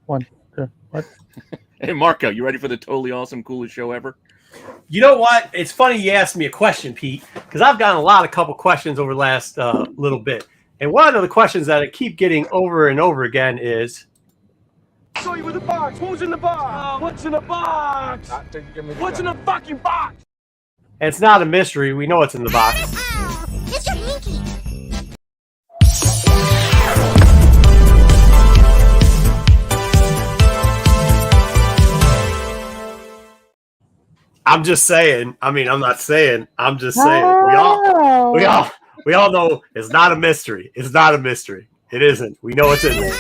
1, 2, what? Hey, Marco, you ready for the totally awesome, coolest show ever? You know what? It's funny you asked me a question, Pete, because I've gotten a couple questions over the last little bit. And one of the questions that I keep getting over and over again is... Show you with the box. Who's in the box? What's in the box? What's in the fucking box? And it's not a mystery. We know what's in the box. It's your hanky. I'm just saying. I mean, I'm not saying. I'm just saying. We all know it's not a mystery. It's not a mystery. It isn't. We know what's in there.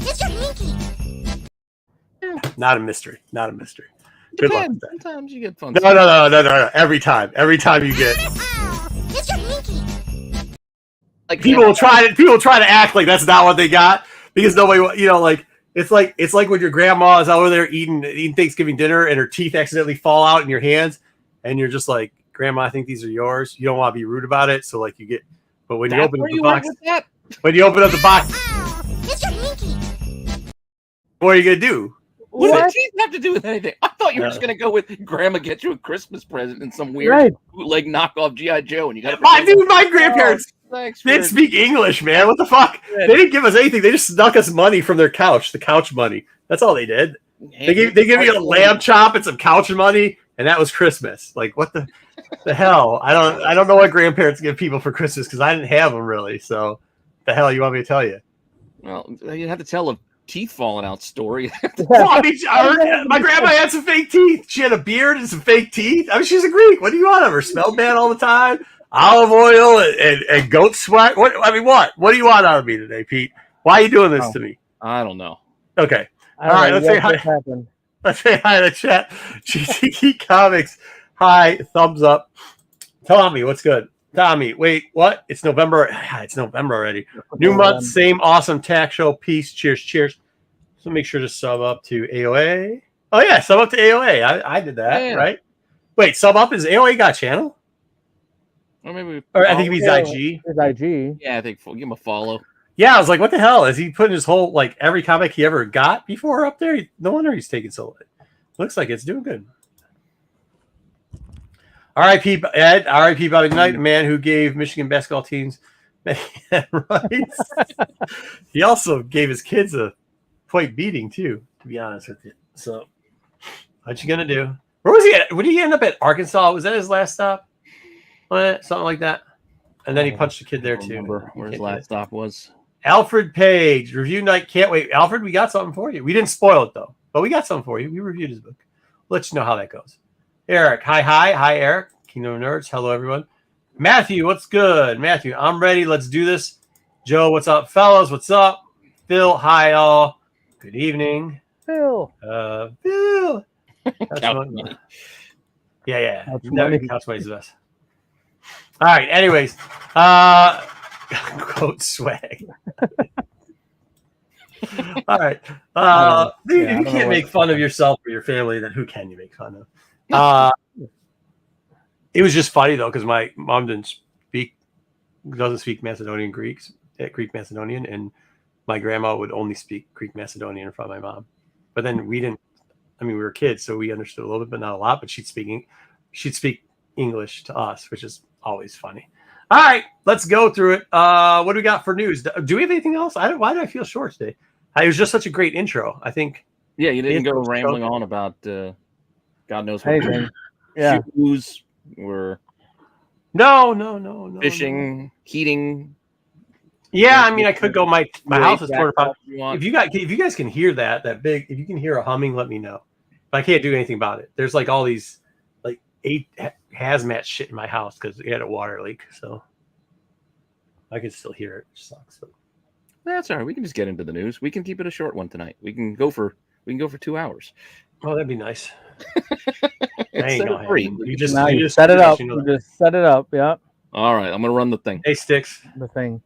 It's your hanky. Not a mystery. Not a mystery. Good luck with that. Sometimes you get fun. No. Every time you get. It's your hanky. Like People will try to act like that's not what they got because nobody, like it's like when your grandma is over there eating Thanksgiving dinner and her teeth accidentally fall out in your hands, and you're just like, Grandma, I think these are yours. You don't want to be rude about it, so like you get. But when you open up the box, It's your hanky. what are you gonna do? What does teeth have to do with anything? I thought you were just going to go with Grandma get you a Christmas present and some weird bootleg knockoff G.I. Joe. And you got my grandparents didn't speak English, man. What the fuck? They didn't give us anything. They just snuck us money from their couch, the couch money. That's all they did. They gave me a lamb chop and some couch money, and that was Christmas. Like, what the hell? I don't know what grandparents give people for Christmas because I didn't have them really. So, the hell you want me to tell you? Well, you have to tell a teeth falling out story. Well, I mean, my grandma had some fake teeth. She had a beard and some fake teeth. I mean, she's a Greek. What do you want of her? Smelled bad all the time. Olive oil and goat sweat. What do you want out of me today, Pete? Why are you doing this to me? I don't know. Okay. All right. Let's say hi. Let's say hi to the chat. GTK Comics. Hi. Thumbs up. Tommy, what's good? Tommy, wait, what? It's November. It's November already. New month, same awesome tax show. Peace. Cheers. So make sure to sub up to AOA. Oh, yeah, sub up to AOA. I did that, right? Wait, sub up? Is AOA got a channel? Or maybe. Or I think he's IG. It's IG. Yeah, I think give him a follow. Yeah, I was like, what the hell? Is he putting his whole, like, every comic he ever got before up there? No wonder he's taking so long. Looks like it's doing good. R.I.P. Ed, R.I.P. Bobby Knight, the man who gave Michigan basketball teams rights. He also gave his kids a quite beating, too, to be honest with you. So, what you going to do? Where was he at? Would he end up at Arkansas? Was that his last stop? Something like that? And then he punched a kid there, too. Remember where his last stop was. Alfred Page, review night. Can't wait. Alfred, we got something for you. We didn't spoil it, though. But we got something for you. We reviewed his book. We'll let you know how that goes. Eric, hi, Eric. Kingdom of Nerds, hello, everyone. Matthew, what's good? Matthew, I'm ready. Let's do this. Joe, what's up, fellas? What's up? Phil, hi, all. Good evening. Phil. Phil. Couch money. Yeah. Couch money's the best. All right, anyways. Quote swag. All right. If you can't make fun of yourself or your family, then who can you make fun of? It was just funny though because my mom doesn't speak Macedonian Greek Macedonian, and my grandma would only speak Greek Macedonian in front of my mom. But then we didn't. I mean, we were kids, so we understood a little bit, but not a lot. But she'd speak English to us, which is always funny. All right, let's go through it. What do we got for news? Do we have anything else? Why did I feel short today? It was just such a great intro. I think. Yeah, you didn't go rambling on about God knows what. Anything. Yeah. Shoes or no. Fishing, heating. Yeah, I mean, I could go. My house is torn apart. If you guys can hear that big, if you can hear a humming, let me know. But I can't do anything about it. There's like all these like 8 hazmat shit in my house because we had a water leak, so I can still hear it. Which sucks. But that's all right. We can just get into the news. We can keep it a short one tonight. We can go for 2 hours. Oh, that'd be nice. You just set it up. You just set it up. Yeah. All right. I'm gonna run the thing. Hey, Sticks. The thing.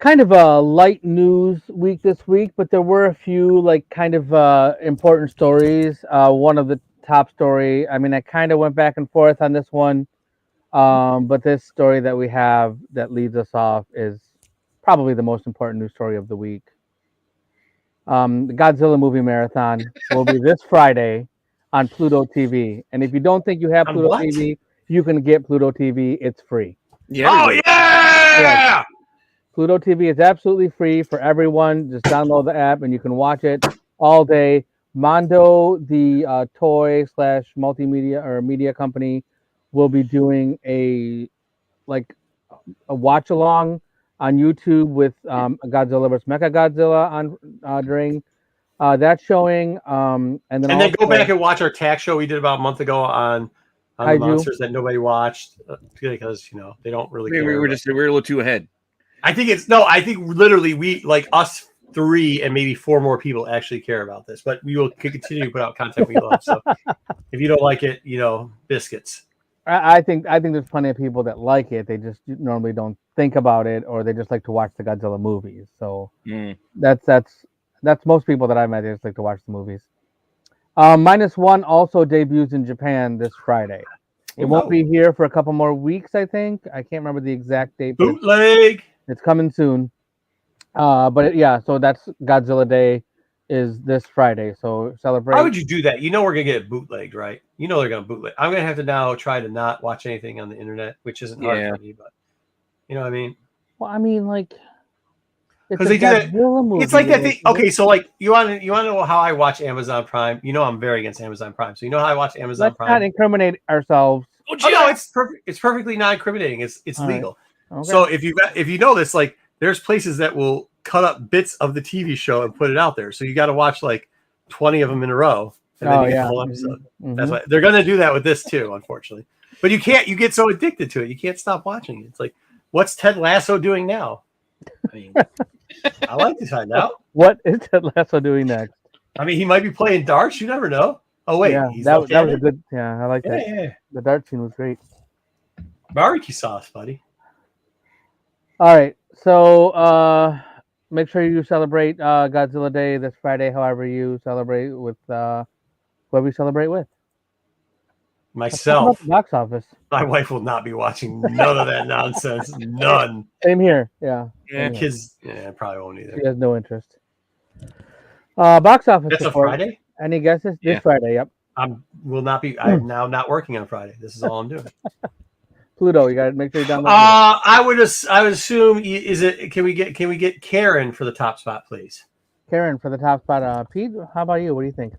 kind of a light news week this week, but there were a few like kind of important stories. One of the top story. I mean, I kind of went back and forth on this one, but this story that we have that leads us off is probably the most important news story of the week. The Godzilla movie marathon will be this Friday on Pluto TV, and if you don't think you have Pluto TV, you can get Pluto TV. It's free. Yeah. Oh yeah! Yes. Pluto TV is absolutely free for everyone. Just download the app and you can watch it all day. Mondo, the toy / multimedia or media company, will be doing a watch along on YouTube with Godzilla vs. Mechagodzilla on during that showing. And then go back and watch our tax show we did about a month ago on the monsters that nobody watched because they don't really care. We're a little too ahead. I think literally we like us 3 and maybe 4 more people actually care about this, but we will continue to put out content we love. So if you don't like it, biscuits. I think there's plenty of people that like it. They just normally don't think about it, or they just like to watch the Godzilla movies. So that's most people that I've met. They just like to watch the movies. -1 also debuts in Japan this Friday. It won't be here for a couple more weeks, I think. I can't remember the exact date. Bootleg. It's coming soon. So that's Godzilla Day is this Friday. So celebrate. Why would you do that? We're going to get it bootlegged, right? They're going to bootleg. I'm going to have to now try to not watch anything on the internet, which isn't hard for me, but you know what I mean? Well, I mean, like, because they do that. Movie, it's like that thing. Okay, so like you want to know how I watch Amazon Prime? I'm very against Amazon Prime. So you know how I watch Amazon Prime? Let's not incriminate ourselves. Oh no, it's perfect. It's perfectly not incriminating. It's legal. Right. Okay. So if you know this, like, there's places that will cut up bits of the TV show and put it out there. So you got to watch like 20 of them in a row, and then you get the whole episode. Mm-hmm. That's why they're going to do that with this too, unfortunately. But you can't. You get so addicted to it, you can't stop watching it. It's like, what's Ted Lasso doing now? I mean, I like to find out. What is Ted Lasso doing next? I mean, he might be playing darts. You never know. Oh wait, that was a good. Yeah, I like that. Yeah. The dart scene was great. Barbecue sauce, buddy. All right, so make sure you celebrate Godzilla Day this Friday. However you celebrate with whoever you celebrate with. Myself. Box office. My wife will not be watching none of that nonsense. None. Same here. Yeah. Kids. Yeah, probably won't either. She has no interest. Box office. That's support. A Friday. Any guesses? This Friday. Yep. I'm now not working on Friday. This is all I'm doing. Pluto, you got to make sure you download. I would assume can we get Karen for the top spot, please? Karen for the top spot. Pete, how about you? What do you think?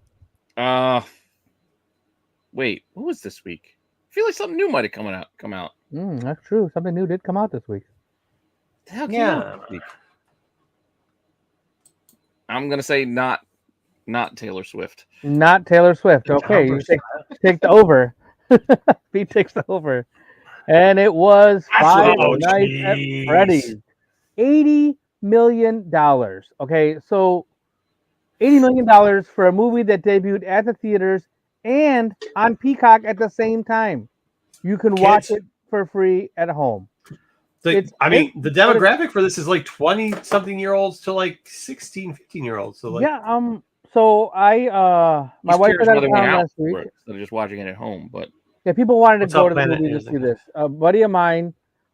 Wait, what was this week? I feel like something new might have come out. That's true. Something new did come out this week. The hell came out this week? I'm gonna say not Taylor Swift. Not Taylor Swift. Okay, you take the over. Pete takes the over. And it was Five Nights at Freddy's. $80 million. Okay, so $80 million for a movie that debuted at the theaters and on Peacock at the same time. You can watch it for free at home. The demographic for this is like 20-something-year-olds to like 16, 15-year-olds. So like, yeah, so I my wife was out of town last week. Instead of just watching it at home, but yeah, people wanted to go to the movie to see this. A buddy of mine,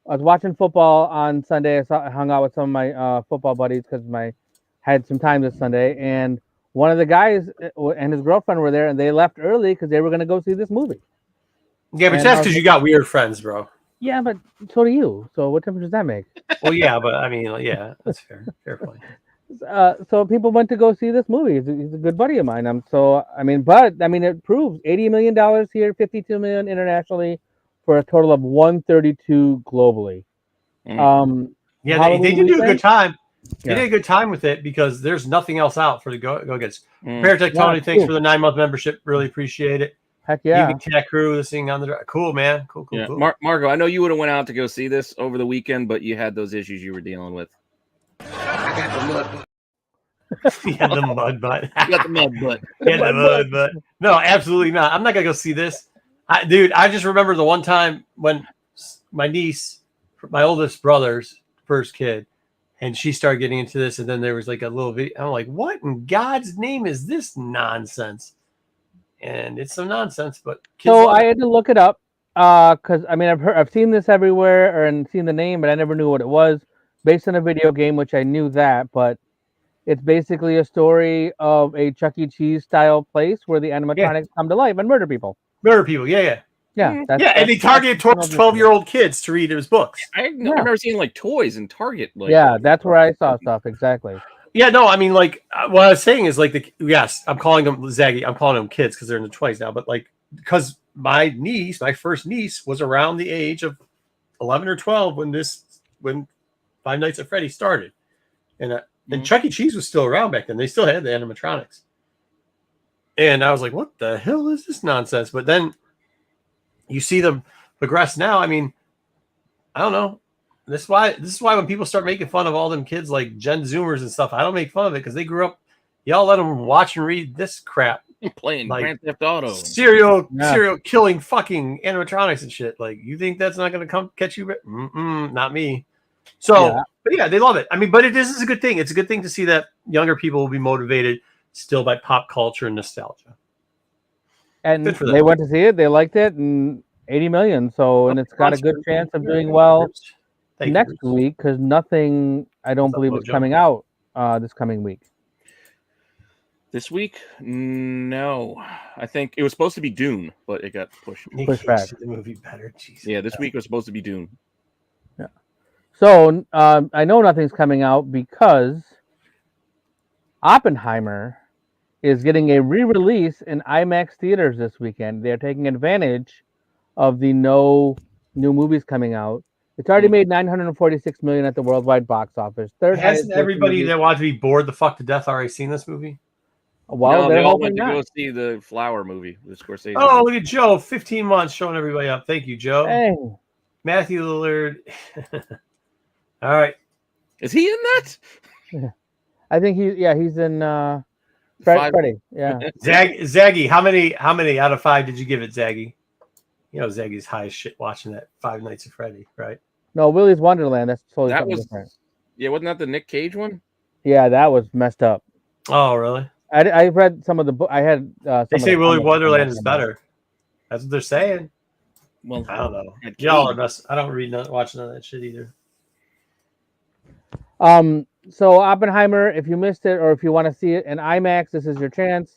I was watching football on Sunday. I hung out with some of my football buddies because had some time this Sunday, and one of the guys and his girlfriend were there, and they left early because they were going to go see this movie. Yeah, but that's because you got weird friends, bro. Yeah, but so do you. So what difference does that make? Well, yeah, but I mean, yeah, that's fair. Fair point. So people went to go see this movie. He's a good buddy of mine. It proves $80 million here, $52 million internationally, for a total of $132 globally. Yeah, they did do a good time. They did a good time with it because there's nothing else out for the go-gets. Paratech Tony, thanks for the 9-month membership. Really appreciate it. Heck yeah. Evening Tech Crew, this thing on the drive. Cool, man. Cool. Margo, I know you would have went out to go see this over the weekend, but you had those issues you were dealing with. I got the mud butt. You had the mud butt. You got the mud butt. The mud butt. No, absolutely not. I'm not going to go see this. I just remember the one time when my niece, my oldest brother's first kid, And she started getting into this, and then there was like a little video. I'm like, what in God's name is this nonsense? And it's some nonsense, but kids So love I it. had to look it up because I mean I've seen this everywhere and seen the name, but I never knew what it was. Based on a video game, which I knew that, but it's basically a story of a Chuck E. Cheese style place where the animatronics come to life and murder people. Murder people, yeah. Yeah, And they targeted towards 12-year-old kids to read his books. I remember seeing like toys in Target. Like, yeah, that's where I saw stuff exactly. Yeah, no, I mean, like, what I was saying is, like, yes, I'm calling them Zaggy. I'm calling them kids because they're in the 20s now. But, like, because my first niece, was around the age of 11 or 12 when Five Nights at Freddy's started. And Chuck E. Cheese was still around back then. They still had the animatronics. And I was like, what the hell is this nonsense? But then you see them progress now. I mean, I don't know. This is why when people start making fun of all them kids like Gen Zoomers and stuff, I don't make fun of it because they grew up. Y'all let them watch and read this crap, playing like Grand Theft Auto, serial killing fucking animatronics and shit. Like, you think that's not going to come catch you? Not me. So, but yeah, they love it. I mean, but this is a good thing. It's a good thing to see that younger people will be motivated still by pop culture and nostalgia. And they went to see it. They liked it, and 80 million. So, and it's got a good chance of doing well next week because nothing, I don't believe, is coming out this coming week. This week? No. I think it was supposed to be Dune, but it got pushed back. The movie better. Jesus. Yeah, this week was supposed to be Dune. Yeah. So I know nothing's coming out because Oppenheimer is getting a re-release in IMAX theaters this weekend. They're taking advantage of the no new movies coming out. It's already made $946 million at the worldwide box office. Hasn't everybody that wanted to be bored the fuck to death already seen this movie? Well, they all went to go see the Flower movie with Scorsese. Oh, look at Joe, 15 months showing everybody up. Thank you, Joe. Hey. Matthew Lillard. All right. Is he in that? Yeah. I think he's in Freddy. Yeah. Zaggy, how many out of 5 did you give it, Zaggy? You know Zaggy's high as shit watching that Five Nights at Freddy, right? No, Willy's Wonderland. That's totally something different. Yeah, wasn't that the Nick Cage one? Yeah, that was messed up. Oh, really? I read some of the book. I had. They say Willy Wonderland is better. That's what they're saying. Well, I don't know. Y'all are best. I don't watch none of that shit either. So Oppenheimer, if you missed it or if you want to see it in IMAX, this is your chance.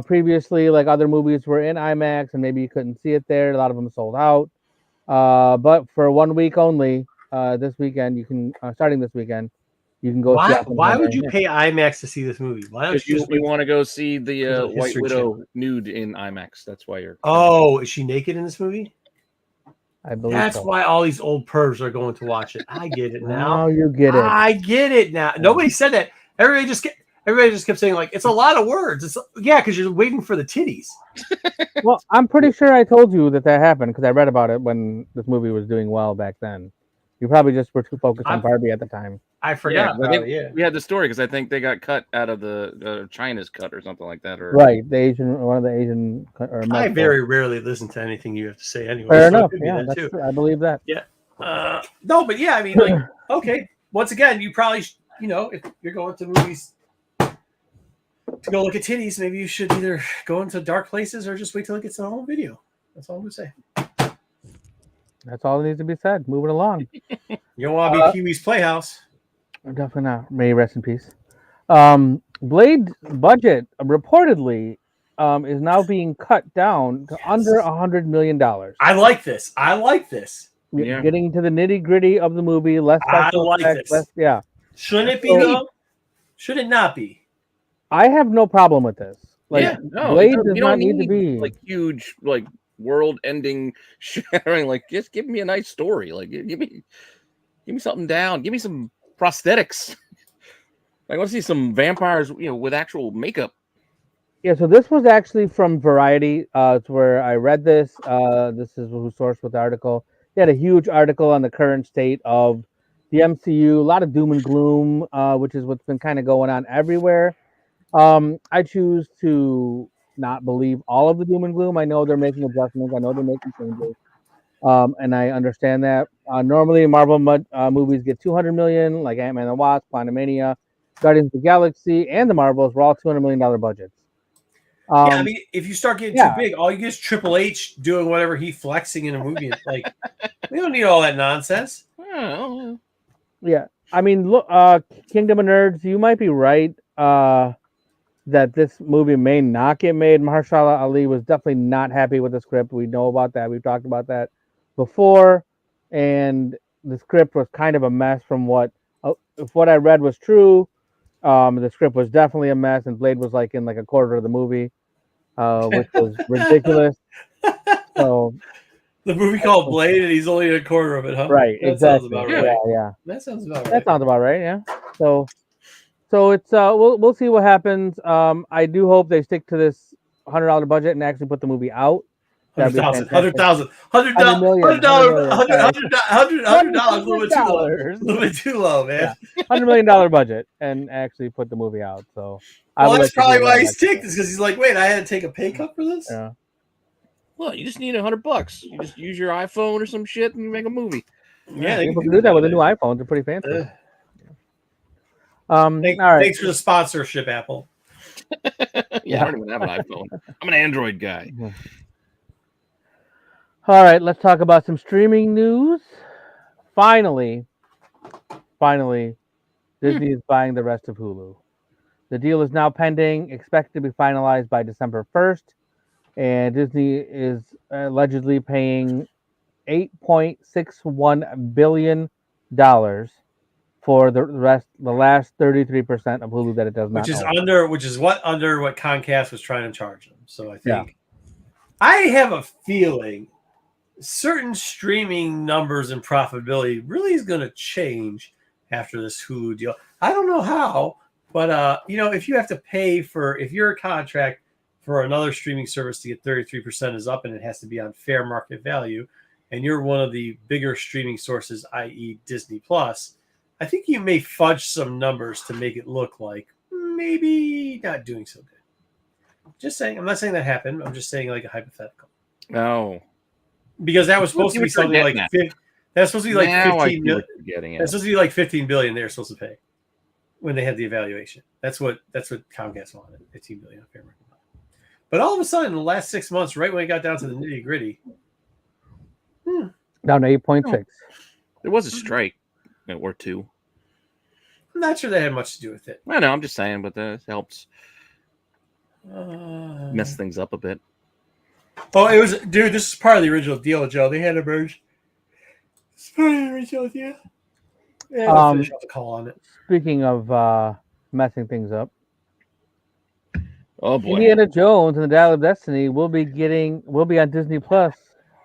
Previously, like other movies were in IMAX and maybe you couldn't see it there. A lot of them sold out. But for 1 week only, this weekend, you can starting this weekend, you can go. Why would you pay IMAX to see this movie? Why don't you want to go see the White Widow nude in IMAX? That's why you're. Oh, is she naked in this movie? I believe that's so. why all these old pervs are going to watch it. I get it now. Oh, you get it. I get it now. Nobody said that. Everybody just kept saying like it's a lot of words. Because you're waiting for the titties. Well, I'm pretty sure I told you that happened because I read about it when this movie was doing well back then. You probably just were too focused on Barbie at the time. I forgot. We had the story because I think they got cut out of the China's cut or something like that. Or right, one of the Asian. I very rarely listen to anything you have to say anyway. Fair enough. Yeah, that's true. I believe that. Yeah. No, but yeah, I mean, like, okay. Once again, you probably, if you're going to movies to go look at titties, maybe you should either go into dark places or just wait till it gets to the home video. That's all I'm gonna say. That's all that needs to be said. Moving along. You don't want to be Pee-wee's Playhouse. Definitely not. May he rest in peace. Blade's budget reportedly is now being cut down to under $100 million. I like this. Yeah. Getting to the nitty gritty of the movie. Less special effects. Shouldn't it be though? Should it not be? I have no problem with this. Like, Blade does not need to be like huge, like world-ending, shattering. Like, just give me a nice story. Like, give me something down. Give me some prosthetics. I want to see some vampires, with actual makeup. Yeah, so this was actually from Variety. It's where I read this. This is who sourced with the article. They had a huge article on the current state of the MCU. A lot of doom and gloom, which is what's been kind of going on everywhere. I choose to not believe all of the doom and gloom. I know they're making adjustments. I know they're making changes. And I understand that. Normally, Marvel movies get 200 million, like Ant-Man and the Wasp, Quantumania, Guardians of the Galaxy, and the Marvels were all $200 million budgets. Yeah, I mean, if you start getting too yeah. big, all you get is Triple H doing whatever he flexing in a movie. Like, we don't need all that nonsense. Oh, Yeah, I mean, look, Kingdom of Nerds, you might be right that this movie may not get made. Mahershala Ali was definitely not happy with the script. We know about that. We've talked about that before, and the script was kind of a mess. From if what I read was true, the script was definitely a mess, and Blade was like in like a quarter of the movie, which was ridiculous. So The movie called Blade, and he's only in a quarter of it, huh? right, That exactly. sounds about Yeah. right. Yeah. That sounds about That right. sounds about right. Yeah. So it's we'll see what happens. I do hope they stick to this $100 budget and actually put the movie out. That'd be $100,000, fantastic. $100,000, $100 million, $100 a little bit too low. A little bit too low, man. Yeah. $100 million budget and actually put the movie out. So I Well, would that's like to probably see why that he's actually. ticked, is because he's like, wait, I had to take a pay cut for this? Yeah. well, you just need $100. You just use your iPhone or some shit and you make a movie. Yeah, they People can can do that with the man. new iPhones. They're pretty fancy. Uh, All right. Thanks for the sponsorship, Apple. Yeah, I don't even have an iPhone. I'm an Android guy. All right, let's talk about some streaming news. Finally, Disney is buying the rest of Hulu. The deal is now pending, expected to be finalized by December 1st, and Disney is allegedly paying $8.61 billion for the last 33% of Hulu that it does not own. Under what Comcast was trying to charge them. So I think I have a feeling certain streaming numbers and profitability really is going to change after this Hulu deal. I don't know how, but if you have to pay if you're a contract for another streaming service to get 33% is up and it has to be on fair market value, and you're one of the bigger streaming sources, i.e. Disney Plus, I think you may fudge some numbers to make it look like maybe not doing so good. Just saying. I'm not saying that happened. I'm just saying like a hypothetical. No. Because that was supposed to be something like that's supposed to be like 15 million. That's supposed to be like 15 billion they're supposed to pay when they had the evaluation. That's what Comcast wanted, 15 billion on fair market value. But all of a sudden, in the last 6 months, right when it got down to the nitty gritty, down to 8.6. There was a strike or two. I'm not sure that had much to do with it. I know, I'm just saying, but that helps mess things up a bit. Oh, it was, dude. This is part of the original deal, Joe. They had to merge. It's part of the original deal. Yeah, I'll finish off the call on it. Speaking of messing things up, Oh boy, Indiana Jones and the Dial of Destiny will be on Disney Plus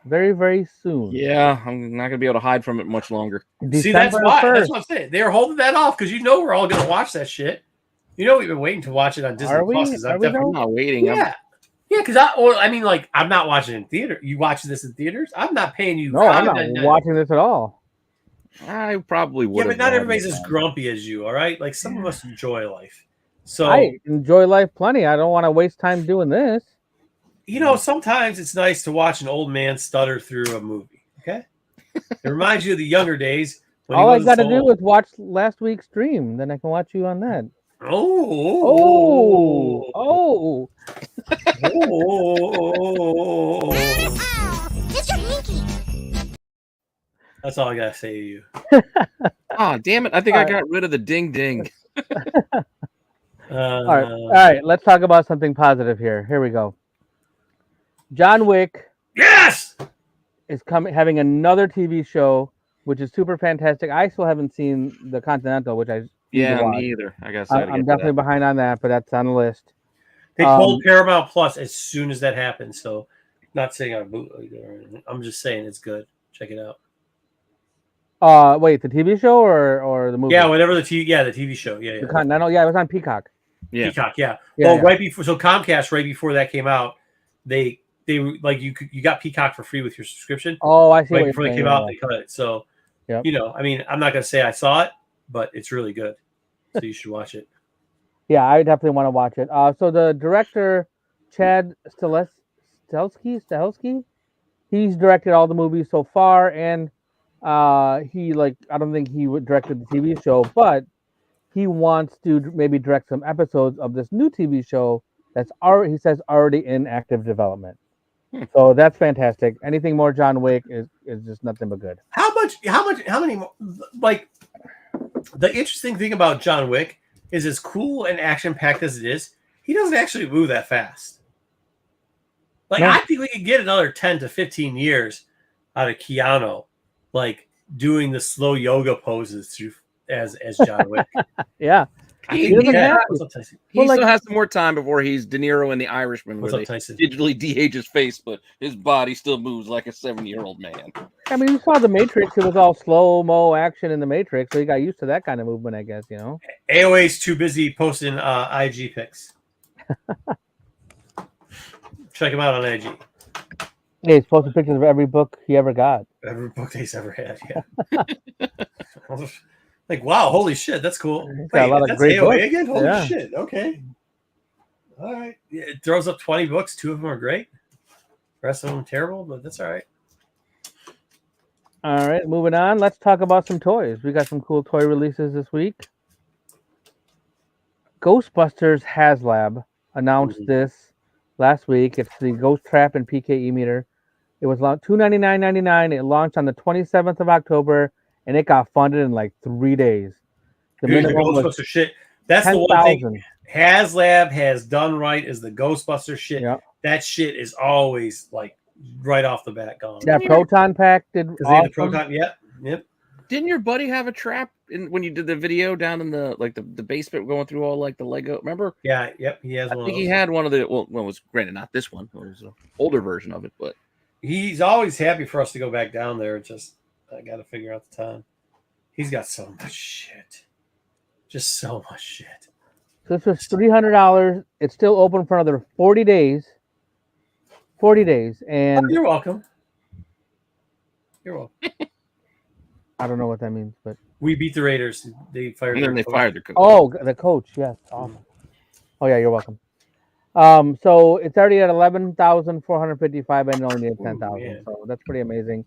very, very soon. yeah, I'm not gonna be able to hide from it much longer. See, that's why. 1st. That's what I'm saying. They're holding that off because we're all going to watch that shit. We've been waiting to watch it on Disney Are we? Plus. Are we I'm not waiting. Yeah. Yeah, because I'm not watching it in theater. You watching this in theaters? I'm not paying you. No, I'm not watching this at all. I probably would. Yeah, but not everybody's as grumpy as you. All right, like some of us enjoy life. So I enjoy life plenty. I don't want to waste time doing this. Sometimes it's nice to watch an old man stutter through a movie. Okay, it reminds you of the younger days. When all I got to do is watch last week's stream, then I can watch you on that. Oh. It's your pinky. That's all I gotta say to you. Oh, damn it! I think I got rid of the ding ding. All right. Let's talk about something positive here. Here we go. John Wick. Yes. Is having another TV show, which is super fantastic. I still haven't seen The Continental, which I me either. I guess I'm definitely behind on that, but that's on the list. They told Paramount Plus as soon as that happened. So, not saying I'm bootleg or anything. I'm just saying it's good. Check it out. Wait, the TV show or the movie? Yeah, whatever the TV show. Yeah, The Continental. Yeah, it was on Peacock. Yeah, Peacock. Yeah. Right before, so Comcast, right before that came out, they like you got Peacock for free with your subscription. Oh, I see. Right before they came out, they cut it. So, I'm not gonna say I saw it, but it's really good. So you should watch it. Yeah, I definitely want to watch it. So the director, Chad Stahelski, he's directed all the movies so far, and he I don't think he directed the TV show, but he wants to maybe direct some episodes of this new TV show that's already, he says, already in active development. So that's fantastic. Anything more John Wick is just nothing but good. How many more, like, the interesting thing about John Wick is as cool and action packed as it is, he doesn't actually move that fast. Like, No. I think we could get another 10 to 15 years out of Keanu, like doing the slow yoga poses through as John Wick. Yeah. I He think we doesn't can. have What's up, Tyson? He Well, like- still has some more time before he's De Niro in The Irishman, What's where up, they Tyson? digitally de-age his face, but his body still moves like a 7-year-old man. I mean, you saw the Matrix. It was all slow-mo action in the Matrix, so you got used to that kind of movement, I guess, you know? AOA's too busy posting IG pics. Check him out on IG. Yeah, he's posting pictures of every book he ever got. Every book he's ever had, yeah. Like, wow, holy shit, that's cool. He's got a lot of that's great AOA books. again? Holy Yeah. shit, okay. All right. Yeah, it throws up 20 books. 2 of them are great. The rest of them terrible, but that's all right. All right, moving on. Let's talk about some toys. We got some cool toy releases this week. Ghostbusters HasLab announced this last week. It's the Ghost Trap and PKE meter. It was launched $299.99. It launched on the 27th of October, and it got funded in like 3 days. The Dude, the minimum was Ghostbuster shit. That's the one thing 10,000. HasLab has done right is the Ghostbuster shit. Yeah. That shit is always like right off the bat gone. That Proton Pack did Because they had the awesome. Proton, yep. Didn't your buddy have a trap when you did the video down in the basement going through all like the Lego? Remember? Yeah, yep. He has I one. think of he those. had one of the well, it was granted not this one. It was an older version of it, but He's always happy for us to go back down there. It's just I got to figure out the time. He's got so much shit, just so much shit. So this was $300. It's still open for another 40 days. 40 days, and You're welcome. You're welcome. I don't know what that means, but We beat the Raiders. They fired. and then their they coach. fired the coach. oh, the coach, yes, awesome. Oh yeah, you're welcome. So it's already at 11,455 and it only needed 10,000. man. So that's pretty amazing.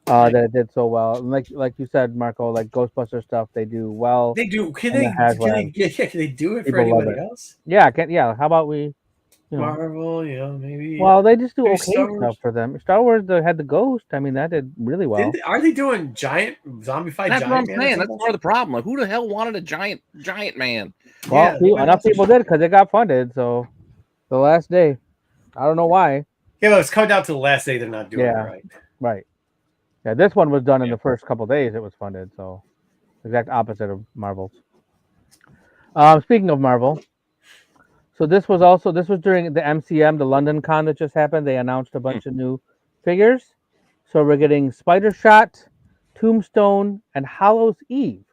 That it did so well. And like you said, Marco, like Ghostbuster stuff, they do well. They do. Can And they? it has Can they, one. can they do it for People love anybody it. else? Yeah, how about we? You know, Marvel, maybe. well, they just do Maybe okay Star Wars. stuff for them. Star Wars had the Ghost. I mean, that did really well. Are they doing giant zombified That's what I'm giant man? saying. That's part of the problem. Like, who the hell wanted a giant man? Well, Yeah, enough people did because it got funded. So the last day, I don't know why. Yeah, but it's coming down to the last day. They're not doing Yeah. it right. Right. Yeah, this one was done in Yeah. the first couple days. It was funded, so exact opposite of Marvel's. Speaking of Marvel, so this was during the MCM, the London Con that just happened. They announced a bunch of new figures. So we're getting Spider Shot, Tombstone, and Hallows Eve.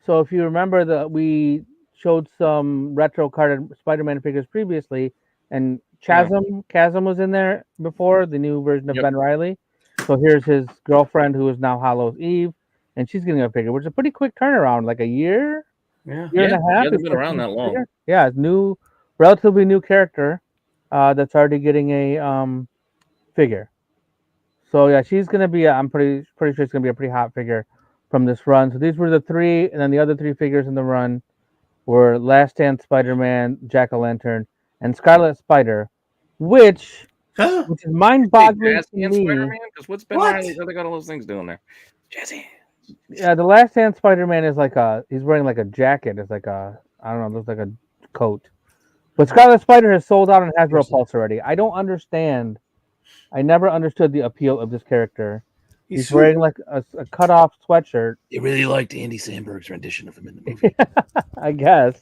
So if you remember we showed some retro carded Spider-Man figures previously, and Chasm was in there before, the new version of Yep. Ben Reilly. So here's his girlfriend, who is now Hallows Eve, and she's getting a figure, which is a pretty quick turnaround, like a year Yeah. and a half. He hasn't been before around she's that long. figure. Yeah, it's relatively new character that's already getting a figure. So yeah, she's gonna be. I'm pretty sure it's gonna be a pretty hot figure from this run. So these were the 3, and then the other 3 figures in the run were Last Stand Spider-Man, Jack-o'-lantern, and Scarlet Spider, which Huh? is mind-boggling to Jazzy and me. Spider-Man? Because what's Ben What? Reilly? What they got all those things doing there? Jazzy. Yeah, the Last Stand Spider-Man is he's wearing like a jacket. It's like I don't know, looks like a coat. But Scarlet Spider has sold out on Hasbro Pulse already. I don't understand. I never understood the appeal of this character. He's wearing like a cut-off sweatshirt, They really liked Andy Samberg's rendition of him in the movie. I guess.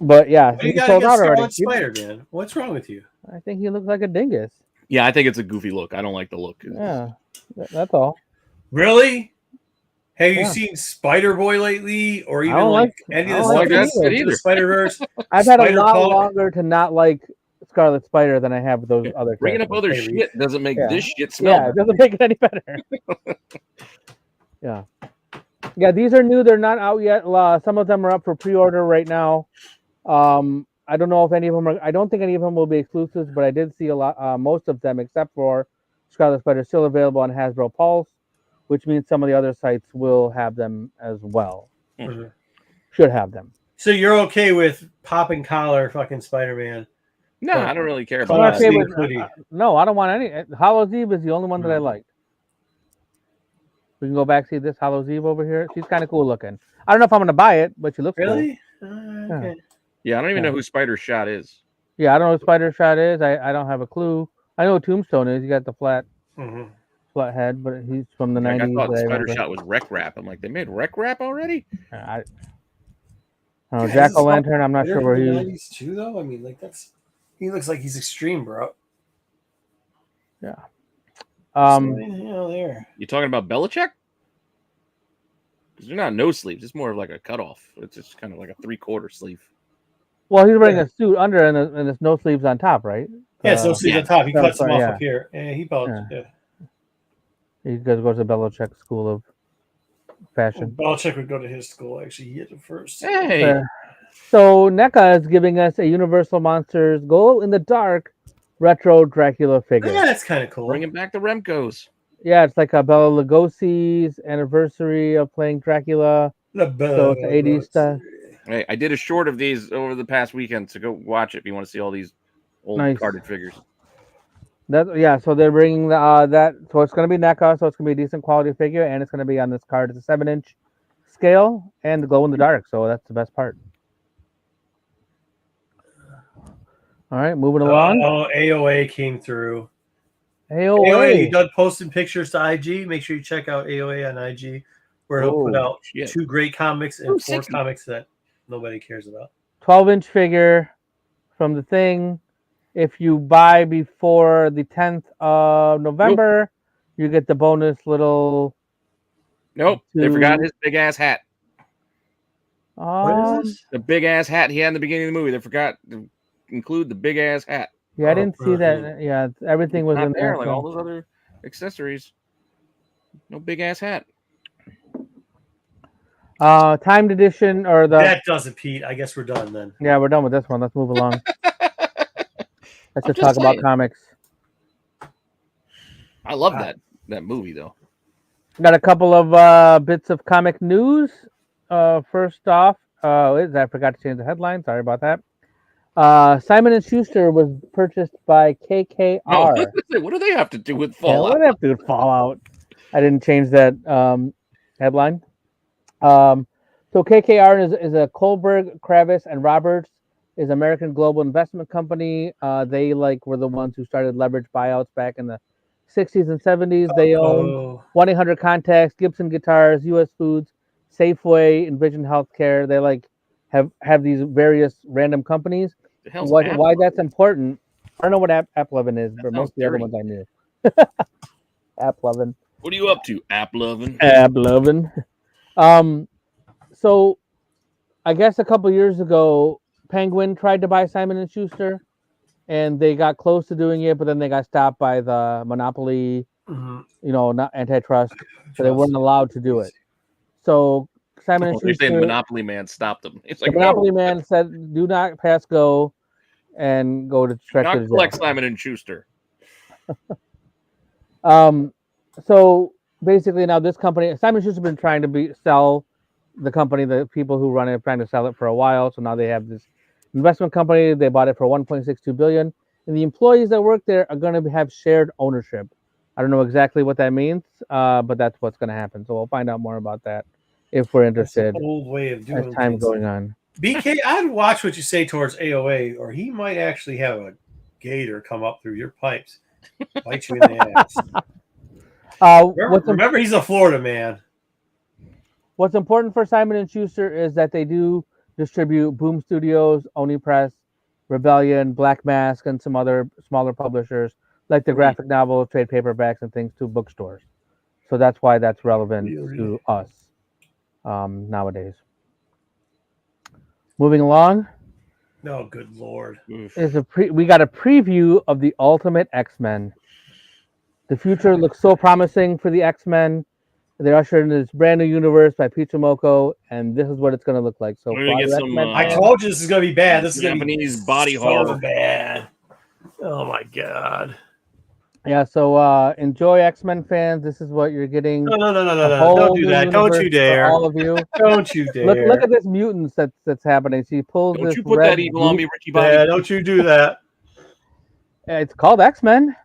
But yeah, What do you he got sold out against already. Scarlet Spider, man? What's wrong with you? I think he looks like a dingus. Yeah, I think it's a goofy look. I don't like the look. Yeah, that's all. Really? Have you Yeah. seen Spider Boy lately, or even don't like like- any I of don't the like stuff that in either. the Spider Verse? I've had a lot Spider-Punk. longer to not like Scarlet Spider than I have with those other Bringing up characters. other Hey, shit doesn't make Yeah. this shit smell. Yeah, it doesn't make it any better. Yeah, these are new. They're not out yet. Some of them are up for pre-order right now. I don't know if any of them are. I don't think any of them will be exclusives, but I did see a lot. Most of them, except for Scarlet Spider, still available on Hasbro Pulse. which means some of the other sites will have them as well. Mhm. Should have them. So you're okay with popping collar fucking Spider-Man? No, I don't really care I'm about okay that. with, no, I don't want any. Hallows Eve is the only one that I liked. We can go back see this Hallows Eve over here. She's kind of cool looking. I don't know if I'm gonna buy it, but she looks Really? Okay. Yeah, I don't even know who Spider Shot is. Yeah, I don't know what Spider Shot is. I don't have a clue. I know what Tombstone is. You got the flat head, but he's from the Like, 90s. I thought Spider Shot was Wreck Rap. I'm like, they made Wreck Rap already? I don't know. Jack O' Lantern. I'm not sure where he. 90s too, though. I mean, like he looks like he's extreme, bro. Yeah. There. You talking about Belichick? Because they're not no sleeves. It's more of like a cutoff. It's just kind of like a 3/4 sleeve. Well, he's wearing a suit under and there's no sleeves on top, right? Yeah, no sleeves on top. He cuts them off yeah. up here. And he goes to Belichick School of Fashion. Well, Belichick would go to his school, actually. He hit it first. Hey. So NECA is giving us a Universal Monsters Glow in the Dark retro Dracula figure. Yeah, that's kind of cool. Bringing back the Remcos. Yeah, it's like a Bela Lugosi's anniversary of playing Dracula. So it's 80s stuff. Hey, I did a short of these over the past weekend, so go watch it if you want to see all these old carded figures. So they're bringing that. So it's going to be NECA, so it's going to be a decent quality figure, and it's going to be on this card. It's a 7-inch scale and glow in the dark, so that's the best part. All right, moving along. AOA came through. AOA. He does posting pictures to IG. Make sure you check out AOA on IG, where he'll put out 2 great comics and 4 comics that nobody cares about. 12-inch figure from the Thing. If you buy before the 10th of November, you get the bonus little. Nope, they forgot his big ass hat. What is this? The big ass hat he had in the beginning of the movie. They forgot to include the big ass hat. Yeah, I didn't see that. Yeah, everything was not in there. Like all those other accessories. No big ass hat. Timed edition or the. That does it, Pete. I guess we're done then. Yeah, we're done with this one. Let's move along. Let's just talk about comics. I love that movie though. Got a couple of bits of comic news. First off, I forgot to change the headline. Sorry about that. Simon & Schuster was purchased by KKR. Oh, what do they have to do with Fallout? What do they have to do with Fallout? I didn't change that headline. So KKR is a Kohlberg, Kravis, and Roberts is American Global Investment Company. They were the ones who started leverage buyouts back in the 60s and 70s. They own 1-800-Contacts, Gibson Guitars, U.S. Foods, Safeway, Envision Healthcare. They have these various random companies. Why that's important? I don't know what AppLovin is, but most of the other ones I knew. AppLovin. What are you up to, AppLovin? AppLovin. So I guess a couple years ago, Penguin tried to buy Simon & Schuster, and they got close to doing it, but then they got stopped by the monopoly, not antitrust, so they weren't allowed to do it. So Simon & Schuster, the Monopoly man stopped them. It's like the Monopoly man said, "Do not pass go, and go to not collect Simon & Schuster." So basically, now this company, Simon & Schuster, has been trying to sell the company. The people who run it are trying to sell it for a while. So now they have this investment company. They bought it for $1.62 billion, and the employees that work there are going to have shared ownership. I don't know exactly what that means, but that's what's going to happen. So we'll find out more about that if we're interested. That's an old way of doing as time going on. BK, I'd watch what you say towards AOA, or he might actually have a gator come up through your pipes, bite you in the ass. Remember, he's a Florida man. What's important for Simon & Schuster is that they do distribute Boom Studios, Oni Press, Rebellion, Black Mask, and some other smaller publishers, like the graphic novels, trade paperbacks, and things to bookstores. So that's why that's relevant to us nowadays. Moving along. No, good Lord. We got a preview of the Ultimate X-Men. The future looks so promising for the X-Men. They're ushered into this brand new universe by Peter Moko, and this is what it's going to look like. So I told you this is going to be bad. This is Japanese gonna be body horror. bad. Oh my God. Yeah, so enjoy, X-Men fans. This is what you're getting. No. A Don't whole do new that. Don't you universe for dare. all of you. Don't you Look dare. at this mutants that's happening. She pulls Don't this you put red that evil on goop. me, Ricky Bobby. Yeah, don't you do that. It's called X-Men.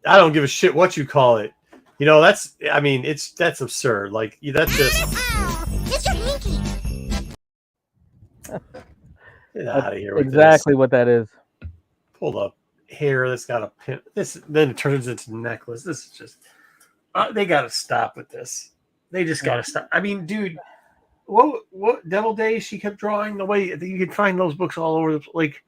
I don't give a shit what you call it. You know, that's absurd. Like, that's just Ow! Mr. Hinky! get out of here with Exactly what that is. this. Pulled up hair that's got a pin. This then it turns into a necklace. This is just they got to stop with this. They just got to stop. I mean, dude, what Devil Days she kept drawing the way you can find those books all over the like.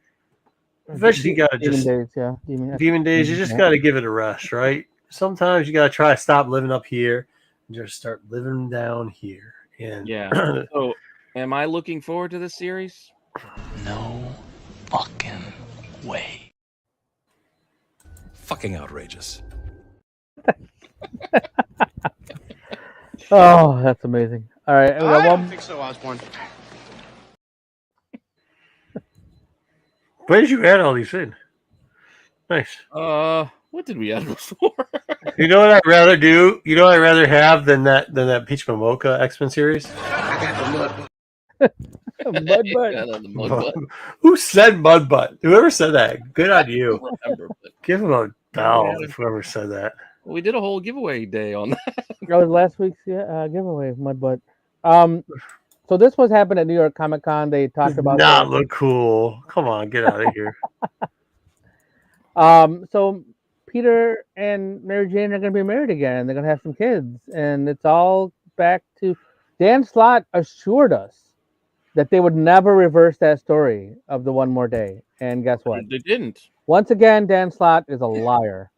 Eventually, you gotta Demon just Days, yeah. Demon Days. You just gotta give it a rest, right? Sometimes you gotta try to stop living up here and just start living down here. And Yeah. So, am I looking forward to this series? No fucking way. Fucking outrageous. Oh, that's amazing. All right, we got I don't one. think so, Osborne. where did you add all these in? Nice. What did we add before? You know what I'd rather do? You know what I'd rather have than that Peach Momoka X-Men series? Mud Yeah, Butt. the mud butt. Who said mud butt? Whoever said that? Good on you. I don't remember, but Give him a bell if whoever said that. we did a whole giveaway day on that. That was last week's giveaway, Mud Butt. So this was happened at New York Comic Con. They talked about Not look cool. Come on, get out of here. So Peter and Mary Jane are going to be married again. They're going to have some kids, and it's all back to Dan Slott assured us that they would never reverse that story of the One More Day. And guess what? They didn't. Once again, Dan Slott is a liar.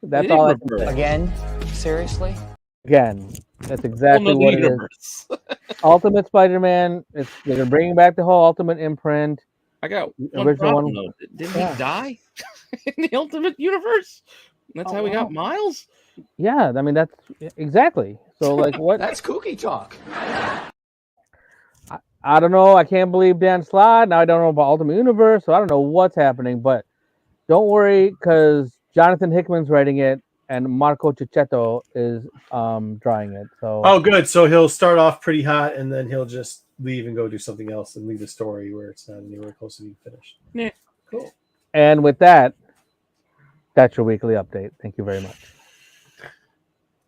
That's They all I didn't can say. Again? Seriously? Again, that's exactly Whole what nother it is. universe. Ultimate Spider-Man. They're going to bring back the whole Ultimate imprint. I got one Original problem one. though. Didn't Yeah. he die in the Ultimate Universe? That's how we got Miles. Yeah, I mean that's exactly. So like what? That's kooky talk. I don't know. I can't believe Dan Slott. Now I don't know about Ultimate Universe, so I don't know what's happening. But don't worry, because Jonathan Hickman's writing it, and Marco Cicchetto is drawing it. So Oh, good. So he'll start off pretty hot, and then he'll just leave and go do something else and leave the story where it's not anywhere close to being finished. Yeah. Cool. and with that, that's your weekly update. Thank you very much.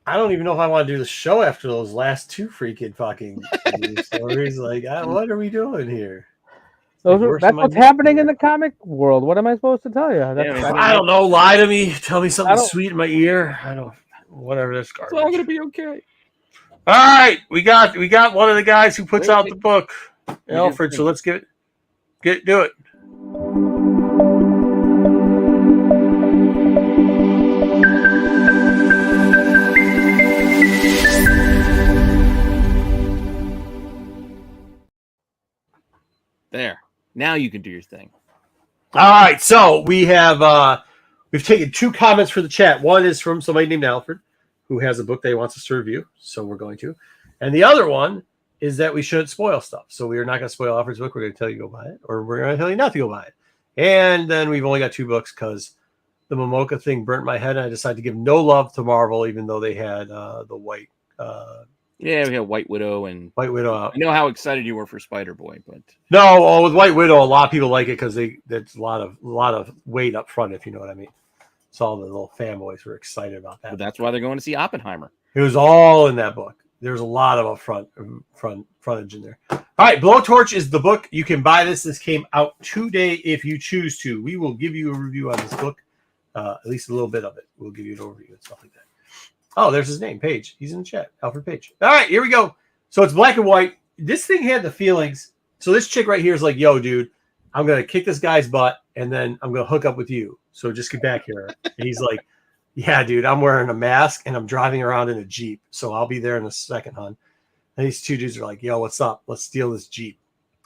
I don't even know if I want to do the show after those last two freaking fucking news stories. Like, what are we doing here? That's worse than my what's dick happening in here. the comic world. What am I supposed to tell you? That's, Yeah, I don't know. Lie to me. Tell me something don't- sweet in my ear. I don't. Whatever. That's It's all garbage. gonna be okay. All right, we got one of the guys who puts out the book, Alfred. So let's do it. There. Now you can do your thing. All right, so we have we've taken two comments for the chat. One is from somebody named Alfred, who has a book that he wants us to review, so we're going to. And the other one is that we shouldn't spoil stuff. So we are not going to spoil Alfred's book. We're going to tell you to go buy it, or we're going to tell you not to go buy it. And then we've only got two books because the Momoka thing burnt my head, and I decided to give no love to Marvel, even though they had the White Yeah, we have White Widow and Widow out. I know how excited you were for Spider Boy, but No, well, with White Widow, a lot of people like it because there's a lot of weight up front, if you know what I mean. So all the little fanboys were excited about that. but that's why they're going to see Oppenheimer. It was all in that book. There's a lot of frontage in there. All right, Blowtorch is the book. You can buy this. This came out today if you choose to. We will give you a review on this book, at least a little bit of it. We'll give you an overview and stuff like that. Oh, there's his name, Page. He's in the chat, Alfred Page. All right, here we go. So it's black and white. This thing had the feelings. So this chick right here is like, yo, dude, I'm going to kick this guy's butt, and then I'm going to hook up with you. So just get back here. And he's like, yeah, dude, I'm wearing a mask, and I'm driving around in a Jeep. So I'll be there in a second, hon. And these two dudes are like, yo, what's up? Let's steal this Jeep.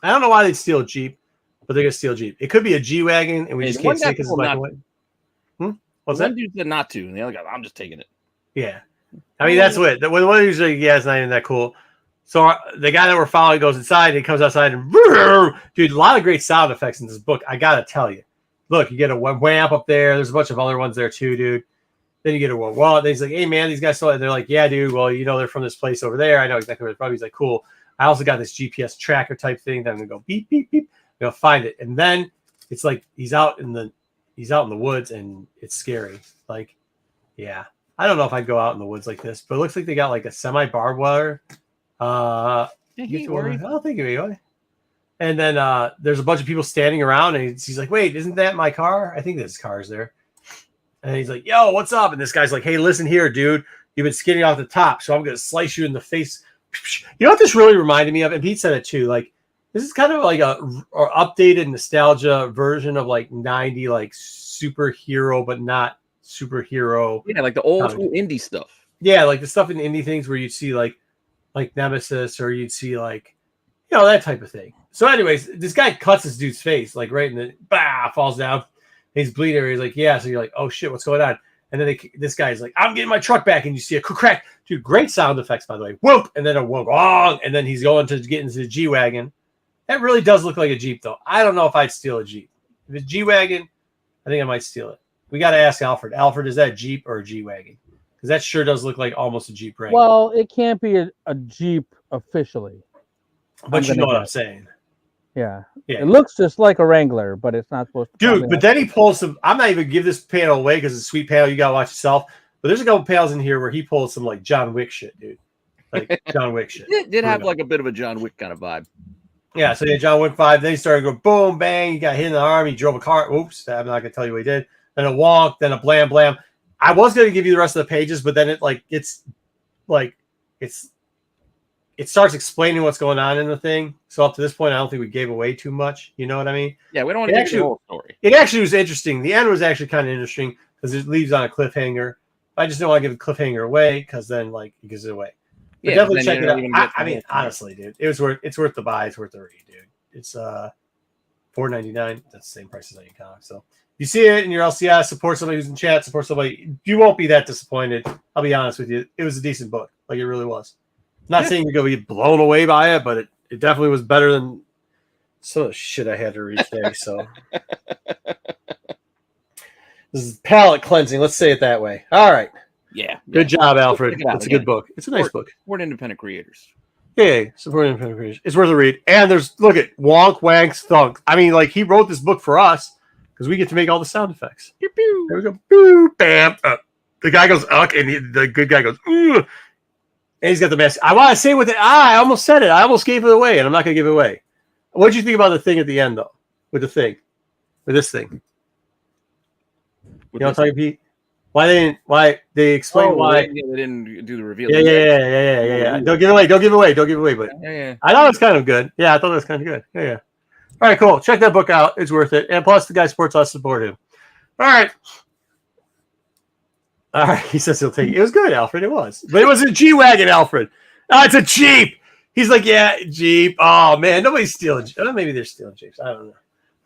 I don't know why they'd steal a Jeep, but they're going to steal a Jeep. It could be a G-Wagon, and we Hey, just the one can't say guy because it's told black not and white. What's One that? dude said not to, and the other guy, I'm just taking it. Yeah. I mean, that's what. When one who's like, yeah, it's not even that cool. So the guy that we're following goes inside, and he comes outside, and dude, a lot of great sound effects in this book. I got to tell you. Look, you get a whamp up there. There's a bunch of other ones there too, dude. Then you get a wallet. Then he's like, hey, man, these guys saw it. They're like, yeah, dude. Well, they're from this place over there. I know exactly where they're from. He's like, cool. I also got this GPS tracker type thing that I'm going to go beep, beep, beep. I'm going to find it. And then it's like he's out in the woods and it's scary. Like, yeah. I don't know if I'd go out in the woods like this, but it looks like they got like a semi-barbed wire. I don't think anyway. And then there's a bunch of people standing around and he's like, wait, isn't that my car? I think this car's there. And he's like, yo, what's up? And this guy's like, hey, listen here, dude. You've been skinning off the top, so I'm going to slice you in the face. You know what this really reminded me of? And Pete said it too. Like, this is kind of like a updated nostalgia version of like 90 like superhero, but not superhero. Yeah, like the old school indie stuff. Yeah, like the stuff in indie things where you'd see like Nemesis or you'd see like, that type of thing. So anyways, this guy cuts this dude's face, like right in the, falls down. He's bleeding. He's like, yeah. So you're like, oh shit, what's going on? And then this guy's like, I'm getting my truck back. And you see a crack. Dude, great sound effects, by the way. Whoop. And then a whoop. And then he's going to get into the G-Wagon. That really does look like a Jeep, though. I don't know if I'd steal a Jeep. If it's G-Wagon, I think I might steal it. We got to ask Alfred. Alfred, is that a Jeep or a G-Wagon? Because that sure does look like almost a Jeep Wrangler. Well, it can't be a Jeep officially. But you know what I'm saying. Yeah. It looks just like a Wrangler, but it's not supposed to. Dude, but then he pulls some. I'm not even give this panel away because it's a sweet panel. You got to watch yourself. But there's a couple panels in here where he pulls some like John Wick shit, dude. Like John Wick shit. It did have like a bit of a John Wick kind of vibe. Yeah, so John Wick 5. Then he started going boom, bang. He got hit in the arm. He drove a car. Oops, I'm not going to tell you what he did. Then a wonk, then a blam, blam. I was going to give you the rest of the pages, but then it starts explaining what's going on in the thing. So up to this point, I don't think we gave away too much. You know what I mean? Yeah, we don't want to give you the whole story. It actually was interesting. The end was actually kind of interesting because it leaves on a cliffhanger. I just don't want to give the cliffhanger away because then it gives it away. But Yeah, definitely check it out. I mean, honestly, dude, it's worth the buy. It's worth the read, dude. It's $4.99. That's the same price as any comic. So you see it in your LCS, support somebody who's in chat, support somebody. You won't be that disappointed. I'll be honest with you. It was a decent book. Like it really was. Not saying you're going to be blown away by it, but it definitely was better than some of the shit I had to read today. So this is palate cleansing. Let's say it that way. All right. Yeah. Good job, Alfred. It's a good book. It's a nice book. Support independent creators. Yeah, support independent creators. It's worth a read. And look at Wonk, Wanks, Thunk. I mean, like he wrote this book for us because we get to make all the sound effects. Pew, pew. There we go. Pew, bam. The guy goes, and the good guy goes, ooh. And he's got the mask. I want to say with it. I almost said it. I almost gave it away, and I'm not going to give it away. What did you think about the thing at the end, though? With this thing? You know what I'm talking, Pete? Why they explain why they didn't do the reveal? Yeah. Don't give away. But yeah. I thought it was kind of good. Yeah, I thought it was kind of good. Yeah. All right, cool. Check that book out. It's worth it. And plus, the guy supports us. Support him. All right. He says he'll take it. It was good, Alfred. It was. But it was a G-Wagon, Alfred. Oh, it's a Jeep. He's like, yeah, Jeep. Oh, man. Nobody's stealing. Maybe they're stealing Jeeps. I don't know.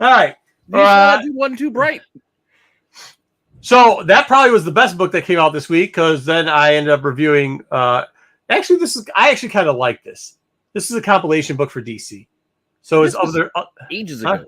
All right. It wasn't too bright. So that probably was the best book that came out this week because then I ended up reviewing. I actually kind of like this. This is a compilation book for DC. So it's other ages ago.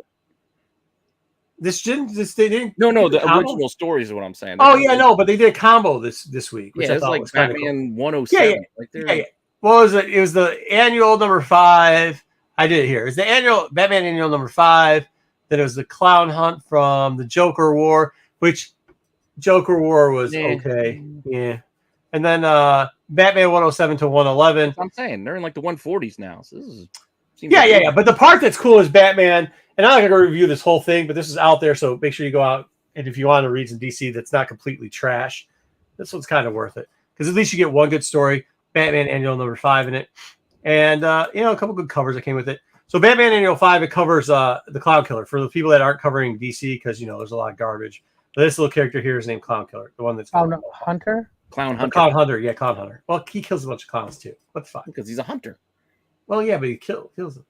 They didn't. No, the original stories is what I'm saying. But they did a combo this week. Which yeah, I it's thought like was kind of Batman cool. 107. Yeah. What was it? It was the annual number 5. I did it here. It's the annual Batman annual number 5. Then it was the Clown Hunt from the Joker War, which Joker War was okay. Yeah. And then Batman 107 to 111. I'm saying they're in like the 140s now. So this is yeah. But the part that's cool is Batman. And I'm not going to review this whole thing, but this is out there, so make sure you go out. And if you want to read some DC that's not completely trash, this one's kind of worth it. Because at least you get one good story, Batman Annual number 5 in it. And, a couple good covers that came with it. So Batman Annual 5, it covers the Clown Killer. For the people that aren't covering DC, because, there's a lot of garbage. But this little character here is named Clown Killer, the one that's... Hunter? Clown Hunter. Clown Hunter, yeah, Clown Hunter. Well, he kills a bunch of clowns, too. What the fuck? Because he's a hunter. Well, yeah, but he kills them.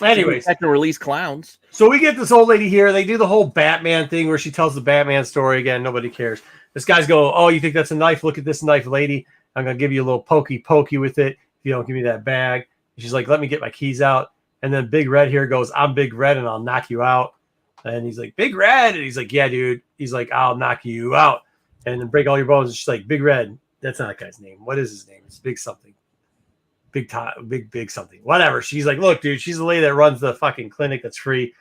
Anyways, I can release clowns. So we get this old lady here. They do the whole Batman thing where she tells the Batman story again. Nobody cares. This guy's going, oh, you think that's a knife? Look at this knife, lady. I'm going to give you a little pokey with it if you don't give me that bag. And she's like, let me get my keys out. And then Big Red here goes, I'm Big Red and I'll knock you out. And he's like, Big Red. And he's like, yeah, dude. He's like, I'll knock you out and then break all your bones. And she's like, Big Red. That's not that guy's name. What is his name? It's Big something. Big something. Whatever. She's like, look, dude, she's the lady that runs the fucking clinic that's free.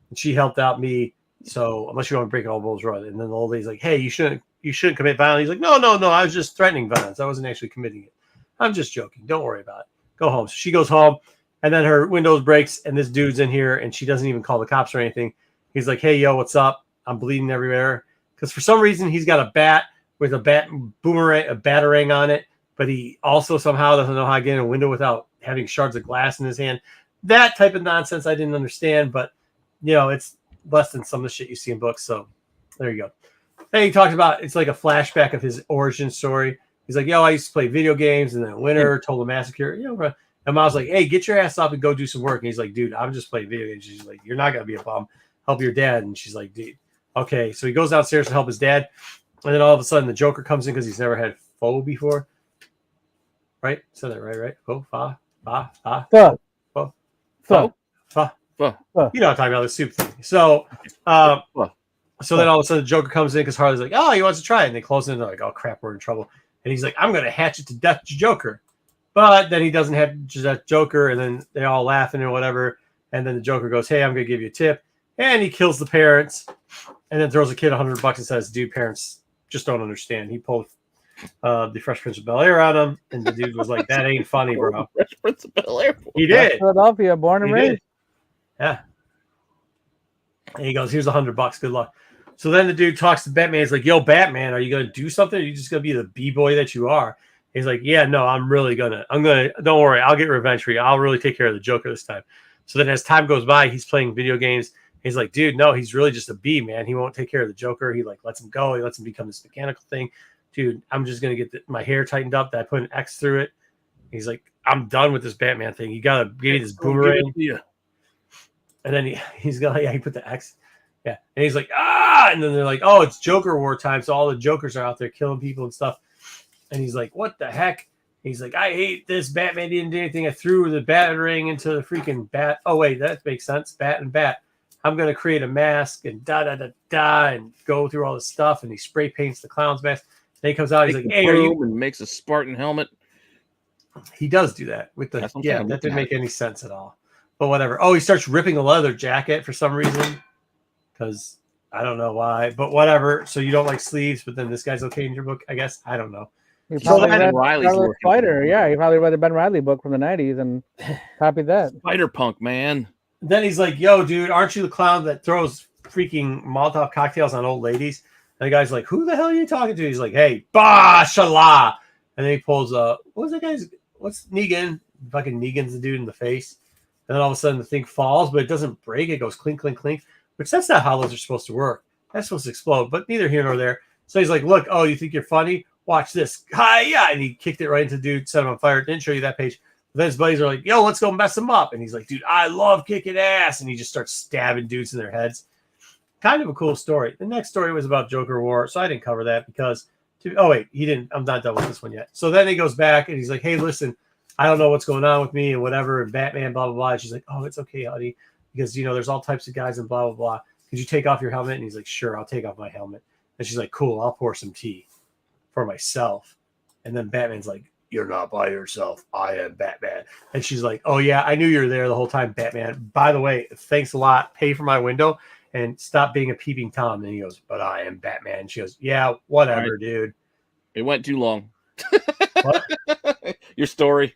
And she helped out me. So unless you want to break all bones, run. And then the old lady's like, hey, you shouldn't commit violence. He's like, no. I was just threatening violence. I wasn't actually committing it. I'm just joking. Don't worry about it. Go home. So she goes home. And then her windows breaks, and this dude's in here, and she doesn't even call the cops or anything. He's like, hey, yo, what's up? I'm bleeding everywhere. Because for some reason, he's got a bat with a batarang on it, but he also somehow doesn't know how to get in a window without having shards of glass in his hand. That type of nonsense I didn't understand, but, it's less than some of the shit you see in books. So there you go. Then he talks about, it's like a flashback of his origin story. He's like, yo, I used to play video games, and then winter, told a massacre, And Mom's like, hey, get your ass up and go do some work. And he's like, dude, I'm just playing video games. She's like, you're not going to be a bum. Help your dad. And she's like, dude, okay. So he goes downstairs to help his dad. And then all of a sudden the Joker comes in because he's never had foe before. Right? Said that right? Foe, fa. Fuh. Foe. Fuh. Fa. Fuh. You know what I'm talking about, the soup thing. So, then all of a sudden the Joker comes in because Harley's like, oh, he wants to try it. And they close in and they're like, oh, crap, we're in trouble. And he's like, I'm going to hatch it to death, Joker. But then he doesn't have that Joker, and then they all laughing or whatever. And then the Joker goes, hey, I'm going to give you a tip. And he kills the parents and then throws a kid $100 and says, dude, parents just don't understand. He pulled the Fresh Prince of Bel-Air on him, and the dude was like, that ain't funny, bro. Fresh Prince of Bel-Air. He did. Philadelphia, born and raised. Yeah. And he goes, here's $100. Good luck. So then the dude talks to Batman. He's like, yo, Batman, are you going to do something? Or are you just going to be the B-boy that you are? He's like, yeah, no, I'm going to, don't worry. I'll get revenge for you. I'll really take care of the Joker this time. So then as time goes by, he's playing video games. He's like, dude, no, he's really just a B, man. He won't take care of the Joker. He lets him go. He lets him become this mechanical thing. Dude, I'm just going to get my hair tightened up. That I put an X through it. He's like, I'm done with this Batman thing. You got to give me this boomerang. Yeah. And then he's going, he put the X. Yeah. And he's like, and then they're like, oh, it's Joker war time. So all the Jokers are out there killing people and stuff. And he's like, what the heck? He's like, I hate this. Batman didn't do anything. I threw the batarang into the freaking bat. Oh, wait, that makes sense. Bat and bat. I'm going to create a mask and and go through all this stuff. And he spray paints the clown's mask. Then he comes out. He's like, hey, are you? And makes a Spartan helmet. He does do that with the, that didn't make any sense at all. But whatever. Oh, he starts ripping a leather jacket for some reason. Because I don't know why, but whatever. So you don't like sleeves, but then this guy's okay in your book, I guess. I don't know. He probably read Spider. Yeah, he probably read the Ben Reilly book from the 90s and copied that. Spider-Punk, man. Then he's like, yo, dude, aren't you the clown that throws freaking Molotov cocktails on old ladies? And the guy's like, who the hell are you talking to? He's like, hey, bah, shala. And then he pulls what's Negan? Fucking Negan's the dude in the face. And then all of a sudden the thing falls, but it doesn't break. It goes clink, clink, clink, which that's not how those are supposed to work. That's supposed to explode, but neither here nor there. So he's like, look, oh, you think you're funny? Watch this. Hi, yeah. And he kicked it right into the dude, set him on fire. Didn't show you that page. But then his buddies are like, yo, let's go mess him up. And he's like, dude, I love kicking ass. And he just starts stabbing dudes in their heads. Kind of a cool story. The next story was about Joker War. So I didn't cover that because, he didn't. I'm not done with this one yet. So then he goes back and he's like, hey, listen, I don't know what's going on with me and whatever. And Batman, blah, blah, blah. And she's like, oh, it's okay, honey. Because, there's all types of guys and blah, blah, blah. Could you take off your helmet? And he's like, sure, I'll take off my helmet. And she's like, cool, I'll pour some tea for myself. And then Batman's like, you're not by yourself. I am Batman. And she's like, oh, yeah, I knew you were there the whole time, Batman. By the way, thanks a lot. Pay for my window and stop being a peeping Tom. And he goes, but I am Batman. And she goes, yeah, whatever, right, dude. It went too long. Your story.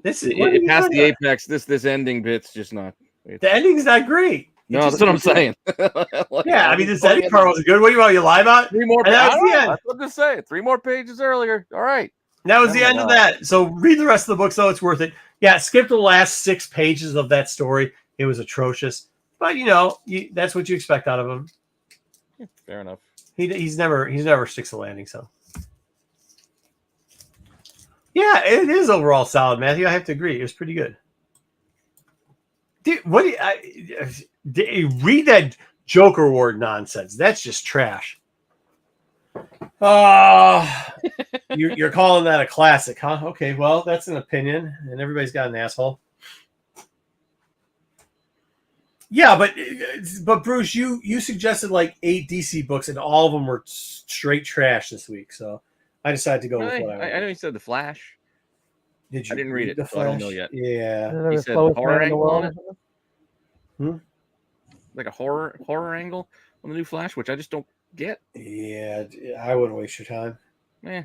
It passed the apex. This ending bit's just not. The ending's not great. No, that's what I'm saying. Yeah, I mean, this ending part was good. What do you want? You lie about? 3 more pages. That's what I'm just saying. 3 more pages earlier. All right. That was the end of that. So read the rest of the book, so it's worth it. Yeah, skip the last 6 pages of that story. It was atrocious. But, that's what you expect out of him. Yeah, fair enough. He's never sticks the landing, so. Yeah, it is overall solid, Matthew. I have to agree. It was pretty good. Dude, read that Joker War nonsense. That's just trash. You're calling that a classic, huh? Okay, well, that's an opinion, and everybody's got an asshole. Yeah, but Bruce, you suggested like 8 DC books, and all of them were straight trash this week. So I decided to go with what I know you said The Flash. Did I you didn't read it, The so I don't know Flash? yet. Yeah. Isn't that He the said slowest horror man in the angle on world? it? Like a horror angle on the new Flash, which I just don't get. Yeah, I wouldn't waste your time. Eh.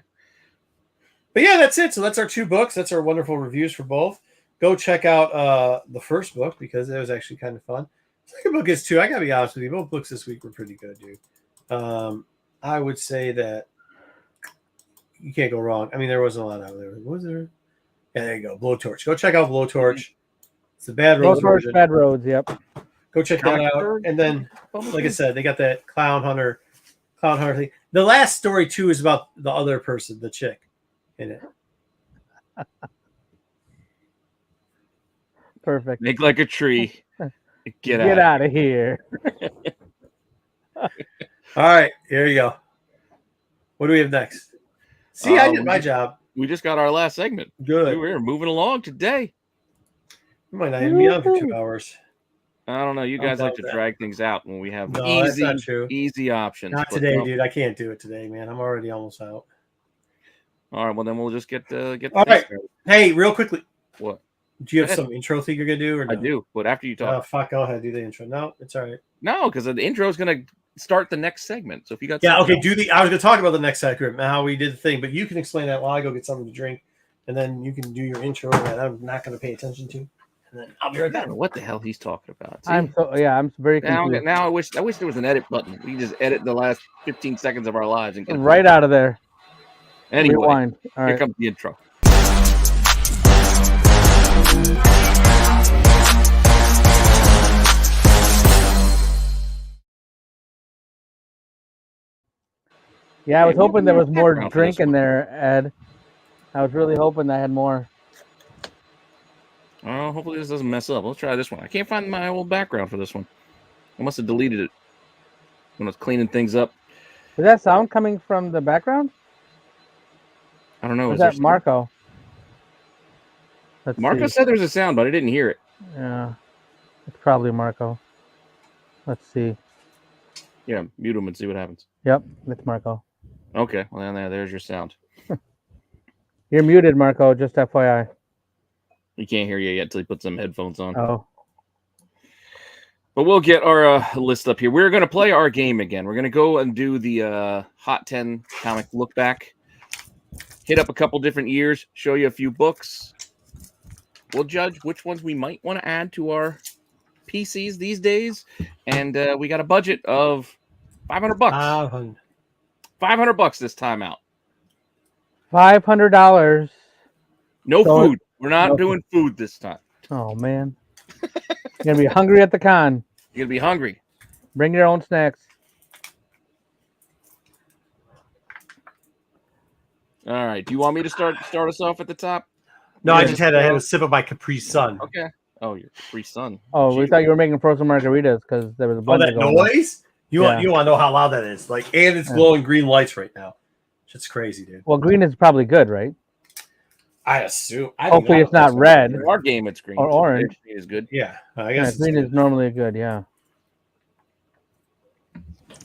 But yeah, that's it. So that's our 2 books. That's our wonderful reviews for both. Go check out the first book because it was actually kind of fun. The second book is too. I gotta be honest with you. Both books this week were pretty good, dude. I would say that you can't go wrong. I mean, there wasn't a lot out there. Was there? Yeah, there you go. Blowtorch. Go check out Blowtorch. It's the Bad Roads version. Bad Roads, yep. Go check that out. And then, like I said, they got that Clown Hunter thing. The last story too is about the other person, the chick, in it. Perfect. Make like a tree. Get out of here. All right, here you go. What do we have next? See, I did my job. We just got our last segment. Good. We're moving along today. We might not even be on for 2 hours. I don't know. You guys like to drag things out when we have that's not true. easy options. Not today, dude. I can't do it today, man. I'm already almost out. All right. Well, then we'll just get all right. Started. Hey, real quickly. What? Do you have some intro thing you're gonna do? Or no? I do, but after you talk. Oh, fuck. Go ahead. Do the intro. No, it's all right. No, because the intro is gonna start the next segment. So if you got okay. I was gonna talk about the next segment, how we did the thing, but you can explain that while I go get something to drink, and then you can do your intro that I'm not gonna pay attention to. And then I'll be right back. I don't know what the hell he's talking about. See? I'm very confused. Now I wish there was an edit button. We just edit the last 15 seconds of our lives and get right out of there. Anyway, rewind. Here comes the intro. Yeah, I was hoping there was more drink in there, Ed. I was really hoping I had more. Oh, hopefully this doesn't mess up. Let's try this one. I can't find my old background for this one. I must have deleted it when I was cleaning things up. Is that sound coming from the background? I don't know. Is that Marco? Marco said there's a sound, but I didn't hear it. Yeah, it's probably Marco. Let's see. Yeah, mute him and see what happens. Yep, it's Marco. Okay, well, there's your sound. You're muted, Marco, just FYI. We can't hear you yet until he puts some headphones on. Oh. But we'll get our list up here. We're going to play our game again. We're going to go and do the Hot 10 comic look back. Hit up a couple different years, show you a few books. We'll judge which ones we might want to add to our PCs these days. And we got a budget of $500. $500 this time out. $500. No food. We're not doing food this time. Oh, man. You're going to be hungry at the con. You're going to be hungry. Bring your own snacks. All right. Do you want me to start us off at the top? No, I had a sip of my Capri Sun. Okay. Oh, your Capri Sun. Oh, we thought you were making frozen margaritas because there was a bunch that noise? You want to know how loud that is? Like, and it's glowing green lights right now. It's crazy, dude. Well, green is probably good, right? I assume. Hopefully, it's not red. In our game, it's green or orange. Green is good. Yeah, I guess green is normally good. Yeah.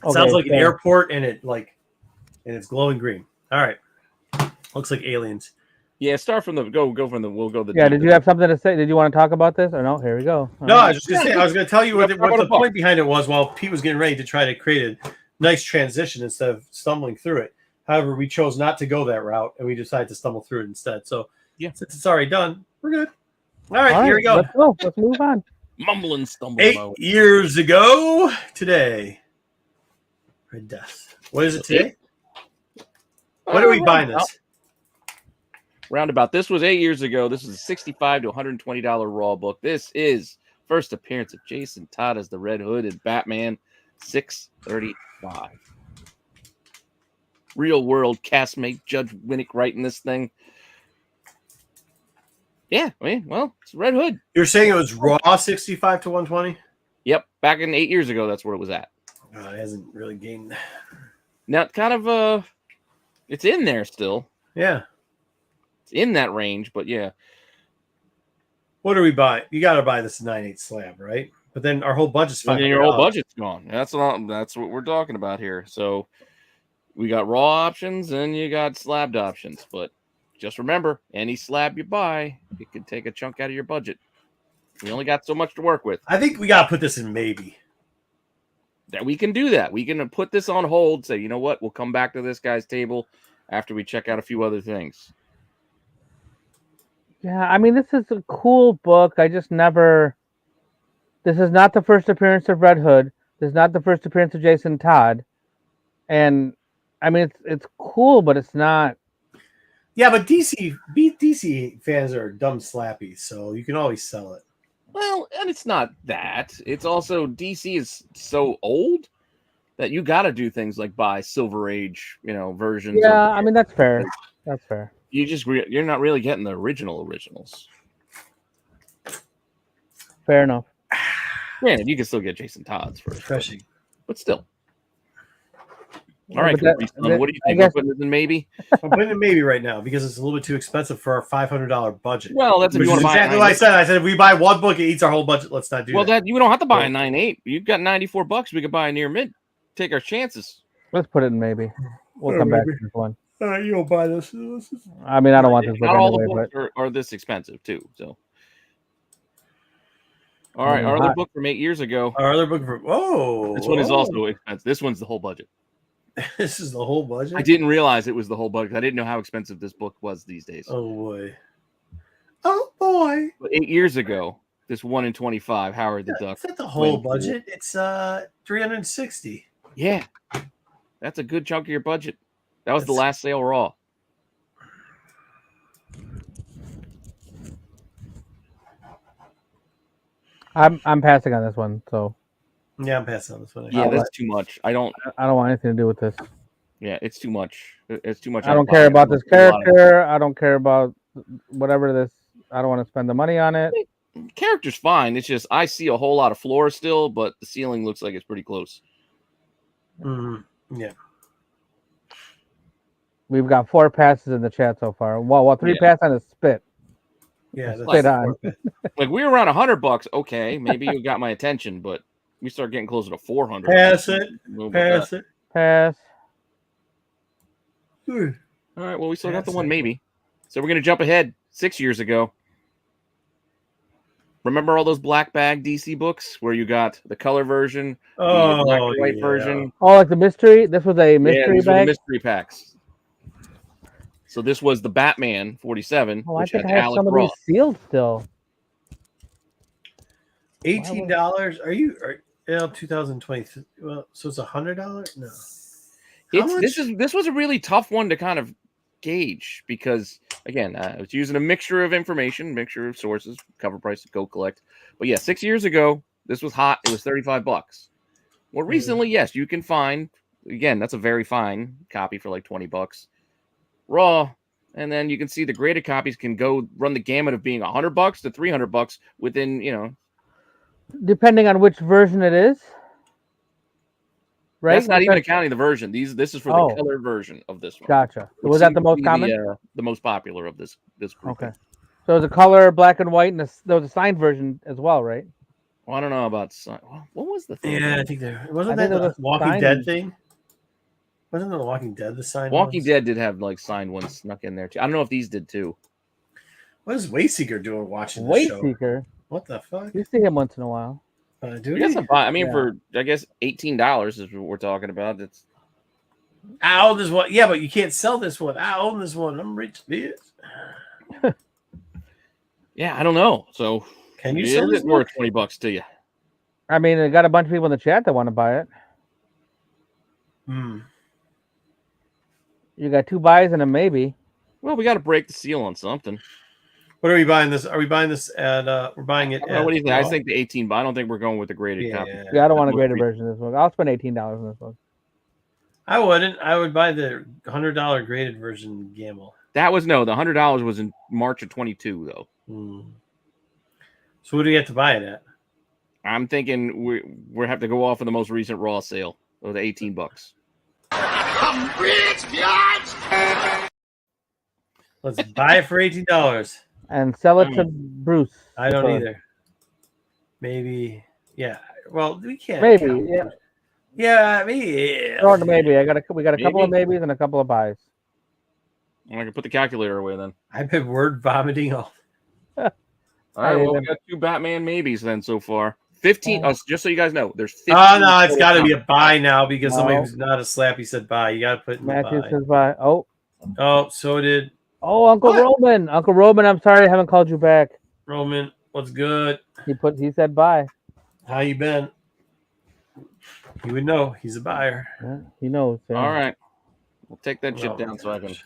Okay, sounds like an airport, and it's glowing green. All right, looks like aliens. Yeah, start from the go from the. We'll go the. Yeah. Did you have something to say? Did you want to talk about this or no? Here we go. No, I was just gonna say. I was gonna tell you what the point behind it was. While Pete was getting ready to try to create a nice transition instead of stumbling through it. However, we chose not to go that route, and we decided to stumble through it instead. So, since it's already done, we're good. All right, here we go. Let's go. Let's move on. Mumbling, stumbling. 8 years ago today, Red Death. What is it today? What are we buying this? Roundabout. This was 8 years ago. This is a $65 to $120 Raw book. This is first appearance of Jason Todd as the Red Hood in Batman 635. Real world castmate Judge Winnick writing this thing. Yeah, I mean, well, it's Red Hood. You're saying it was Raw 65 to 120? Yep, back in 8 years ago, that's where it was at. It hasn't really gained. Now, kind of, it's in there still. Yeah. It's in that range, but yeah. What do we buy? You got to buy this 9/8 slab, right? But then our whole budget's And $500. then your whole budget's gone. That's what we're talking about here. So we got raw options and you got slabbed options. But just remember, any slab you buy, it can take a chunk out of your budget. We only got so much to work with. I think we got to put this in maybe. That we can do that. We can put this on hold. Say, you know what? We'll come back to this guy's table after we check out a few other things. Yeah, I mean, this is a cool book. I just never. This is not the first appearance of Red Hood. This is not the first appearance of Jason Todd. And I mean, it's cool, but it's not. Yeah, but DC fans are dumb slappies, so you can always sell it. Well, and it's not that. It's also DC is so old that you got to do things like buy Silver Age, versions. Yeah, I mean, that's fair. That's fair. You're not really getting the originals. Fair enough. Granted, you can still get Jason Todd's first, Refreshing. but still. All right, But what do you think? I guess- We're putting it in maybe? I'm putting it maybe right now because it's a little bit too expensive for our $500 budget. Well, that's if Which you want is to buy. exactly what I said. I said if we buy one book, it eats our whole budget. Let's not do Well, that. you don't have to buy a 9.8. You've got $94. We could buy a near mid. Take our chances. Let's put it in maybe. We'll come back to this one. All right, you don't buy this. I mean, I don't want this book Not all anyway, the but books are this expensive too. So, all right, our other book from 8 years ago. Our other book from This one is also expensive. This one's the whole budget. This is the whole budget. I didn't realize it was the whole budget. I didn't know how expensive this book was these days. Oh boy. Oh boy. But 8 years ago, this 1 in 25, Howard the Duck. Is that the whole went for- budget? It's $360. Yeah, that's a good chunk of your budget. That was the last sale raw. I'm passing on this one. So Yeah, I'm passing on this one. Yeah, that's too much. I don't want anything to do with this. Yeah, it's too much. It's too much. I don't care about this character. I don't care about whatever this. I don't want to spend the money on it. Character's fine. It's just I see a whole lot of floor still, but the ceiling looks like it's pretty close. Yeah. We've got 4 passes in the chat so far. Well, 3 passes on a spit. Yeah, Spit on. Like we were around $100. Okay, maybe you got my attention, but we start getting closer to 400. Pass it. Pass it. Pass. All right. Well, we still got the one maybe. So we're gonna jump ahead 6 years ago. Remember all those black bag DC books where you got the color version, the black and white version? Oh, like the mystery? This was a mystery these were the bag? mystery packs. So this was the Batman 47, Oh, I which think had I have Alec some of Ross. these sealed still. $18. Are you 2020? Well, so it's $100? No. This was a really tough one to kind of gauge because again, I was using a mixture of information, mixture of sources, cover price to go collect. But yeah, 6 years ago, this was hot. It was $35. Well, recently, yes, you can find again. That's a very fine copy for like $20 raw, and then you can see the graded copies can go run the gamut of being $100 to $300 within Depending on which version it is. Right? That's not even accounting the version. This is for the color version of this one. Gotcha. Which Was that the seems to most be common? The most popular of this group. Okay. So the color, black and white, and there was a signed version as well, right? Well, I don't know about what was the thing? Yeah, I think there wasn't I that think the there was Walking signed- Dead thing. Wasn't the Walking Dead the signed Walking ones? Dead did have like signed ones snuck in there too. I don't know if these did too. What is Wayseeker doing watching this show? Wayseeker. What the fuck? You see him once in a while. Do You got you? some I mean, Yeah. for I guess $18 is what we're talking about. It's I own this one. Yeah, but you can't sell this one. I own this one. I'm rich, bitch. yeah, I don't know. So Can you is sell this it worth book? $20 to you? I mean, I got a bunch of people in the chat that want to buy it. You got 2 buys and a maybe. Well, we got to break the seal on something. What are we buying this? Are we buying this at we're buying it at What do you think? I think the 18, but I don't think we're going with the graded copy. Yeah, I don't want a Most graded recent. version of this book. I'll spend $18 on this book. I wouldn't. I would buy the $100 graded version gamble. That was the $100 was in March of 22 though. So what do you have to buy it at? I'm thinking we have to go off of the most recent raw sale of the $18. I'm rich, bitch! Let's buy it for $18. And sell it to Bruce. I don't either. Maybe Yeah. Well, we can't. Maybe. count. Yeah. Yeah. Maybe. Or maybe. We got a couple of Maybe. maybes and a couple of buys. I can put the calculator away then. I've been word vomiting all. All right, well, we got 2 Batman maybes then so far. 15. Oh, just so you guys know, there's 15. Oh no, it's got to be total a buy now because somebody No. who's not a slappy said buy. You got to put in the Matthew buy. says buy. Oh. Oh, so did Oh, Uncle What? Roman. Uncle Roman, I'm sorry I haven't called you back. Roman. What's good? He said bye. How you been? You would know. He's a buyer. Yeah, he knows. Yeah. All right. We'll take that chip Oh, down my so I can gosh.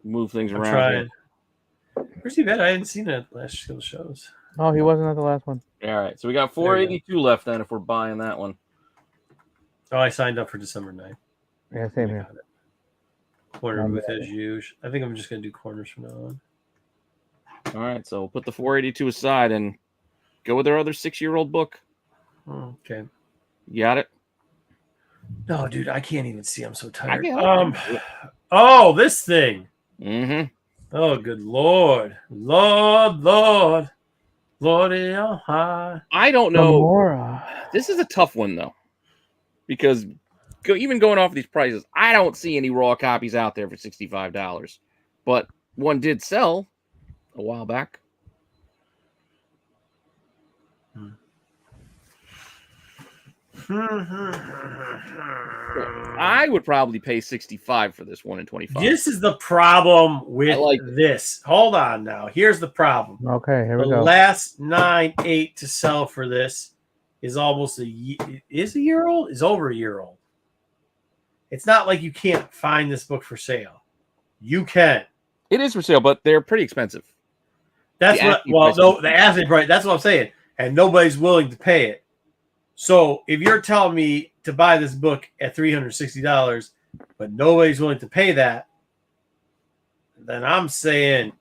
move things I'm around. trying. Where's he been? I hadn't seen it last couple shows. Oh, he wasn't at the last one. All right. So we got There you 482 left then if we're buying that one. Oh, I signed up for December 9th. Yeah, same here. Corner I'm booth ready. as usual. I think I'm just gonna do corners from now on. All right. So we'll put the 482 aside and go with our other 6-year-old book. Oh, okay. You got it? No, dude, I can't even see. I'm so tired. can't. Oh, this thing. Mm-hmm. Oh, good Lord, Lord, high. I don't know. Gamora. This is a tough one though, because even going off these prices, I don't see any raw copies out there for $65. But one did sell a while back. I would probably pay $65 for this one in 25. This is the problem with like it. this. Hold on now. Here's the problem. Okay, here we The go. last 9.8 to sell for this is almost a year old. Is over a year old. It's not like you can't find this book for sale. You can. It is for sale, but they're pretty expensive. That's The what. asking Well, price no, is- the asking price. That's what I'm saying, and nobody's willing to pay it. So if you're telling me to buy this book at $360, but nobody's willing to pay that, then I'm saying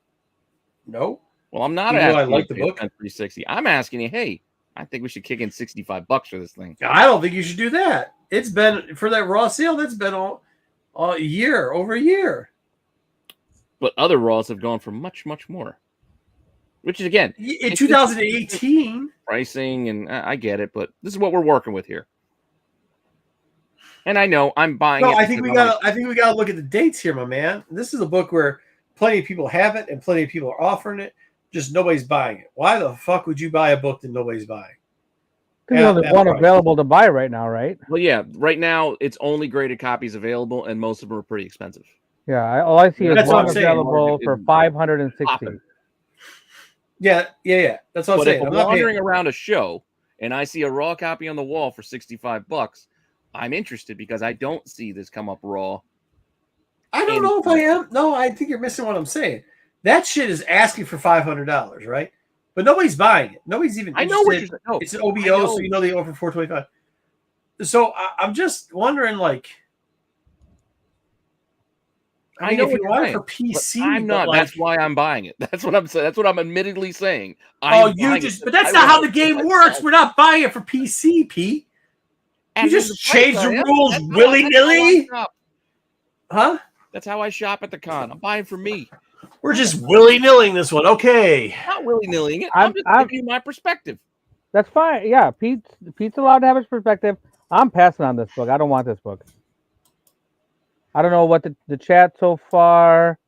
no. Well, I'm not Even though I asking like you the to book. spend $360. I'm asking you, hey, I think we should kick in $65 for this thing. I don't think you should do that. It's been for that raw sale. That's been all a year, over a year. But other raws have gone for much, much more. Which is again, In 2018. pricing, and I get it, but this is what we're working with here. And I know I'm buying No, it. I think we because I'm got. I think we got to look at the dates here, my man. This is a book where plenty of people have it and plenty of people are offering it. Just nobody's buying it. Why the fuck would you buy a book that nobody's buying? There's only at one price. available to buy right now, right? Well, yeah, right now it's only graded copies available, and most of them are pretty expensive. Yeah, all I see is That's what one I'm saying. available for 560. Popping. Yeah. That's what I'm But saying. if I'm I'm not paying- wandering around a show and I see a raw copy on the wall for $65, I'm interested because I don't see this come up raw. I don't know if I am. No, I think you're missing what I'm saying. That shit is asking for $500, right? But nobody's buying it. Nobody's even. I know what interested. you're saying. No, It's an I OBO, know. so you know they offer $425. So I'm just wondering, like, I mean, know if what you you're want it saying, for PC, but I'm but, not. like, That's why I'm buying it. That's what I'm saying. That's what I'm admittedly saying. oh, you just. But that's not how the game works. We're not buying it for PC, Pete. You just change the rules willy-nilly? Huh? That's how I shop at the con. I'm buying for me. We're just willy-nilling this one. Okay. Not willy-nillying it. I'm- I'm just I'm- giving you my perspective. That's fine. Yeah, Pete's allowed to have his perspective. I'm passing on this book. I don't want this book. I don't know what the chat so far.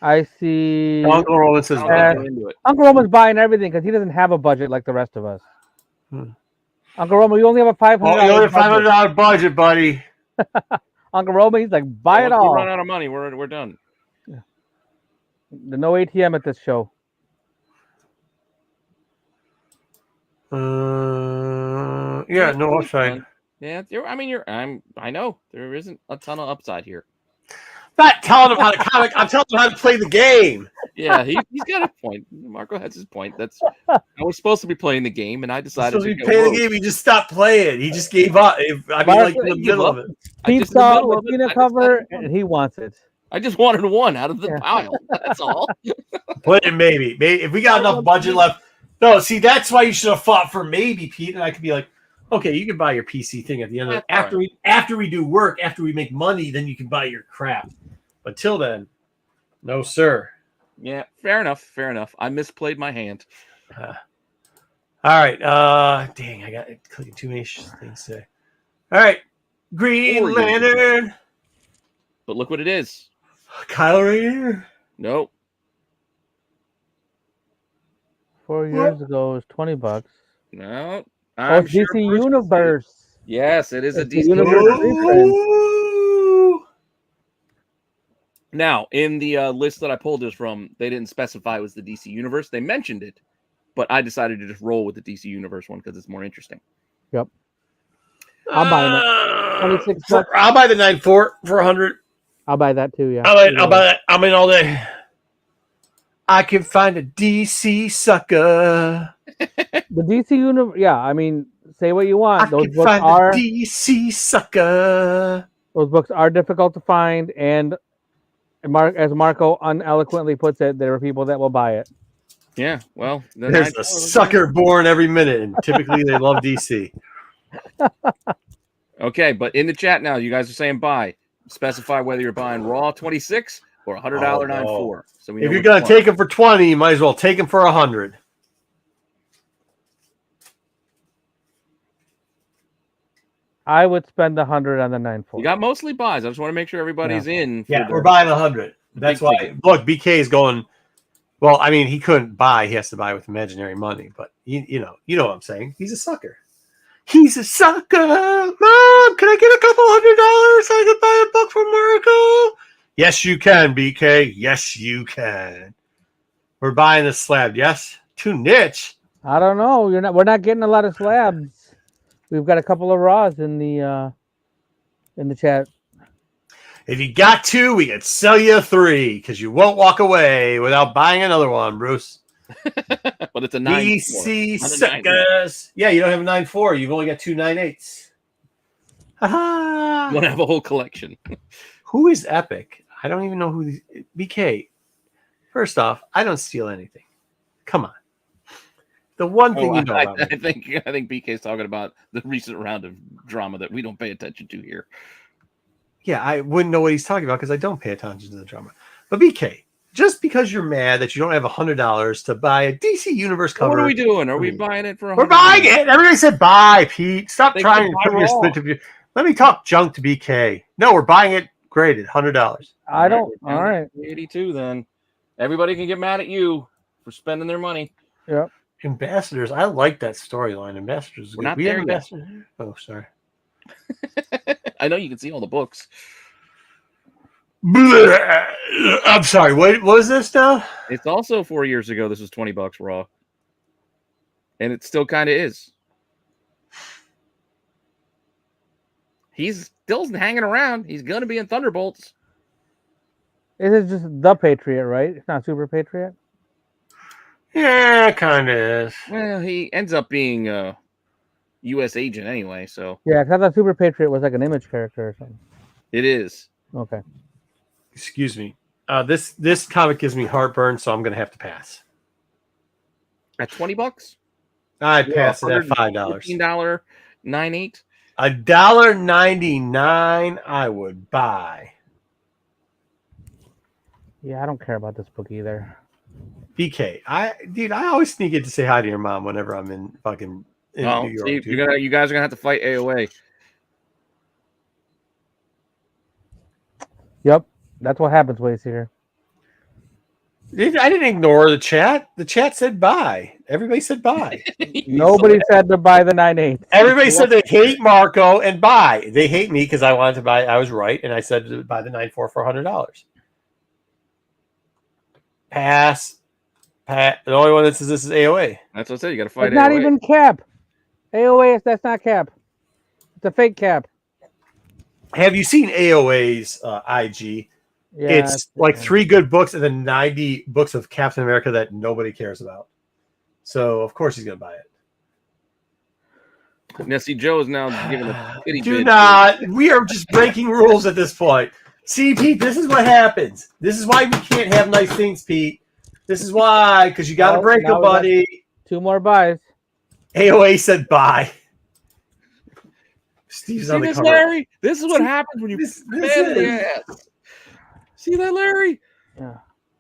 I see Uncle Roland says, I don't Yeah. get into it. Uncle Roman's buying everything because he doesn't have a budget like the rest of us. Uncle Roman, you only have a $500. "Oh, you only have $500 budget, buddy." Uncle Roman, he's like, buy it Once we all. run out of money, we're done. There's no ATM at this show. Yeah, no upside. Yeah, I know there isn't a ton of upside here. Not telling him how to comic. I'm telling him how to play the game. Yeah, he's got a point. Marco has his point. I was supposed to be playing the game, and I decided So to he go played the rogue. game. He just stopped playing. He just gave up. I mean, like in the Give middle up. of it. Pete saw the Tina cover and he wants it. I just wanted one out of the Yeah. pile. That's all. Put it maybe. If we got enough budget left. No, see, that's why you should have fought for maybe, Pete. And I could be like, okay, you can buy your PC thing at the end of it. That's After we do work, after we make money, then you can buy your crap. But till then, no, sir. Yeah, fair enough. I misplayed my hand. All All right. Dang, I got clicking too many things today. All right. Green 4 years ago. Lantern. But look what it is. Kyle Rayner. Nope. 4 years ago, it was $20. No. Oh, I'm it's sure DC Bruce will see it. Universe. Yes, it is a It's the DC Universe Universe. reprint. Ooh. Now, in the list that I pulled this from, they didn't specify it was the DC Universe. They mentioned it, but I decided to just roll with the DC Universe one because it's more interesting. Yep. I'm buying it. 26 bucks. I'll buy the 9.4 for 100. I'll buy that too. Yeah. I'll buy that. I'm in all day. I can find a DC sucker. The DC Universe. Yeah, I mean, say what you want. I can find a DC sucker. Those books are difficult to find, and as Marco uneloquently puts it, there are people that will buy it. Yeah, well, there's a sucker born every minute, and typically they love DC. Okay, but in the chat now, you guys are saying buy. Specify whether you're buying raw 26 or $100 9.4. So we know if you're gonna take them for 20, you might as well take them for 100. I would spend 100 on the 9.4. You got mostly buys. I just want to make sure everybody's in. Yeah, we're buying 100. That's why. ticket. Look, BK is going. Well, I mean, he couldn't buy. He has to buy with imaginary money. But you know what I'm saying. He's a sucker. He's a sucker. Mom, can I get a couple $100 so I can buy a book from Marco? Yes, you can, BK. Yes, you can. We're buying a slab. Yes, too niche. I don't know. We're not getting a lot of slabs. We've got a couple of raws in the chat. If you got two, we could sell you 3 because you won't walk away without buying another one, Bruce. But it's a 9. DC suckers. Yeah, you don't have a 9.4. You've only got 2 9.8s. You want to have a whole collection. Who is Epic? I don't even know who these. BK. First off, I don't steal anything. Come on. The one thing you know about I think BK's talking about the recent round of drama that we don't pay attention to here. Yeah, I wouldn't know what he's talking about because I don't pay attention to the drama. But BK, just because you're mad that you don't have $100 to buy a DC Universe cover, What are we doing? Are we buying it for? We're buying it. Everybody said buy, Pete. Stop They trying said to buy put your spit to. Let me talk junk to BK. No, we're buying it graded $100. I don't. All right. 82 then. Everybody can get mad at you for spending their money. Yep. Ambassadors. I like that storyline. Ambassadors. We're not we there have yet. Ambassadors. Oh, sorry. I know you can see all the books. I'm sorry. What was this now? It's also 4 years ago. This was $20 raw, and it still kind of is. He's still hanging around. He's gonna be in Thunderbolts. It is just the Patriot, right? It's not Super Patriot. Yeah, kind of is. Well, he ends up being a U.S. agent anyway, so Yeah, because I thought Super Patriot was like an Image character or something. it is. Okay. Excuse me. This comic gives me heartburn, so I'm gonna have to pass. At $20, I'd pass it at $5. $15 9.8. $1.99 I would buy. Yeah, I don't care about this book either. BK, I always sneak in to say hi to your mom whenever I'm in fucking New York. See, dude. you guys are gonna have to fight AOA. Yep, that's what happens, Wayseeker. I didn't ignore the chat. The chat said bye. Everybody said bye. Nobody said to buy the 9.8. Everybody said they hate Marco and buy. They hate me because I wanted to buy. I was right, and I said to buy the 9.4 for $100. Pass. The only one that says this is AOA. That's what I said. You got to fight It's not AOA. even Cap. AOA, that's not Cap. It's a fake Cap. Have you seen AOA's IG? Yeah, It's like 3 good books and then 90 books of Captain America that nobody cares about. So, of course, he's going to buy it. Now, see, Joe is now giving a pity Do bid. not. We are just breaking rules at this point. See, Pete, this is what happens. This is why we can't have nice things, Pete. This is why, because you got to break now a we got buddy. 2 more buys. AOA said bye. Steve's See on the this, cover. Larry? This is what happens when you This man in the is- ass. See that, Larry? Yeah.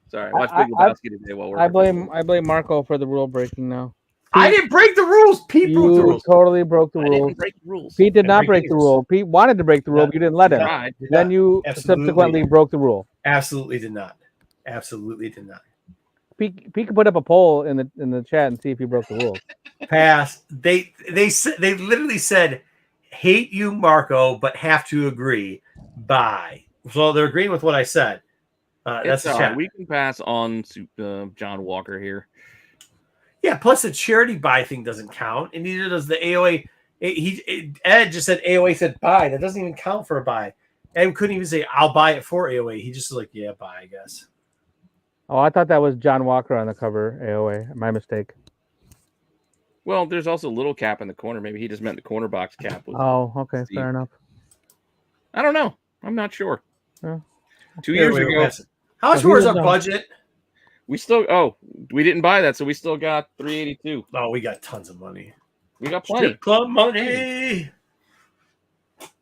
Sorry, watch I- Big Lebowski today while we're. I blame Marco for the rule breaking now. I didn't break the rules. Pete broke the You rules. totally broke the I rules. didn't break the rules. Pete did I not break break the yours. rule. Pete wanted to break the rule, No, but you didn't let him. Tried. Then you Absolutely. subsequently broke the rule. Absolutely did not. Absolutely did not. Pete could put up a poll in the chat and see if he broke the rules. Pass. They literally said, "Hate you, Marco, but have to agree." Bye. So they're agreeing with what I said. That's the all chat. right. We can pass on to John Walker here. Yeah. Plus, the charity buy thing doesn't count, and neither does the AOA. Ed just said AOA said buy. That doesn't even count for a buy. Ed couldn't even say I'll buy it for AOA. He just was like, yeah, buy, I guess. Oh, I thought that was John Walker on the cover. AOA. My mistake. Well, there's also a little cap in the corner. Maybe he just meant the corner box cap. Oh, okay, fair enough. I don't know. I'm not sure. Yeah. 2 years ago, how much So more he is our was, budget? we didn't buy that, so we still got 382. Oh, we got tons of money. We got plenty. Strip club money.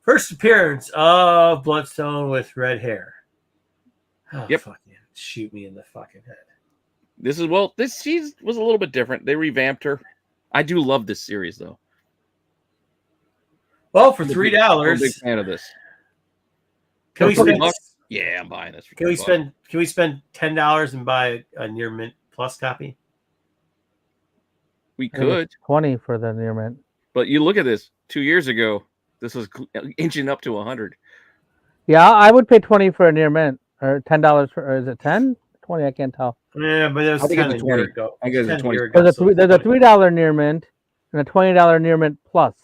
First appearance of Bloodstone with red hair. Oh, Yep. Fucking shoot me in the fucking head. This she was a little bit different. They revamped her. I do love this series though. Well, for I'm a $3, big fan of this. can we For spend? $30? Yeah, I'm buying this. For Can we $10. spend? Can we spend $10 and buy a near mint plus copy? We I think it's could, 20 for the near mint. but you look at this. 2 years ago, this was inching up to 100. Yeah, I would pay 20 for a near mint, or $10 for. Or is it 10? 20? I can't tell. Yeah, but it was I think 10 it's a year 20. ago. I think it's 10 a 20. year ago, There's so a $3 near mint and a $20 near mint plus.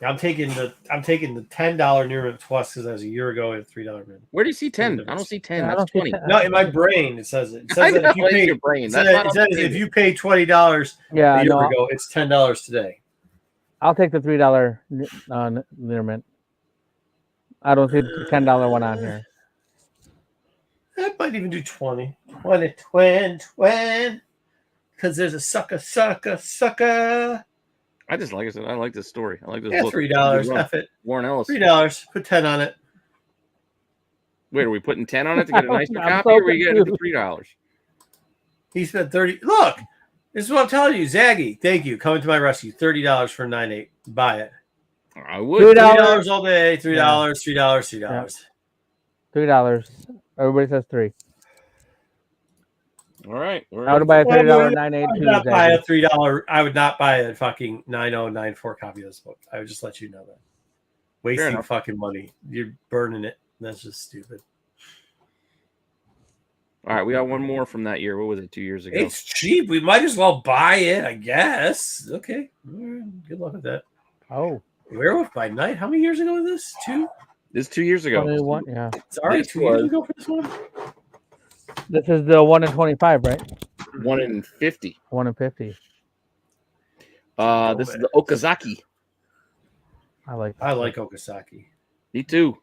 I'm taking the $10 near mint plus because that was a year ago and $3 mint. Where do you see 10? I don't see 10. Yeah, I That's don't see 20. 10. No, in my brain it says it. It I says that know, if you it's pay your brain. it That's says, not it on says the if table. you pay $20 Yeah, a year no, ago, it's $10 today. I'll take the $3 near mint. I don't see the $10 one on here. I might even do 20. 20. Because there's a sucker. I just like I said, I like this story. I like this Yeah, book. $3. F it. Warren Ellis. $3. Put 10 on it. Wait, are we putting 10 on it to get a nicer I'm copy, so or are we getting it for confused. $3? He spent 30. Look, this is what I'm telling you, Zaggy. Thank you. Coming to my rescue. $30 for a 9.8. Buy it. I would. $3. $3 all day. $3. $3. Everybody says 3. All right. I would buy a $30 9.8 I would too. not buy a Zaggy. $3. I would not buy a fucking 9094 copy of this book. I would just let you know that. Wasting enough. fucking money. You're burning it. That's just stupid. All right, we got one more from that year. What was it? 2 years ago. It's cheap. We might as well buy it, I guess. Okay. Good luck with that. Oh, Werewolf by Night. How many years ago was this? 2? This 2 years ago. 21. Yeah. It's already This 2 years was- ago for this one? This is the 1 in 25, right? 1 in 50. 1 in 50. This is the Okazaki. I like Okazaki. Me too.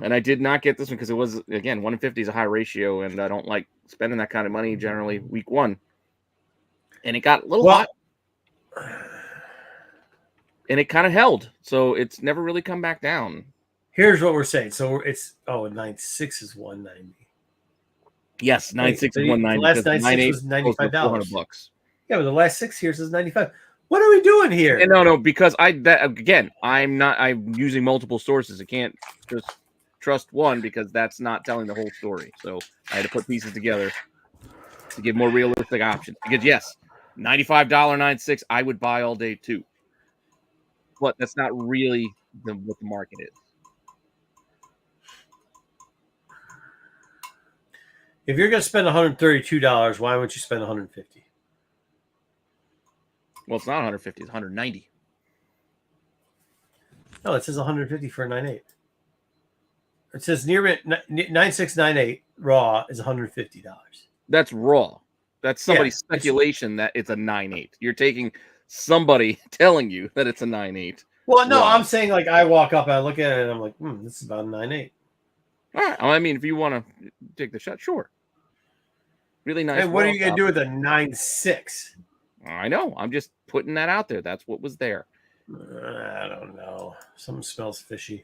And I did not get this one because it was, again, 1 in 50 is a high ratio, and I don't like spending that kind of money generally week one. And it got a little hot. And it kind of held. So it's never really come back down. Here's what we're saying. So it's a 9.6 is 190. Yes, 9.6 is the 190. last because 9.6 9.8 was $95. $400. Yeah, but the last 6 here says 95. What are we doing here? And no, because I'm using multiple sources. I can't just trust one because that's not telling the whole story. So I had to put pieces together to give more realistic options. Because yes, $95 9.6 I would buy all day too. But that's not really what the market is. If you're going to spend $132, why wouldn't you spend $150? Well, it's not 150, it's 190. No, it says 150 for a 9.8. It says near 9698 raw is $150. That's raw. That's somebody's speculation that it's a 9.8. You're taking somebody telling you that it's a 9.8. Well, no, raw. I'm saying like I walk up and I look at it and I'm like, this is about a 9.8. All right. I mean, if you want to take the shot, sure. Really nice. And what are raw you going to copy. do with a 9.6? I know. I'm just putting that out there. That's what was there. I don't know. Something smells fishy.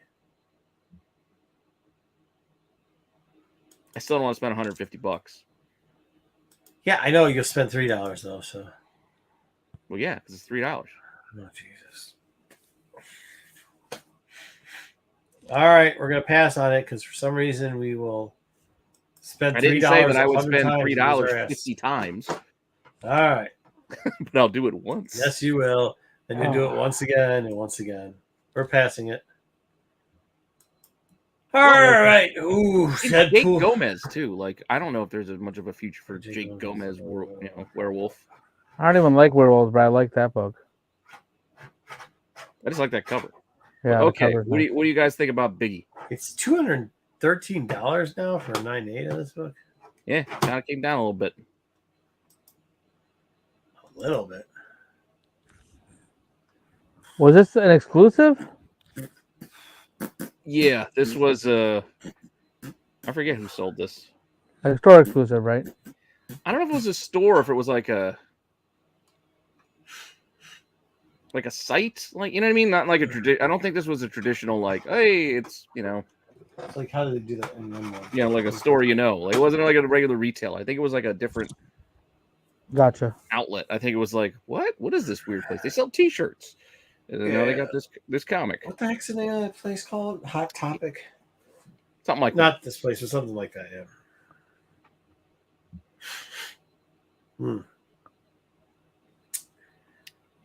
I still don't want to spend $150. Yeah, I know you'll spend $3 though. So, Well, yeah, because it's $3. oh Jesus. All right, we're gonna pass on it because for some reason we will spend I $3 didn't say that I would 100 spend times. $3 50 times, All right. but I'll do it once. Yes, you will. Then you do it once again and once again. We're passing it. All right. Ooh, Jake Deadpool. Gomez too. Like, I don't know if there's much of a future for Jake Jake Gomez, Gomez, werewolf. I don't even like werewolves, but I like that book. I just like that cover. Yeah. Okay, what do you guys think about Biggie? It's $213 now for a 9.8 of this book. Yeah, kind of came down a little bit. A little bit. Was this an exclusive? Yeah, this was I forget who sold this. A store exclusive, right? I don't know if it was a store, or if it was like a site, like, you know what I mean? Not like a tradition. I don't think this was a traditional, like, hey, it's, It's like, how do they do that in one more? like a store, like, it wasn't like a regular retail. I think it was like a different Gotcha. outlet. I think it was like, what is this weird place? They sell T-shirts, and then now they got this comic, What the heck's the name of that place called? Hot Topic? something like that. Not this place, but something like that, yeah.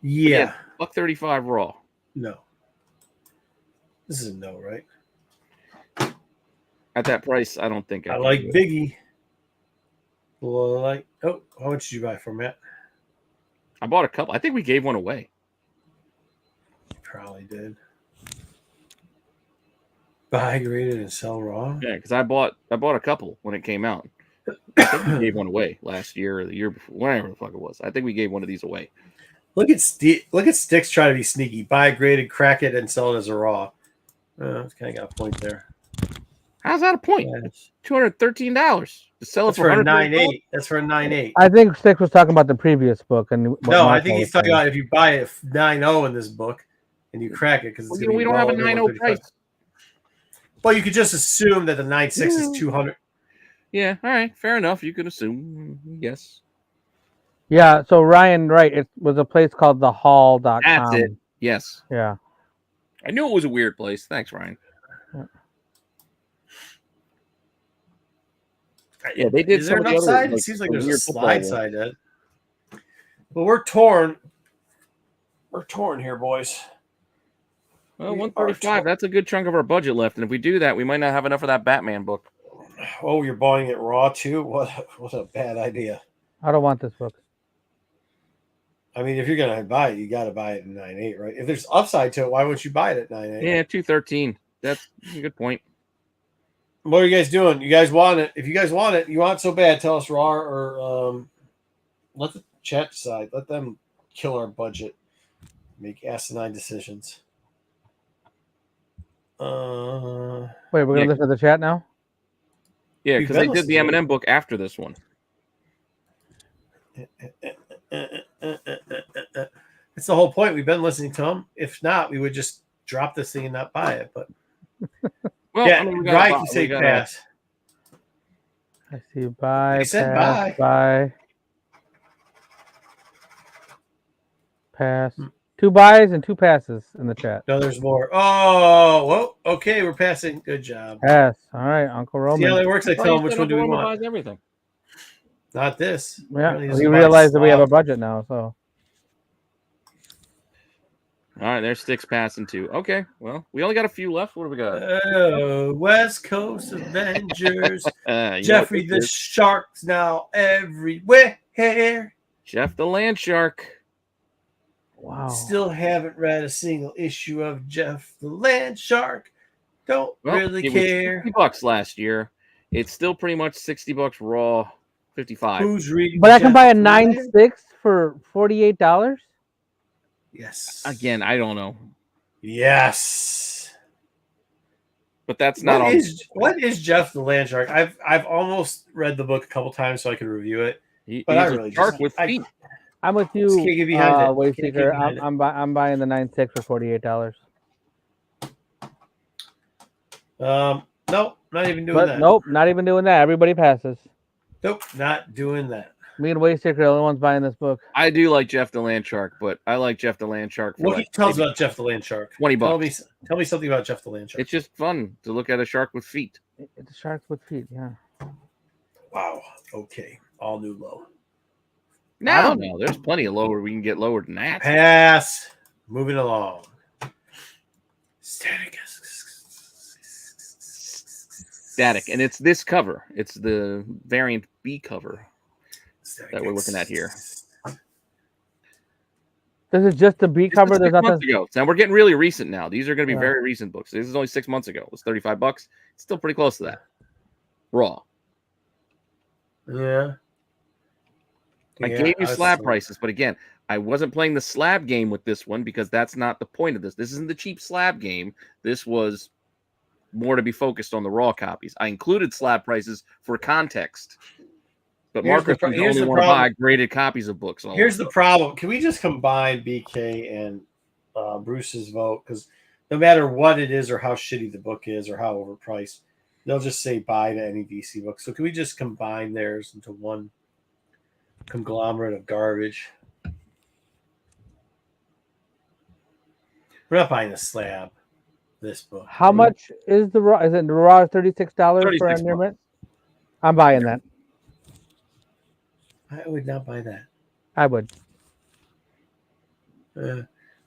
Yeah. $135 raw. No. This is a no, right? At that price, I don't think I can like do it. Biggie. Well, how much did you buy from Matt? I bought a couple. I think we gave one away. Probably did. Buy graded and sell raw. Yeah, because I bought a couple when it came out. I think we gave one away last year or the year before, whatever the fuck it was. I think we gave one of these away. Look at Sticks try to be sneaky. Buy graded, crack it, and sell it as a raw. It's kind of got a point there. How's that a point? Yeah. $213 to sell it That's for for a $130? 9.8. That's for a 9.8. I think Stick was talking about the previous book, and No, I think he's talking about if you buy a 9.0 in this book and you crack it because it's we don't have a 9.0 price. Well, you could just assume that the 9.6 is 200. Yeah, all right, fair enough. You could assume, yes. Yeah, so Ryan, right? It was a place called thehall.com. That's it. Yes, Yeah. I knew it was a weird place. Thanks, Ryan. Yeah, they did. Is there some an of the other, upside? It seems like there's a weird football slide ones. side. Well, we're torn. We're torn here, boys. Well, We 135. are That's a good chunk of our budget left, and if we do that, we might not have enough of that Batman book. Oh, you're buying it raw too? What a bad idea. I don't want this book. I mean, if you're gonna buy it, you got to buy it in 9.8, right? If there's upside to it, why wouldn't you buy it at 9.8? Yeah, 213. That's a good point. What are you guys doing? You guys want it? If you guys want it, you want it so bad, tell us raw or let the chat decide. Let them kill our budget. Make asinine decisions. Wait, we're gonna listen to the chat now. Yeah, We've because they been did the listening. Eminem book after this one. It's the whole point. We've been listening to them. If not, we would just drop this thing and not buy it. But Well, yeah, I mean, we got Ryan a- can say we got a- pass. I see. Bye. He said Pass. Bye. Pass. 2 buys and 2 passes in the chat. No, there's more. Oh, well, okay, we're passing. Good job. Pass. All right, Uncle See how Roman. that works? I Oh, tell you him which said one do we Uncle Roman want. buys everything. Not this. Yeah, Apparently we doesn't buy realize that we have a stuff. budget now, so All right, there's Sticks passing too. Okay, well, we only got a few left. What do we got? Oh, West Coast Avengers. You know what Jeffrey this the is. Shark's now everywhere. Jeff the Land Shark. wow. Still haven't read a single issue of Jeff the Land Shark. Don't Well, really it was care. $60 last year. It's still pretty much $60 raw, 55. Who's reading? But I can Jeff buy a the 9.6 for $48. Yes. Again, I don't know, Yes. but that's not all. What is Jeff the Land Shark? I've almost read the book a couple times so I could review it. He's But I a really shark just- with feet. I'm with you, Just can't get behind it. Way Can't get Seeker. behind it. I'm buying the 9.6 for $48. No, not even doing But that. nope, not even doing that. Everybody passes. Nope, not doing that. Me and Waystick are the only ones buying this book. I do like Jeff the Land Shark, but I like Jeff the Land Shark for What can like you tell us maybe about Jeff the Land Shark? $20. Tell me something about Jeff the Land Shark. It's just fun to look at a shark with feet. It's a shark with feet. Yeah. Wow. Okay. All new low. No, there's plenty of lower. We can get lower than that. Pass. Moving along. Static. Static, and it's this cover. It's the variant B cover that we're looking at here. This is just the B cover. There's nothing. Months ago. Now we're getting really recent now. These are going to be very recent books. This is only 6 months ago. It was $35. It's still pretty close to that. Raw. Yeah. I gave you slab prices, but again, I wasn't playing the slab game with this one because that's not the point of this. This isn't the cheap slab game. This was more to be focused on the raw copies. I included slab prices for context. But Marcus only want to buy graded copies of books. Here's the problem. Can we just combine BK and Bruce's vote? Because no matter what it is or how shitty the book is or how overpriced, they'll just say buy to any DC book. So can we just combine theirs into one conglomerate of garbage? We're not buying a slab. This book. How much is the raw? Is it the raw $36 for a near mint? I'm buying that. I would not buy that. I would.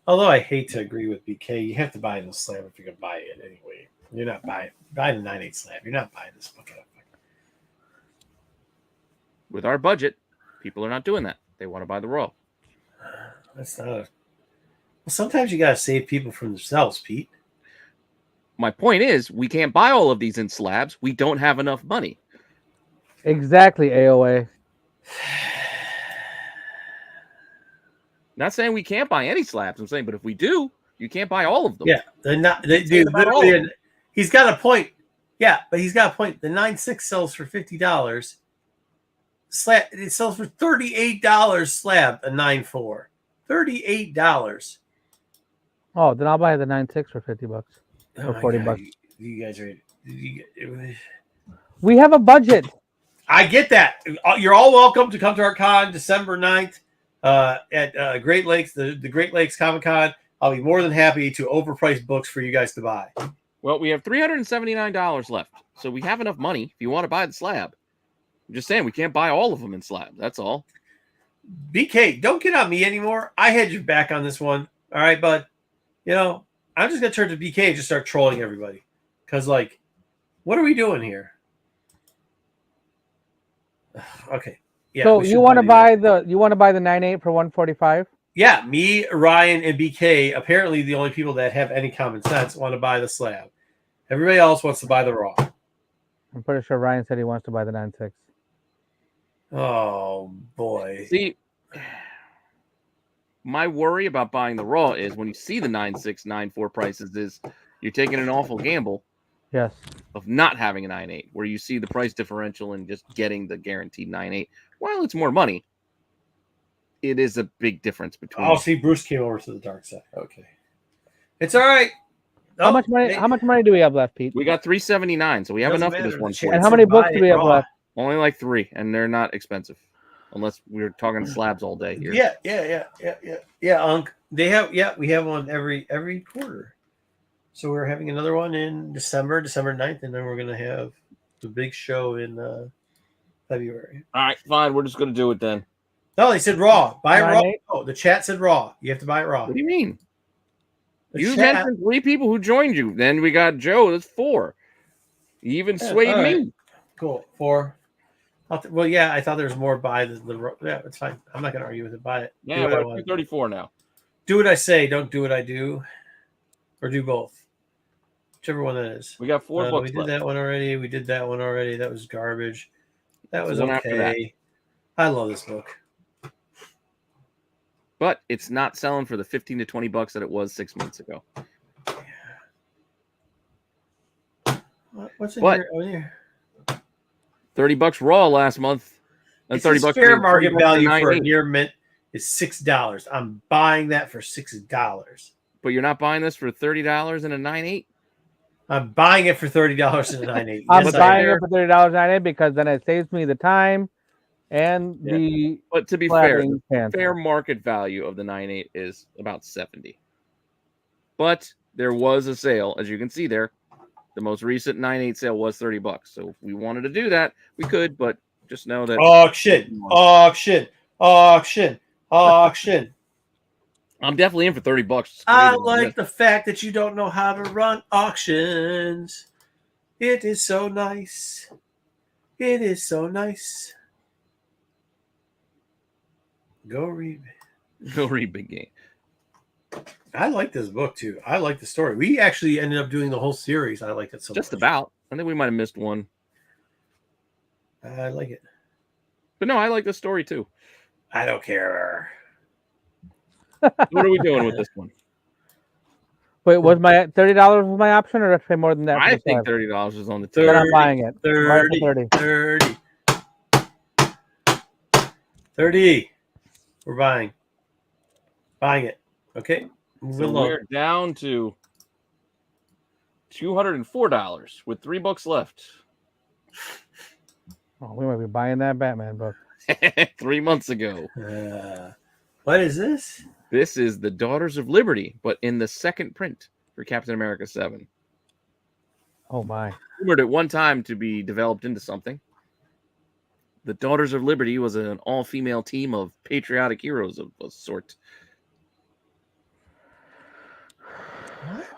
Although I hate to agree with BK, you have to buy the slab if you're gonna buy it anyway. You're not buying the 9.8 slab. You're not buying this book. With our budget, people are not doing that. They want to buy the raw. That's not. Well, sometimes you gotta save people from themselves, Pete. My point is, we can't buy all of these in slabs. We don't have enough money. Exactly, AOA. Not saying we can't buy any slabs. I'm saying, but if we do, you can't buy all of them. Yeah, they're not. Dude, literally, he's got a point. Yeah, but he's got a point. The 9.6 sells for $50. Slab it sells for $38. Slab a 9.4. $38. Oh, then I'll buy the 9.6 for $50 or $40. You guys are. We have a budget. I get that. You're all welcome to come to our con December 9th at Great Lakes, the Great Lakes Comic Con. I'll be more than happy to overprice books for you guys to buy. Well, we have $379 left, so we have enough money if you want to buy the slab. I'm just saying we can't buy all of them in slab. That's all. BK, don't get on me anymore. I had your back on this one. All right, bud. You know, I'm just going to turn to BK and just start trolling everybody. Because, like, what are we doing here? Okay. Yeah. So you want to buy the 9.8 for $145? Yeah, me, Ryan, and BK, apparently the only people that have any common sense, want to buy the slab. Everybody else wants to buy the raw. I'm pretty sure Ryan said he wants to buy the 9.6. Oh boy. See, my worry about buying the raw is when you see the 9.6, 9.4 prices is you're taking an awful gamble. Yes. Of not having a 9.8, where you see the price differential and just getting the guaranteed 9.8. While it's more money, it is a big difference between. Oh, see, Bruce came over to the dark side. Okay, it's all right. How much money? How much money do we have left, Pete? We got $379, so we have enough for this one. And how many books do we have left? Only like 3, and they're not expensive, unless we're talking slabs all day here. Yeah. Unc, they have. Yeah, we have one every quarter. So we're having another one in December 9th, and then we're going to have the big show in February. All right, fine. We're just going to do it then. No, they said raw. Buy it raw. Oh, the chat said raw. You have to buy it raw. What do you mean? You mentioned 3 people who joined you. Then we got Joe. That's 4. You even swayed me. Cool. 4. Well, yeah, I thought there was more buy the yeah, it's fine. I'm not going to argue with it. Buy it. Yeah, we're 234 now. Do what I say. Don't do what I do. Or do both. Whichever one that is. We got 4 books We did that one already. We did that one already. That was garbage. That was okay. I love this book. But it's not selling for the $15 to $20 that it was 6 months ago. What's in here? $30 raw last month. And $30 fair market value for a near mint is $6. I'm buying that for $6. But you're not buying this for $30 and a 9.8? I'm buying it for $30 and a 9.8. I'm buying it for $30 and 9.8 because then it saves me the time and Yeah. the But to be fair, cladding the pants. fair market value of the 9.8 is about 70. But there was a sale, as you can see there. The most recent 9.8 sale was $30. So if we wanted to do that, we could, but just know that Auction. I'm definitely in for $30. I like the fact that you don't know how to run auctions. It is so nice. It is so nice. Go read. Go read Big Game. I like this book too. I like the story. We actually ended up doing the whole series. I like it so Just much. about. I think we might have missed one. I like it. But no, I like the story too. I don't care. What are we doing with this one? Wait, was my $30 was my option, or did I pay more than that? I for the think slab? $30 is on the Then table. I'm buying it. I'm buying it for 30. 30. We're buying. Buying it. Okay. So we're down to $204 with 3 books left. Oh, we might be buying that Batman book. 3 months ago. What is this? This is the Daughters of Liberty, but in the second print for Captain America 7. Oh my! Rumored at one time to be developed into something. The Daughters of Liberty was an all-female team of patriotic heroes of a sort.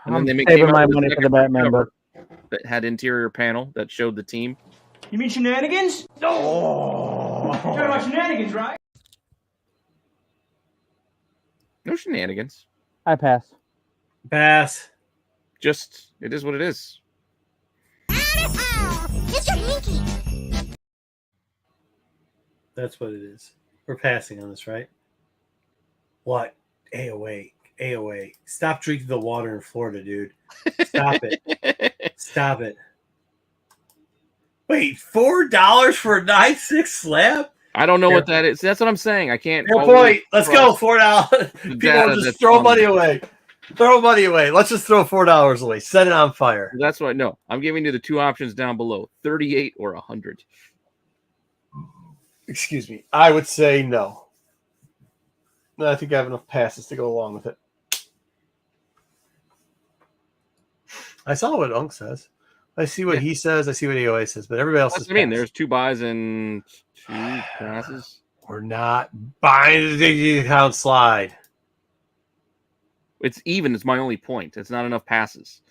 And then I'm they saving came out my with a money for the second print Batman cover book. that had interior panel that showed the team. You mean shenanigans? No. You're talking about shenanigans, right? No shenanigans. I pass. Pass. Just, it is what it is. It's your hinky. That's what it is. We're passing on this, right? What? AOA. AOA. Stop drinking the water in Florida, dude. Stop it. Stop it. Wait, $4 for a 9.6 slab? I don't know what that is. That's what I'm saying. I can't. Fair point. Let's go. $4. People are just throwing money away. Throw money away. Let's just throw $4 away. Set it on fire. That's what. No, I'm giving you the two options down below: 38 or 100. Excuse me. I would say no. No, I think I have enough passes to go along with it. I saw what Unk says. I see what he says. I see what AOA says, but everybody else That's is. what I mean, there's 2 buys and 2 passes. We're not buying the account slide. It's even. It's my only point. It's not enough passes.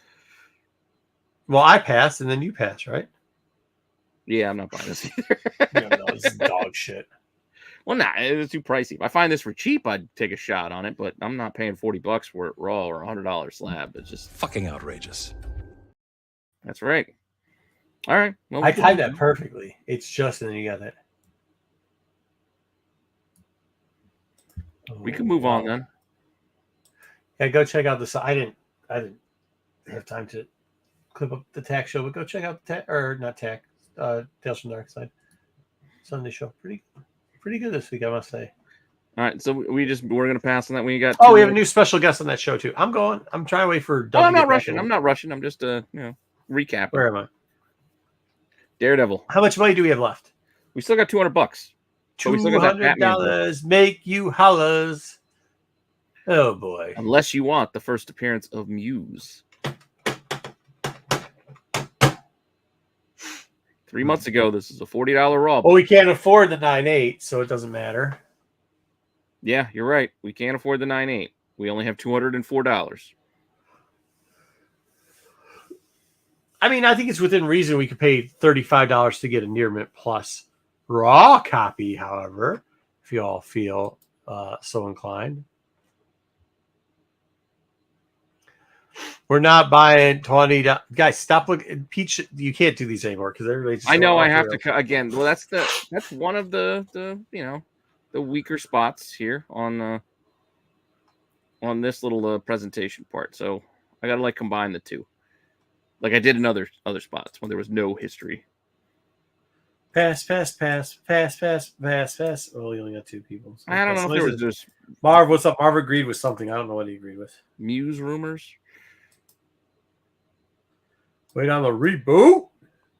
Well, I passed and then you passed, right? Yeah, I'm not buying this either. No, this is dog shit. Well, nah, it's too pricey. If I find this for cheap, I'd take a shot on it, but I'm not paying $40 for it raw or $100 slab. It's just Fucking outrageous. That's right. All right. Well, I timed that perfectly. It's just and then you got that. We can move on then. Yeah, go check out this. I didn't have time to clip up the TAC show, but go check out the TAC, Tales from the Dark Side Sunday show. Pretty good this week, I must say. All right, so we're gonna pass on that when you got. Oh, we have a new special guest on that show too. I'm trying to wait for. Oh, I'm not rushing. I'm just recapping. Where am I? Daredevil. How much money do we have left? We still got $200. $200 make you hollers. Oh boy! Unless you want the first appearance of Muse. 3 months ago, this is a $40 raw. Well, we can't afford the 9.8, so it doesn't matter. Yeah, you're right. We can't afford the 9.8. We only have $204. I mean, I think it's within reason we could pay $35 to get a Near Mint Plus raw copy, however, if you all feel so inclined. We're not buying $20. Guys, stop looking. Peach, you can't do these anymore because everybody's. I know I have to again. Well, that's one of the weaker spots here on this little presentation part. So I gotta combine the two, like I did in other spots when there was no history. Pass. Oh, you only got 2 people. So I don't know if there was just Marv. What's up? Marv agreed with something. I don't know what he agreed with. Muse rumors. Wait on the reboot.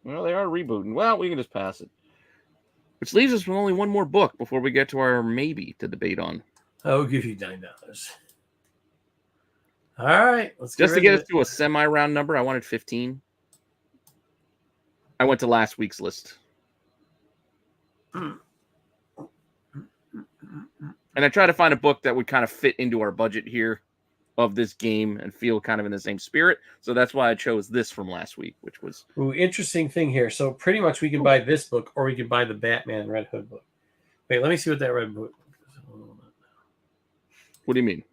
Well, they are rebooting. Well, we can just pass it. Which leaves us with only one more book before we get to our maybe to debate on. I'll give you $9. All right, let's Just to get us it. to a semi-round number, I wanted 15. I went to last week's list. And I tried to find a book that would kind of fit into our budget here of this game and feel kind of in the same spirit. So that's why I chose this from last week, which was... Ooh, interesting thing here. So pretty much we can buy this book or we can buy the Batman Red Hood book. Wait, let me see what that red book is. What do you mean?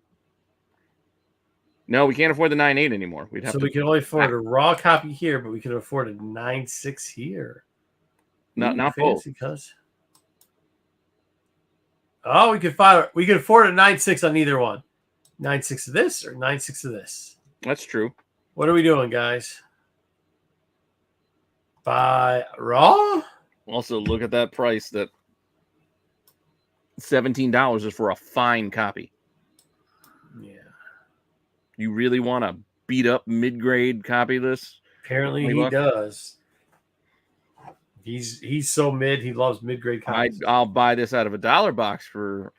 No, we can't afford the 9.8 anymore. We'd have so to... we can only afford a raw copy here, but we can afford a 9.6 here. Not both. Because... Oh, we could afford a 9.6 on either one. 9.6 of this or 9.6 of this. That's true. What are we doing, guys? Buy raw? Also, look at that price. That $17 is for a fine copy. Yeah. You really want to beat up mid-grade copy of this? Apparently he does. He's so mid. He loves mid-grade copies. I'll buy this out of a $1 box for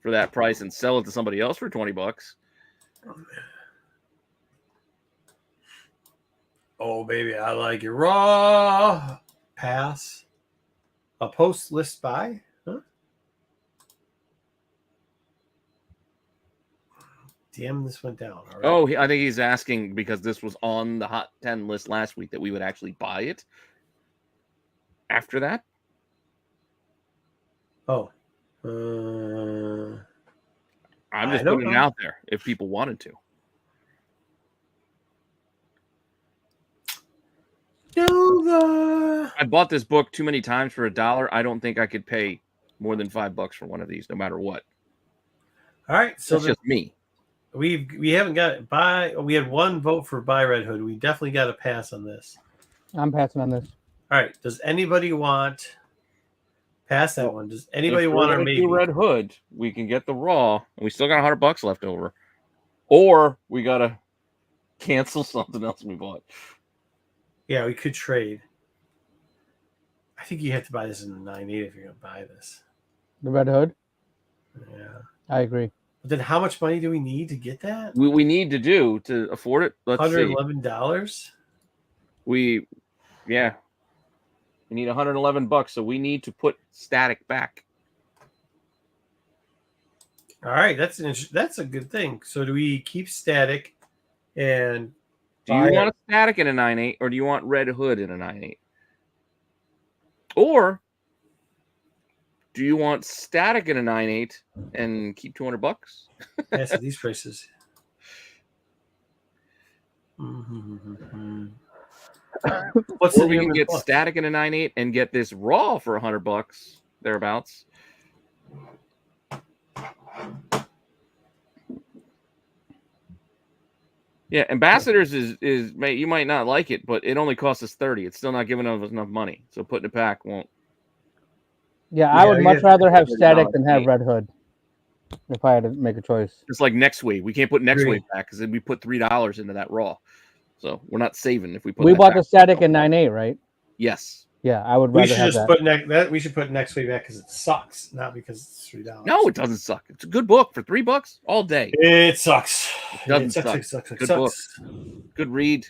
that price and sell it to somebody else for $20. Oh, baby, I like it raw. Pass. A post list buy? Huh? Damn, this went down. All right. Oh, I think he's asking because this was on the Hot 10 list last week that we would actually buy it after that. Oh. I'm just putting it out there if people wanted to. I bought this book too many times for $1. I don't think I could pay more than $5 for one of these, no matter what. All right, so that's just me. We haven't got buy. We had one vote for buy Red Hood. We definitely got to pass on this. I'm passing on this. All right. Does anybody want pass that one? Does anybody want our maybe Red Hood? We can get the raw, and we still got $100 left over, or we gotta cancel something else we bought. Yeah, we could trade. I think you have to buy this in the 9.8 if you're gonna buy this. The Red Hood. Yeah, I agree. But then, how much money do we need to get that? We need to afford it. Let's $111. We need $111, so we need to put Static back. All right, that's a good thing. So do we keep Static and do you want a Static in a 9.8 or do you want Red Hood in a 9.8? Or do you want Static in a 9.8 and keep $200? Yes, at these prices. Mm-hmm. What's or we can get Static in a 9.8 and get this raw for $100 thereabouts. Yeah, Ambassadors is you might not like it, but it only costs us $30. It's still not giving us enough money, so putting it back won't. Yeah, I would much rather have Static than have Red Hood if I had to make a choice. It's like Next Wave. We can't put Next Wave back because then we put $3 into that raw. So we're not saving if we put. We bought the Static in 9.8, right? Yes. Yeah, I would rather have that. We should put Next Wave back because it sucks, not because it's $3. No, it doesn't suck. It's a good book for $3 all day. It sucks. It sucks. Good book. Good read.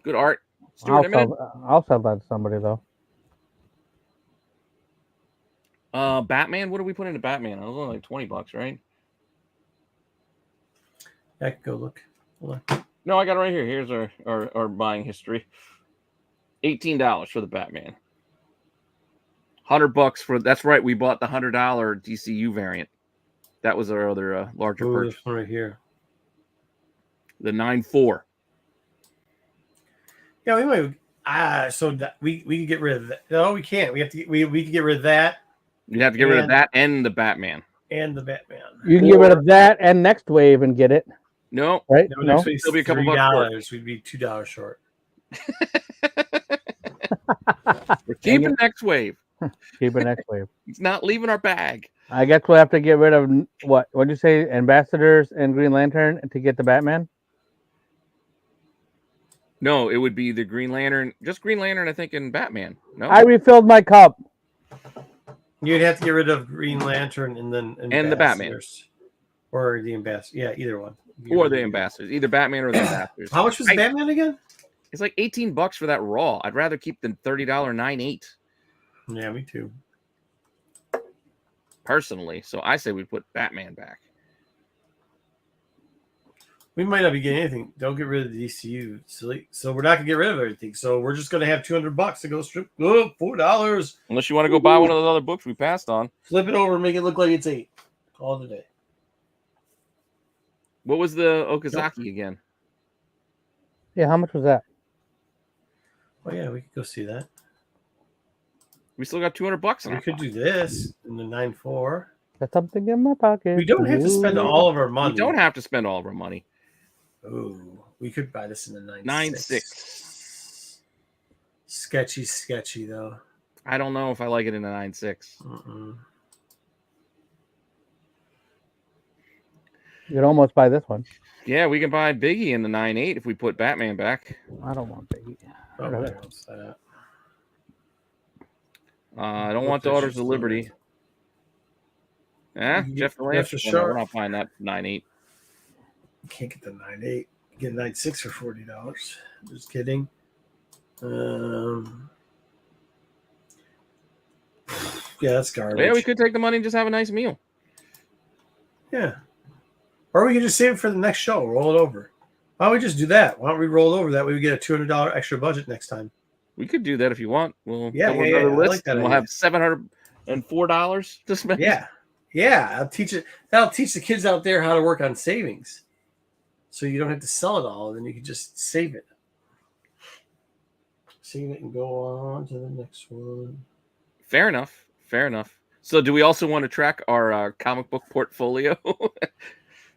Good art. I'll sell that to somebody though. Batman. What do we put into Batman? I was only like $20, right? I can go look. Hold on. No, I got it right here. Here's our buying history. $18 for the Batman. $100 for that's right. We bought the $100 DCU variant. That was our other larger purchase. This one right here. The 9.4. Yeah, we might. So that we can get rid of that. No, we can't. We have to. We can get rid of that. You'd have to get rid of that and the Batman. And the Batman. You can get rid of that and Next Wave and get it. No, right? No, next week's still be a couple $3. We'd be $2 short. We're keeping Next Wave. Keeping Next Wave. It's not leaving our bag. I guess we'll have to get rid of what? What'd you say? Ambassadors and Green Lantern to get the Batman? No, it would be the Green Lantern. Just Green Lantern, I think, and Batman. No, I refilled my cup. You'd have to get rid of Green Lantern and then And the Batman. Ambassadors. Or the Ambassador. Yeah, either one. or the Ambassadors. Either Batman or the Ambassadors. How much was Batman again? It's like $18 for that Raw. I'd rather keep the $30 9.8. Yeah, me too. Personally, so I say we put Batman back. We might not be getting anything. Don't get rid of the DCU. Silly. So we're not gonna get rid of everything. So we're just gonna have $200 to go strip. Oh, $4. Unless you want to go buy one of those other books we passed on. Flip it over and make it look like it's $8. Call it a day. What was the Okazaki again? Yeah, how much was that? Oh yeah, we could go see that. We still got $200 in We our could do this in the 9.4. Got something in my pocket. We don't have to spend all of our money. We don't have to spend all of our money. Ooh, we could buy this in the 9.6. 9.6. Sketchy though. I don't know if I like it in a 9.6. You could almost buy this one. Yeah, we can buy Biggie in the 9.8 if we put Batman back. I don't want Biggie. I don't want Daughters of Liberty. Jeff Delaney. We're not buying that 9.8. You can't get the 9.8. You get 9.6 for $40. Just kidding. Yeah, that's garbage. Yeah, we could take the money and just have a nice meal. Yeah. Or we can just save it for the next show. Roll it over. Why don't we just do that? Why don't we roll it over? That way we get a $200 extra budget next time. We could do that if you want. We'll yeah. list and we'll have $704 to spend. Yeah. I'll teach it. That'll teach the kids out there how to work on savings. So you don't have to sell it all, and then you can just save it. Save it and go on to the next one. Fair enough. So do we also want to track our comic book portfolio?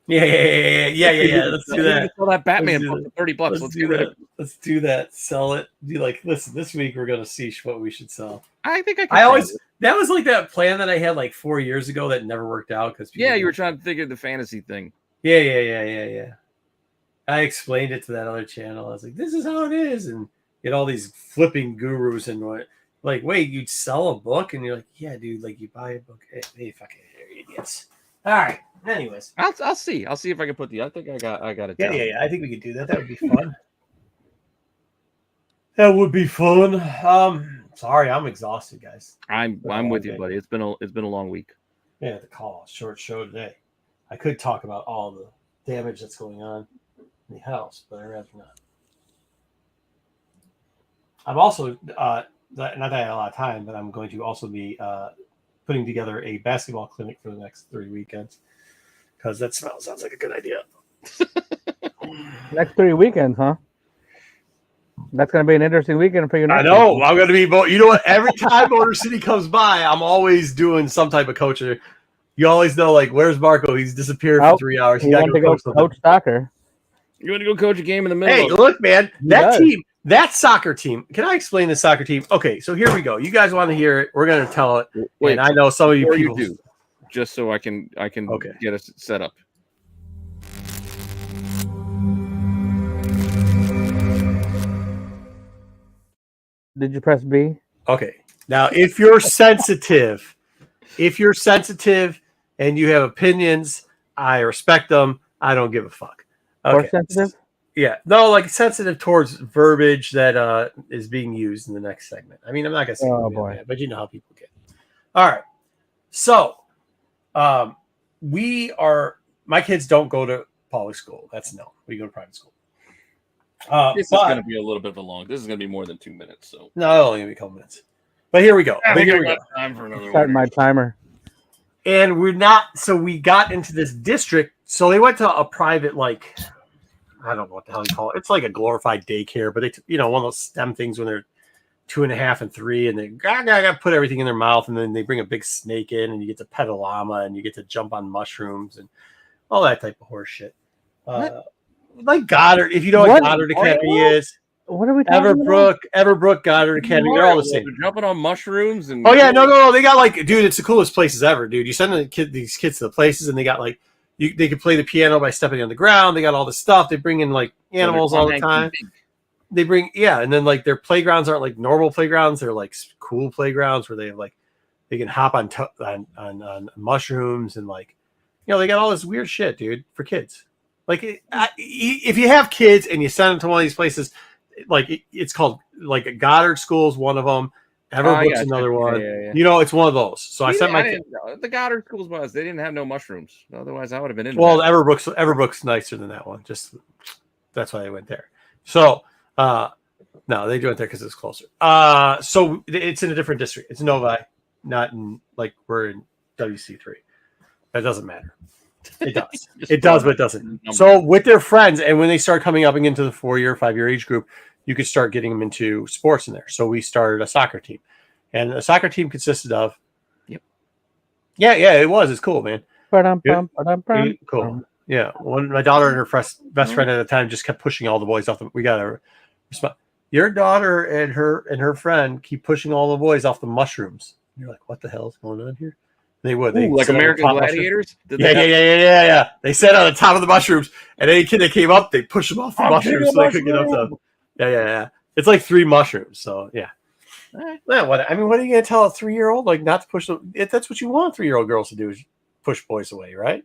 Yeah. Let's do that. Sell that Batman book for $30. Let's do that. Let's do that. Sell it. Be like, listen, this week we're gonna see what we should sell. I think I can. That was like that plan that I had like 4 years ago that never worked out because you were trying to figure the fantasy thing. Yeah. I explained it to that other channel. I was like, this is how it is, and get all these flipping gurus and what. Like, wait, you'd sell a book, and you're like, yeah, dude. Like, you buy a book. Hey, fucking idiots. All right. Anyways, I'll see. I'll see if I can put I think I got it. Yeah. I think we could do that. That would be fun. That would be fun. Sorry, I'm exhausted, guys. I'm with you, buddy. It's been a long week. Yeah, the call short show today. I could talk about all the damage that's going on in the house, but I'd rather not. I'm also not that I have a lot of time, but I'm going to also be putting together a basketball clinic for the next 3 weekends because that sounds like a good idea. Next 3 weekends, huh? That's going to be an interesting weekend for you. I know. I'm going to be. You know what? Every time Motor City comes by, I'm always doing some type of coaching. You always know, like, where's Marco? He's disappeared for 3 hours. He got to go coach soccer. You want to go coach a game in the middle? Hey, look, man, that soccer team. Can I explain the soccer team? Okay, so here we go. You guys want to hear it? We're going to tell it. Wait, and I know some of you people do. Just so I can get us set up. Did you press B? Okay. Now, if you're sensitive and you have opinions, I respect them. I don't give a fuck. Okay. Or sensitive? Yeah. No, like sensitive towards verbiage that is being used in the next segment. I mean, I'm not going to say that, but you know how people get. All right. So, my kids don't go to public school. That's no. We go to private school. This is going to be a little bit of a long. This is going to be more than 2 minutes. So no, only going to be a couple minutes. But here we go. Time for another Start my timer. And we're not. So we got into this district. So they went to a private, like, I don't know what the hell you call it. It's like a glorified daycare, but it's one of those STEM things when they're 2.5 and 3, and they got to put everything in their mouth, and then they bring a big snake in, and you get to pet a llama, and you get to jump on mushrooms, and all that type of horse shit. Like Goddard, if you know what Goddard Academy is. What are we talking about? Everbrook, Goddard Academy. They're all the same. They're jumping on mushrooms and. Oh yeah, no. They got like, dude, it's the coolest places ever, dude. You send these kids to the places, and they got like, they can play the piano by stepping on the ground. They got all this stuff. They bring in like animals all the time. they bring and then like their playgrounds aren't like normal playgrounds. They're like cool playgrounds where they have like they can hop on mushrooms and like they got all this weird shit, dude, for kids. Like if you have kids and you send them to one of these places, like it's called like a Goddard School is one of them. Everbrook's another one. Yeah. It's one of those. So I sent my the Goddard schools was they didn't have no mushrooms. Otherwise, I would have been in. Well, Everbrook's nicer than that one. Just that's why I went there. So no, they went there because it's closer. So it's in a different district. It's Novi, not in like we're in WC3. That doesn't matter. It does. It does, but it doesn't. So with their friends, and when they start coming up into the 4-year, 5-year age group, you could start getting them into sports in there. So we started a soccer team, and a soccer team consisted of. Yep. Yeah, it was. It's cool, man. Cool. Yeah. When my daughter and her best friend at the time just kept pushing all the boys off. We got to respond. Your daughter and her friend keep pushing all the boys off the mushrooms. And you're like, what the hell is going on here? They would. They like American Gladiators? Yeah. They sat on the top of the mushrooms, and any kid that came up, they push them off the mushrooms so they could get up to. Yeah. It's like 3 mushrooms. So yeah. What? I mean, what are you gonna tell a 3-year-old like not to push them? That's what you want 3-year-old girls to do is push boys away, right?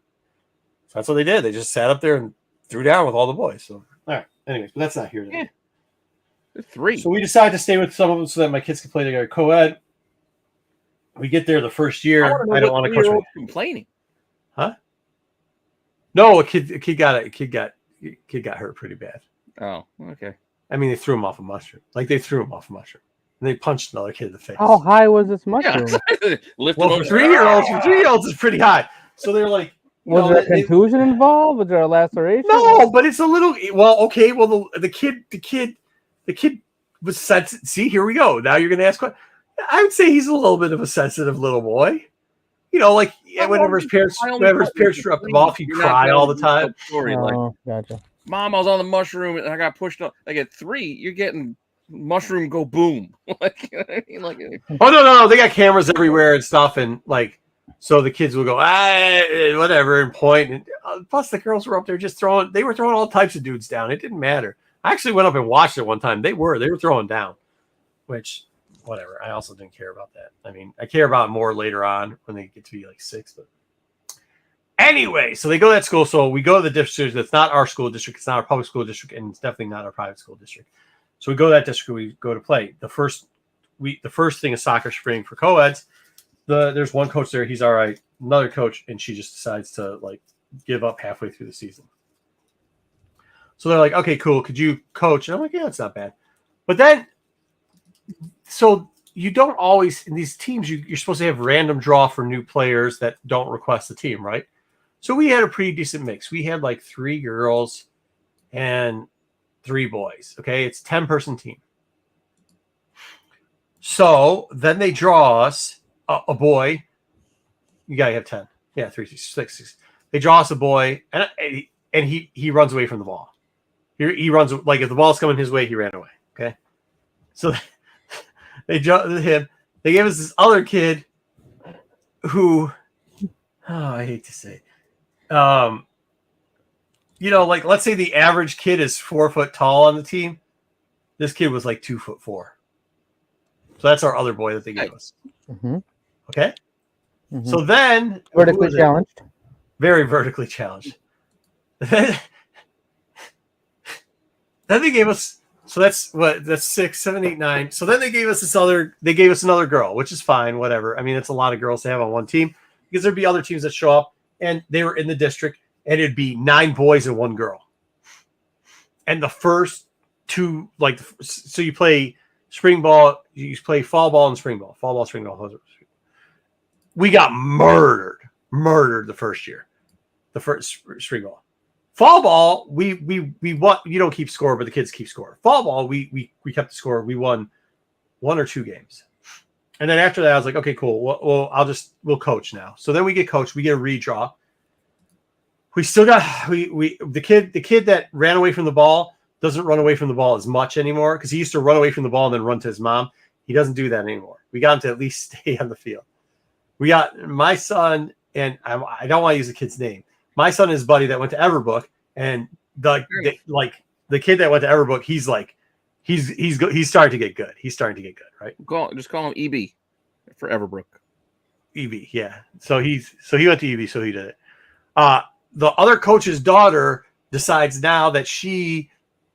So that's what they did. They just sat up there and threw down with all the boys. So all right. Anyways, but that's not here today. Yeah. 3. So we decided to stay with some of them so that my kids could play together co-ed. We get there the first year. I don't want to coach. Complaining, huh? No, a kid got hurt pretty bad. Oh, okay. I mean, they threw him off a mushroom. Like they threw him off a mushroom, and they punched another kid in the face. How high was this mushroom? Yeah. Well, for 3-year-olds, it's pretty high. So they're like, was there a contusion involved? Was there a laceration? No, but it's a little. Well, okay. Well, the kid was sensitive. See, here we go. Now you're going to ask what. I would say he's a little bit of a sensitive little boy. Like whenever his parents drop him off, he'd cry all the time. Gotcha. Mom, I was on the mushroom and I got pushed up. Like at 3, you're getting mushroom go boom. Like, you know what I mean? Like, oh no, they got cameras everywhere and stuff, and like, so the kids will go whatever and point. And plus, the girls were up there just throwing. They were throwing all types of dudes down. It didn't matter. I actually went up and watched it one time. They were throwing down, which. Whatever. I also didn't care about that. I mean, I care about more later on when they get to be like 6. But anyway, so they go to that school. So we go to the district that's not our school district. It's not our public school district, and it's definitely not our private school district. So we go to that district. We go to play. The first thing is soccer spring for co-eds. There's one coach there. He's all right. Another coach, and she just decides to like give up halfway through the season. So they're like, okay, cool. Could you coach? And I'm like, yeah, it's not bad. But then. So you don't always in these teams you're supposed to have random draw for new players that don't request the team, right? So we had a pretty decent mix. We had like 3 girls and 3 boys. Okay, it's 10-person team. So then they draw us a boy. You gotta have 10. Yeah, 3, 6. They draw us a boy, and he runs away from the ball. He runs like if the ball's coming his way, he ran away. Okay, so. They jumped him. They gave us this other kid who, I hate to say, like let's say the average kid is 4 foot tall on the team. This kid was like 2'4". So that's our other boy that they gave us. Mm-hmm. Okay. Mm-hmm. So then vertically challenged, very vertically challenged. Then they gave us. So that's 6, 7, 8, 9. So then they gave us another girl, which is fine, whatever. I mean, it's a lot of girls to have on one team because there'd be other teams that show up and they were in the district and it'd be 9 boys and 1 girl. And the first 2, like, so you play spring ball, you play fall ball and spring ball, spring ball. We got murdered the first year, the first spring ball. Fall ball, we won. You don't keep score, but the kids keep score. Fall ball, we kept the score. We won 1 or 2 games, and then after that, I was like, okay, cool. Well, we'll coach now. So then we get coached. We get a redraw. We still got the kid that ran away from the ball doesn't run away from the ball as much anymore because he used to run away from the ball and then run to his mom. He doesn't do that anymore. We got him to at least stay on the field. We got my son, and I don't want to use the kid's name. My son and his buddy that went to Everbrook, and the kid that went to Everbrook, he's like he's starting to get good. He's starting to get good, right? Just call him EB for Everbrook. EB, yeah. So he went to EB, so he did it. The other coach's daughter decides now that she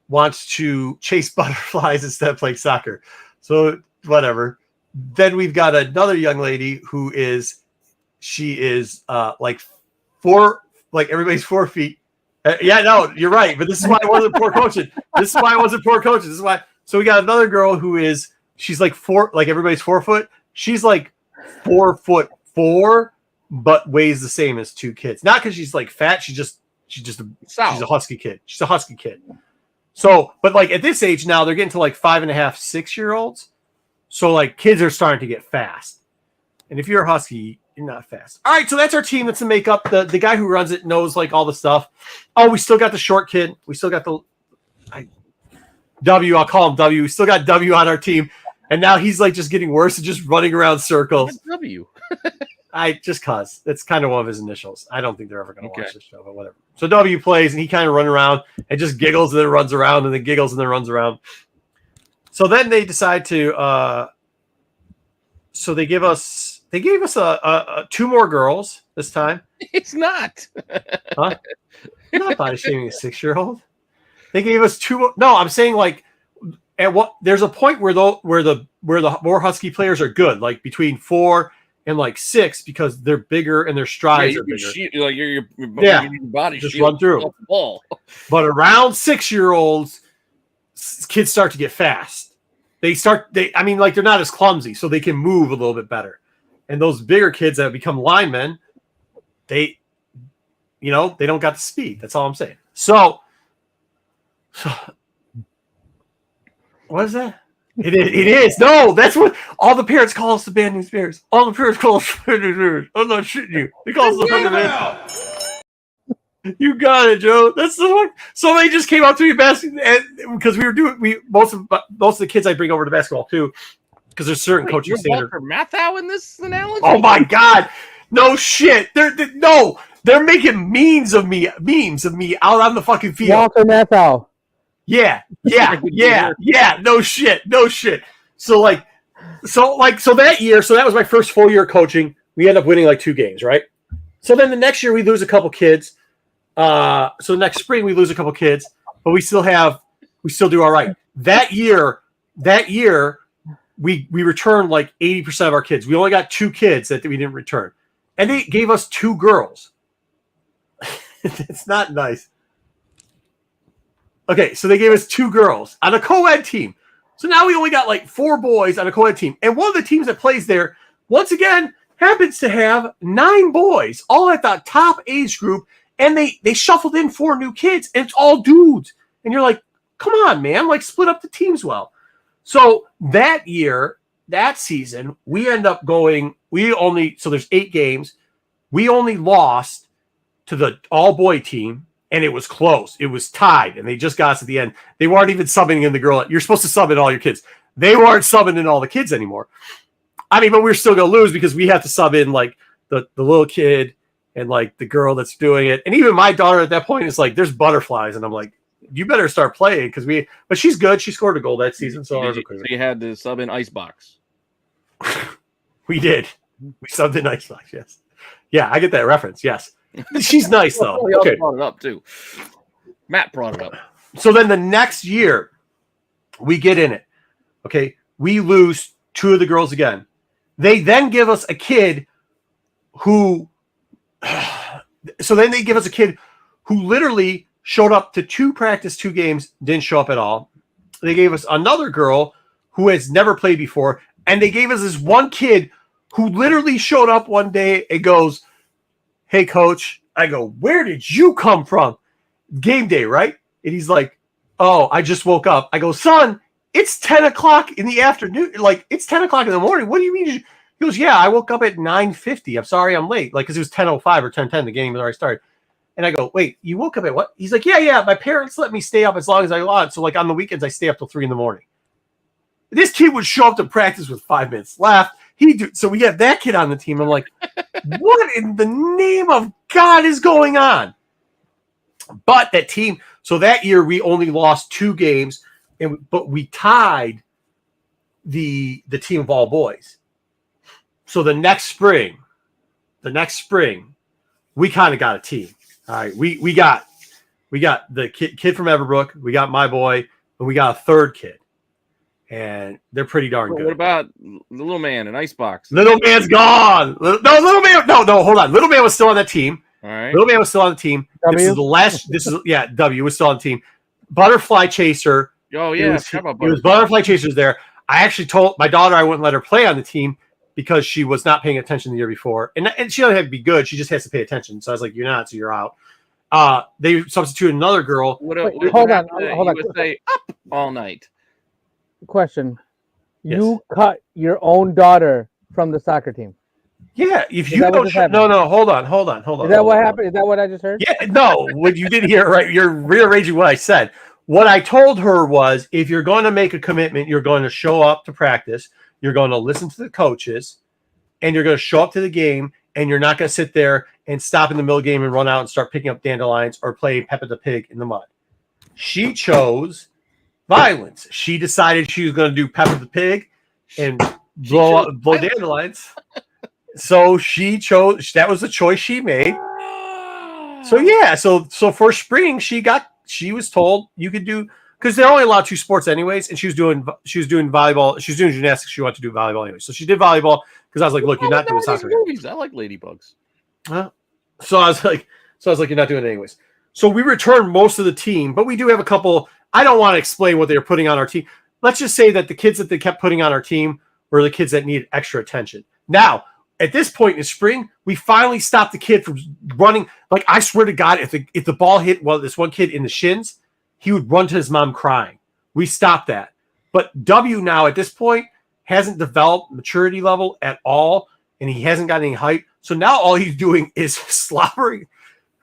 wants to chase butterflies instead of playing soccer. So whatever. Then we've got another young lady who is like everybody's 4 feet. Yeah, no, you're right. But this is why I wasn't poor coaching. This is why. So we got another girl she's like 4, like everybody's 4 foot. She's like 4'4", but weighs the same as 2 kids. Not because she's like fat. She's a husky kid. She's a husky kid. So, but like at this age now, they're getting to like 5.5, 6-year-olds. So like kids are starting to get fast. And if you're a husky, you're not fast. All right, so that's our team. That's the makeup. The guy who runs it knows like all the stuff. Oh, we still got the short kid. We still got W. I'll call him W. We still got W on our team. And now he's like just getting worse and just running around circles. What's W? Just cause it's kind of one of his initials. I don't think they're ever going to watch this show, but whatever. So W plays and he kind of runs around and just giggles and then runs around and then giggles and then runs around. So then they decide to. So they gave us a 2 more girls this time. It's not. Huh? You're not body shaming a 6-year-old. They gave us 2 more. No, I'm saying like at what there's a point where the more husky players are good, like between 4 and like 6, because they're bigger and their strides are bigger. Your body just run through. But around 6-year-olds, kids start to get fast. They're not as clumsy, so they can move a little bit better. And those bigger kids that become linemen, they don't got the speed. That's all I'm saying. So what is that? It is. No, that's what all the parents call us, the Bad News Bears. All the parents call us the Bad News Bears. I'm not shitting you. They call us the Thunder Bears. You got it, Joe. That's the one. Somebody just came up to me because most of the kids I bring over to basketball too, because there's certain coaching standards. Walter Matthau in this analogy? Oh my God! No shit. They're making memes of me out on the fucking field. Walter Matthau. Yeah. No shit. So that year, that was my first full year coaching. We end up winning like 2 games, right? So then the next year we lose a couple kids. So next spring we lose a couple kids, but we still do all right. That year we returned like 80% of our kids. We only got 2 kids that we didn't return. And they gave us 2 girls. It's not nice. Okay, so they gave us 2 girls on a co-ed team. So now we only got like 4 boys on a co-ed team. And one of the teams that plays there, once again, happens to have 9 boys, all at the top age group. And they shuffled in 4 new kids, and it's all dudes. And you're like, come on, man, like split up the teams well. So that season, we end up going, so there's 8 games. We only lost to the all-boy team. And it was close. It was tied, and they just got us at the end. They weren't even subbing in the girl. You're supposed to sub in all your kids. They weren't subbing in all the kids anymore. I mean, but we're still going to lose because we have to sub in like the little kid and like the girl that's doing it. And even my daughter at that point is like, there's butterflies. And I'm like, you better start playing but she's good. She scored a goal that season. So you had to sub in Icebox. We did. We subbed in Icebox, yes. Yeah, I get that reference, yes. She's nice, though. Okay. Brought it up, too. Matt brought it up. So then the next year, we get in it. Okay. We lose 2 of the girls again. They then give us a kid who literally showed up to 2 practice, 2 games, didn't show up at all. They gave us another girl who has never played before. And they gave us this one kid who literally showed up one day and goes, "Hey, coach." I go, "Where did you come from?" Game day, right? And he's like, "Oh, I just woke up." I go, "Son, it's 10 o'clock in the afternoon. Like, it's 10 o'clock in the morning. What do you mean?" He goes, "Yeah, I woke up at 9:50. I'm sorry I'm late." Like, because it was 10:05 or 10:10. The game had already started. And I go, "Wait, you woke up at what?" He's like, Yeah. My parents let me stay up as long as I want. So, like, on the weekends, I stay up till 3 in the morning. This kid would show up to practice with 5 minutes left. So we have that kid on the team. I'm like, what in the name of God is going on? But that team, so that year we only lost 2 games. but we tied the team of all boys. So the next spring, we kind of got a team. All right, we got the kid from Everbrook, we got my boy, and we got a third kid, and they're pretty darn good. What about the little man in Icebox? Little man's gone. Hold on. Little man was still on that team. All right. Little man was still on the team. W? W was still on the team. Butterfly Chaser. Oh yeah, it was Butterfly Chasers there. I actually told my daughter I wouldn't let her play on the team because she was not paying attention the year before, and she doesn't have to be good. She just has to pay attention. So I was like, "You're not, so you're out." They substituted another girl. Hold on. You would say up all night. Question. Yes. You cut your own daughter from the soccer team. Yeah, if Is you that what don't, just happened? no, hold on. Is that what happened? Is that what I just heard? Yeah, no, what you didn't hear right. You're rearranging what I said. What I told her was, if you're going to make a commitment, you're going to show up to practice, you're going to listen to the coaches, and you're going to show up to the game, and you're not going to sit there and stop in the middle game and run out and start picking up dandelions or play Peppa the Pig in the mud. She chose violence. She decided she was going to do Peppa the Pig and blow dandelions. So she chose. That was the choice she made. So yeah. So for spring, she was told you could do, because they're only allowed 2 sports anyways, and she was doing volleyball. She was doing gymnastics. She wanted to do volleyball anyway. So she did volleyball because I was like, look, you're not doing soccer. Movies. I like ladybugs. So I was like, you're not doing it anyways. So we returned most of the team, but we do have a couple. I don't want to explain what they were putting on our team. Let's just say that the kids that they kept putting on our team were the kids that needed extra attention. Now, at this point in spring, we finally stopped the kid from running. Like, I swear to God, if the ball hit this one kid in the shins, he would run to his mom crying. We stopped that. But W now at this point hasn't developed maturity level at all, and he hasn't got any height. So now all he's doing is slobbering.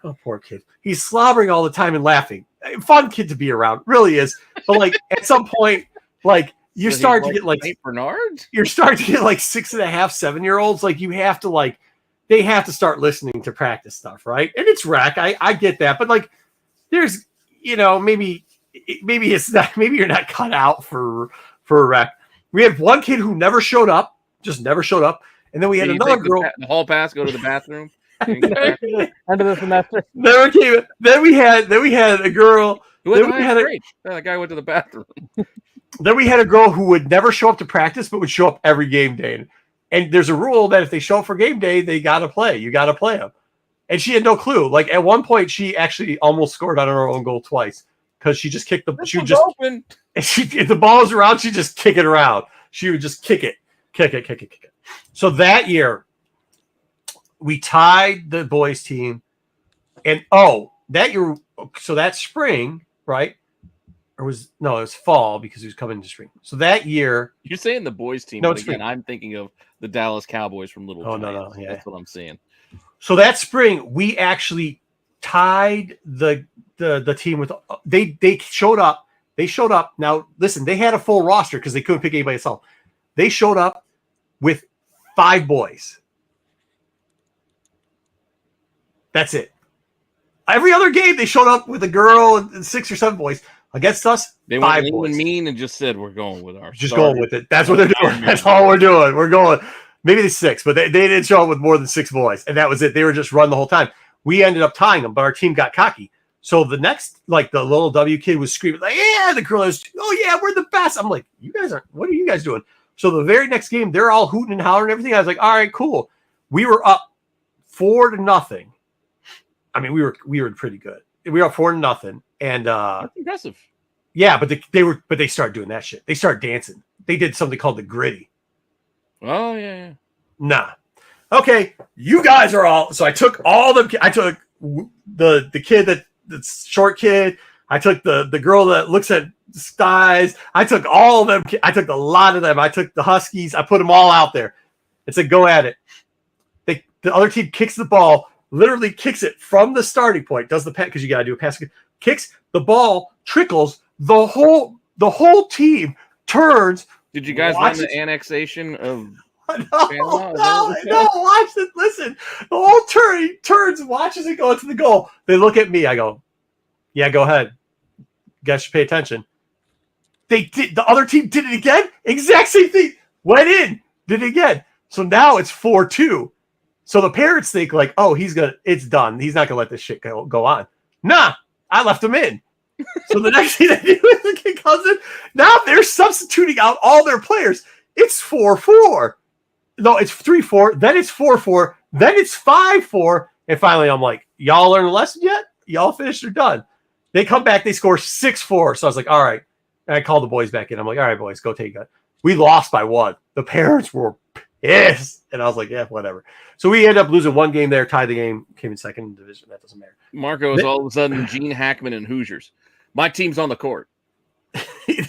Oh, poor kid. He's slobbering all the time and laughing. Fun kid to be around, really is. But like at some point, like you start to get like Saint Bernard. You're starting to get like 6.5, 7-year-olds. Like you have to they have to start listening to practice stuff, right? And it's rec. I get that, but like there's maybe it's not. Maybe you're not cut out for a rec. We had one kid who never showed up, and then we had another girl. The hall pass, go to the bathroom. End of the semester. Never came. Then we had a girl. That guy went to the bathroom. Then we had a girl who would never show up to practice, but would show up every game day. And there's a rule that if they show up for game day, they got to play. You got to play them. And she had no clue. Like at one point, she actually almost scored on her own goal twice because she just kicked the. She would just open. If the ball was around, she'd just kick it around. She would just kick it. So that year, we tied the boys team, and that year, so that spring, right? It was fall because he was coming into spring. So that year, you're saying the boys team. No, but again, I'm thinking of the Dallas Cowboys from Little. No, yeah, that's what I'm saying. So that spring, we actually tied the team with. They showed up. Now listen, they had a full roster because they couldn't pick anybody else. They showed up with 5 boys. That's it. Every other game, they showed up with a girl and 6 or 7 boys. Against us, they 5 went boys. Mean and just said, we're going with our Just going with it. That's what they're doing. That's all we're doing. We're going. Maybe the 6, but they didn't show up with more than 6 boys. And that was it. They were just run the whole time. We ended up tying them, but our team got cocky. So the next, like the little W kid was screaming, like, yeah, the girl is, oh yeah, we're the best. I'm like, you guys aren't, what are you guys doing? So the very next game, they're all hooting and hollering and everything. I was like, all right, cool. We were up 4-0. I mean, we were pretty good. We were up 4-0. And that's impressive. Yeah, but they started doing that shit. They started dancing. They did something called the gritty. Oh yeah. Nah. Okay, you guys are all. So I took all the. I took the kid that's short kid. I took the girl that looks at skies. I took all of them. I took a lot of them. I took the Huskies. I put them all out there. and said, go at it. The other team kicks the ball, literally kicks it from the starting point, does the pass, because you got to do a pass, kicks the ball, trickles, the whole team turns. Did you guys run the annexation of No, watch it. Listen, the whole he turns, watches it go into the goal. They look at me. I go, yeah, go ahead. You guys should pay attention. The other team did it again. Exact same thing. Went in, did it again. So now it's 4-2. So the parents think like, oh, it's done. He's not gonna let this shit go on. Nah, I left him in. So the next thing they do is the kid comes in. Now they're substituting out all their players. It's 4-4. No, it's 3-4. Then it's 4-4. Then it's 5-4. And finally, I'm like, y'all learned a lesson yet? Y'all finished or done? They come back. They score 6-4. So I was like, all right. And I called the boys back in. I'm like, all right, boys, go take that. We lost by 1. The parents were pissed. And I was like, yeah, whatever. So we ended up losing 1 game there, tied the game, came in second division. That doesn't matter. Marco is all of a sudden Gene Hackman and Hoosiers. My team's on the court.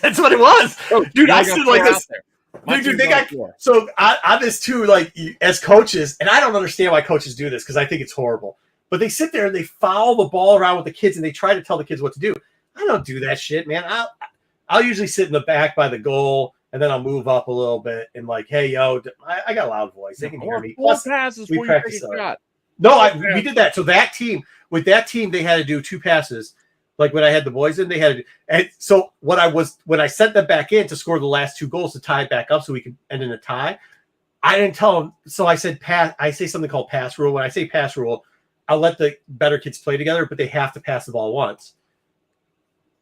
That's what it was. Oh, dude, I stood like this. Dude, they got so on this too, like as coaches, and I don't understand why coaches do this because I think it's horrible. But they sit there and they foul the ball around with the kids and they try to tell the kids what to do. I don't do that shit, man. I'll usually sit in the back by the goal and then I'll move up a little bit and like, hey, yo, I got a loud voice. They can hear me. Plus, passes we practice shot. No, we did that. So with that team, they had to do 2 passes. Like when I had the boys in, they had to do. And so when I sent them back in to score the last 2 goals to tie it back up so we could end in a tie, I didn't tell them. So I said pass. I say something called pass rule. When I say pass rule, I'll let the better kids play together, but they have to pass the ball once.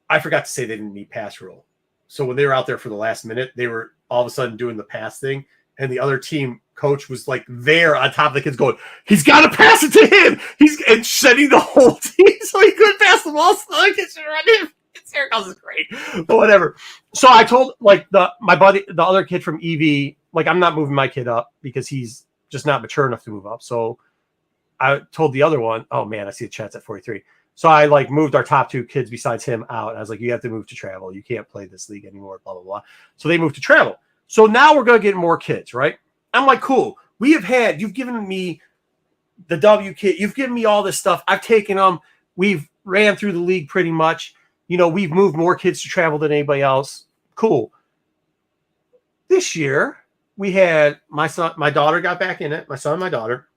I forgot to say they didn't need pass rule. So when they were out there for the last minute, they were all of a sudden doing the pass thing. And the other team coach was like there on top of the kids going, he's got to pass it to him. And sending the whole team so he couldn't pass the ball. So the kids should run him. Syracuse is great. But whatever. So I told like my buddy, the other kid from EV, like I'm not moving my kid up because he's just not mature enough to move up. So I told the other one, oh man, I see the chat's at 43. So I like moved our top 2 kids besides him out. I was like, you have to move to travel. You can't play this league anymore, blah, blah, blah. So they moved to travel. So now we're going to get more kids, right? I'm like, cool. You've given me the W kit. You've given me all this stuff. I've taken them. We've ran through the league pretty much. You know, we've moved more kids to travel than anybody else. Cool. This year, we had my daughter got back in it. My son and my daughter.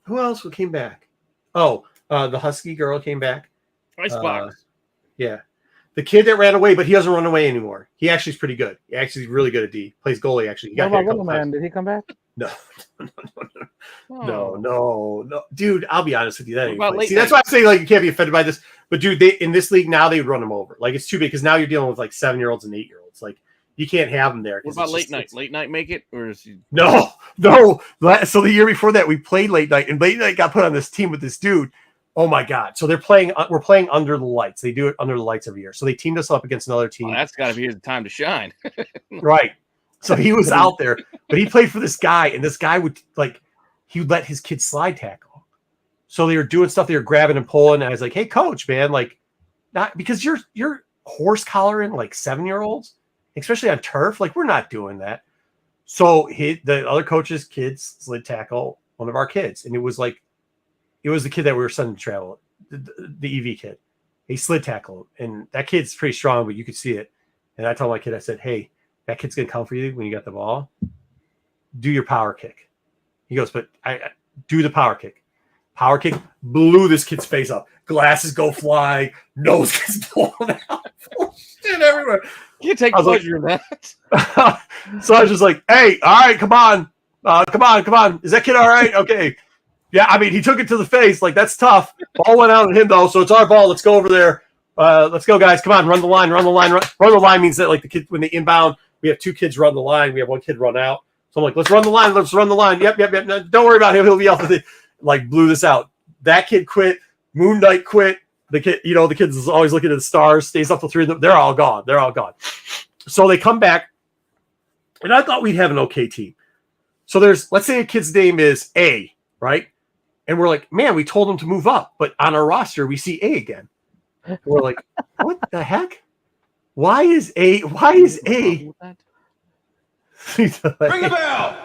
Who else came back? Oh, the Husky girl came back. Icebox. Yeah. The kid that ran away, but he doesn't run away anymore. He actually is pretty good. He actually is really good at D. Plays goalie, actually. He got what about Little Man? Did he come back? No. Oh. No. Dude, I'll be honest with you. That ain't What about play. See, late that's why I'm saying like you can't be offended by this. But dude, in this league now they would run them over. Like it's too big because now you're dealing with like 7-year-olds and 8-year-olds. Like you can't have them there. What about late night? Late night make it? Or is he... No. So the year before that we played late night, and late night got put on this team with this dude. Oh my God. So we're playing under the lights. They do it under the lights every year. So they teamed us up against another team. Well, that's got to be the time to shine. Right. So he was out there, but he played for this guy, and this guy would let his kids slide tackle. So they were doing stuff. They were grabbing and pulling. And I was like, hey, coach, man, like not because you're horse collaring like 7-year-olds, especially on turf. Like we're not doing that. So the other coach's kids slid tackle one of our kids. And it was the kid that we were sending to travel, the EV kid. He slid tackle, and that kid's pretty strong, but you could see it. And I told my kid, I said, hey, that kid's going to come for you when you got the ball. Do your power kick. He goes, but I do the power kick. Power kick blew this kid's face up. Glasses go flying. Nose gets blown out. Shit everywhere. You take pleasure in that. So I was just like, hey, all right, come on. Come on. Is that kid all right? Okay. Yeah, I mean, he took it to the face. Like, that's tough. Ball went out at him, though, so it's our ball. Let's go over there. Let's go, guys. Come on, run the line. Run the line means that, like, the kid, when they inbound, we have 2 kids run the line. We have 1 kid run out. So I'm like, let's run the line. Yep. No, don't worry about him. He'll be off with it. Like, blew this out. That kid quit. Moon Knight quit. The kid, the kids is always looking at the stars, stays up till 3 of them. They're all gone. So they come back, and I thought we'd have an okay team. So let's say a kid's name is A, right? And we're like, man, we told him to move up, but on our roster, we see A again. And we're like, what the heck? Why is A? Ring the bell.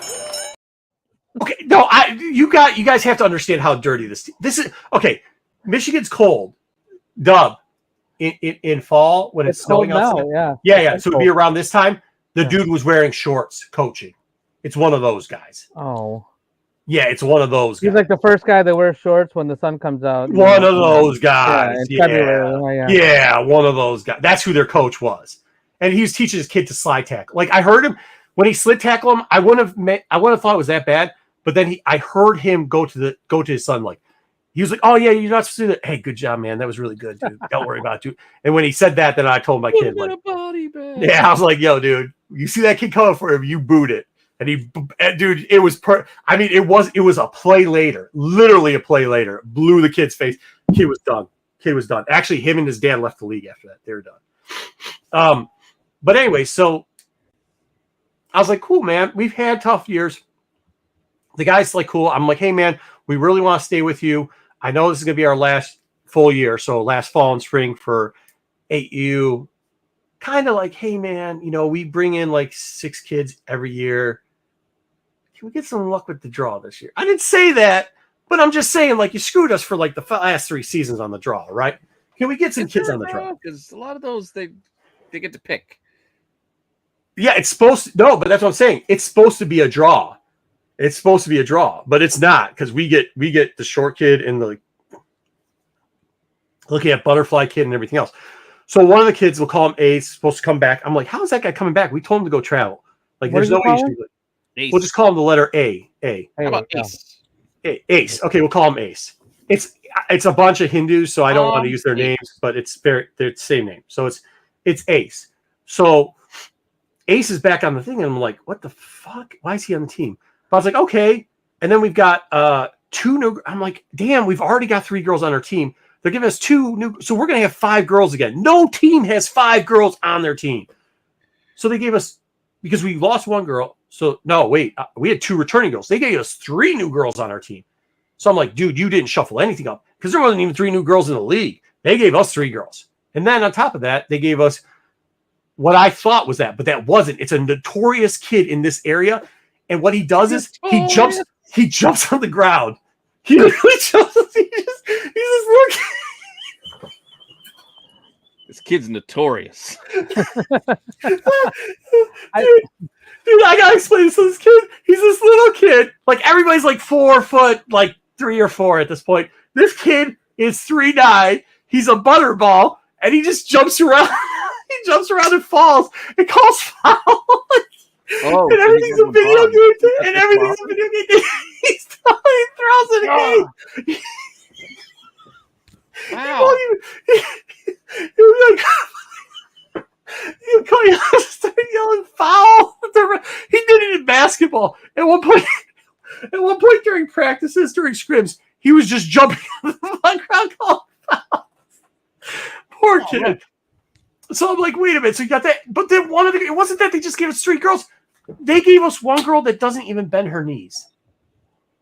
Okay, no, you guys have to understand how dirty this is. Okay, Michigan's cold. Dub. In fall when it's snowing outside. Yeah. So it'd be around this time. The dude was wearing shorts coaching. It's one of those guys. Oh. Yeah, it's one of those guys. He's like the first guy that wears shorts when the sun comes out. One of those guys. In February. Yeah, one of those guys. That's who their coach was. And he was teaching his kid to slide tackle. Like I heard him when he slid tackle him, I wouldn't have thought it was that bad. But then I heard him go to his son, like he was like, "Oh yeah, you're not supposed to do that." Hey, good job, man. That was really good, dude. Don't worry about it, dude. And when he said that, then I told my kid, like, yeah, I was like, "Yo, dude, you see that kid coming for him, you boot it." And dude, it was it was a play later, literally a play later, blew the kid's face. Kid was done. Actually, him and his dad left the league after that. They were done. But anyway, so I was like, cool, man. We've had tough years. The guy's like, cool. I'm like, hey, man, we really want to stay with you. I know this is going to be our last full year. So last fall and spring for 8U. Kind of like, hey, man, we bring in like 6 kids every year. Can we get some luck with the draw this year? I didn't say that, but I'm just saying, like, you screwed us for like the last 3 seasons on the draw, right? Can we get some kids on the draw? Because a lot of those, they get to pick. Yeah, it's supposed to. No, but that's what I'm saying. It's supposed to be a draw. It's supposed to be a draw, but it's not because we get the short kid and the looking at butterfly kid and everything else. So one of the kids, we'll call him Ace, supposed to come back. I'm like, how is that guy coming back? We told him to go travel. Like, there's no issue. Ace. We'll just call him the letter A. How about Ace? Ace. Okay, we'll call him Ace. It's a bunch of Hindus, so I don't want to use their names, but they're the same name. So it's Ace. So Ace is back on the thing, and I'm like, what the fuck? Why is he on the team? But I was like, okay. And then we've got 2 new. I'm like, damn, we've already got 3 girls on our team. They're giving us 2 new. So we're going to have 5 girls again. No team has 5 girls on their team. So they gave us, because we lost 1 girl. So no, wait, we had 2 returning girls. They gave us 3 new girls on our team. So I'm like, dude, you didn't shuffle anything up because there wasn't even 3 new girls in the league. They gave us 3 girls. And then on top of that, they gave us what I thought was that, but that wasn't. It's a notorious kid in this area. And what he does is he jumps on the ground. He really jumps. He's this little kid. This kid's notorious. Dude, I gotta explain this to this kid. He's this little kid. Like everybody's like 4 foot, like 3 or 4 at this point. This kid is 3'9". He's a butterball, and he just jumps around. He jumps around and falls and calls foul. And everything's a video game. And everything's a video game. He throws it again. Wow. He was like, he started yelling foul. He did it in basketball. At one point during practices, during scrims, he was just jumping on the ground calling foul. Poor kid. Man. So I'm like, wait a minute. So you got that, but then it wasn't that they just gave us 3 girls. They gave us 1 girl that doesn't even bend her knees.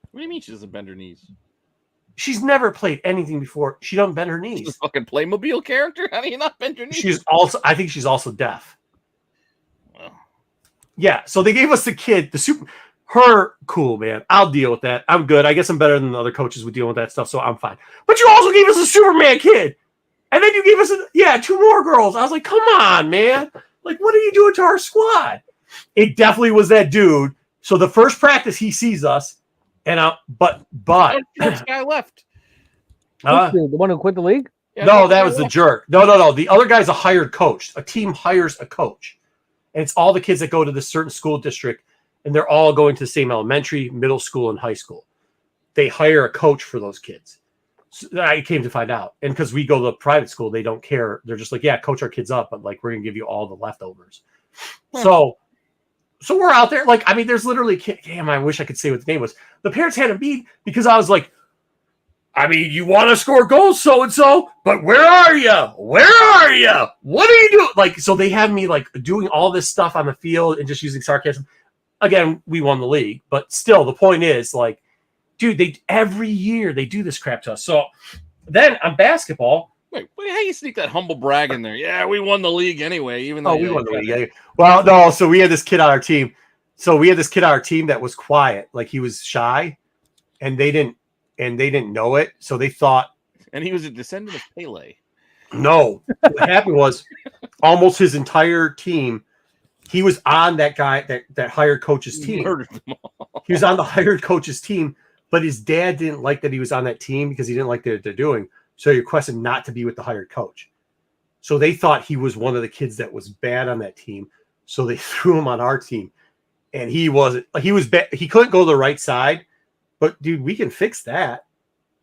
What do you mean she doesn't bend her knees? She's never played anything before. She doesn't bend her knees. She's a fucking Playmobil character? How do you not bend your knees? I think she's also deaf. Well. Yeah, so they gave us the kid, her cool, man. I'll deal with that. I'm good. I guess I'm better than the other coaches with dealing with that stuff, so I'm fine. But you also gave us a Superman kid. And then you gave us 2 more girls. I was like, come on, man. Like, what are you doing to our squad? It definitely was that dude. So the first practice he sees us, and but this guy left. The one who quit the league? Yeah, no, that was the jerk. No. The other guy's a hired coach. A team hires a coach. And it's all the kids that go to this certain school district, and they're all going to the same elementary, middle school, and high school. They hire a coach for those kids. So I came to find out. And because we go to the private school, they don't care. They're just like, yeah, coach our kids up, but like we're going to give you all the leftovers. So we're out there. Like, I mean, there's literally a kid. Damn, I wish I could say what the name was. The parents had a beat because I was like, I mean, you want to score goals, so-and-so, but where are you? Where are you? What are you doing? Like, so they had me like doing all this stuff on the field and just using sarcasm. Again, we won the league, but still the point is like, dude, every year they do this crap to us. So then on basketball. Wait, how you sneak that humble brag in there? Yeah, we won the league anyway, even though we won the league. Yeah. Well, no, so we had this kid on our team. That was quiet, like he was shy, and they didn't know it, so they thought. And he was a descendant of Pele. No, what happened was almost his entire team he was on that guy that hired coach's team. Murdered them all. He was on the hired coach's team, but his dad didn't like that he was on that team because he didn't like what they're doing. So he requested not to be with the hired coach. So they thought he was one of the kids that was bad on that team. So they threw him on our team. And he wasn't. He was bad. He couldn't go to the right side. But dude, we can fix that.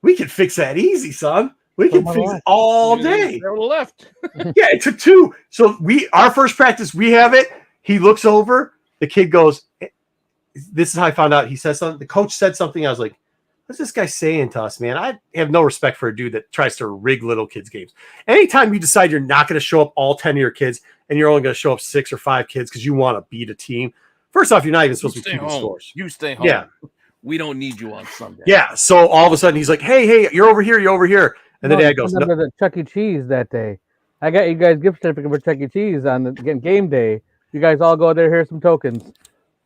We can fix that easy, son. We can fix it all day. They're left. Yeah, it took 2. So our first practice, we have it. He looks over. The kid goes, this is how I found out. He says something. The coach said something. I was like, what's this guy saying to us, man? I have no respect for a dude that tries to rig little kids' games. Anytime you decide you're not going to show up all 10 of your kids and you're only going to show up 6 or 5 kids because you want to beat a team, first off, you're not even supposed to be keeping scores. You stay home. Yeah. We don't need you on Sunday. Yeah. So all of a sudden he's like, hey, you're over here. You're over here. And the dad goes, no. The Chuck E. Cheese that day. I got you guys gift certificate for Chuck E. Cheese on the game day. You guys all go there. Here's some tokens.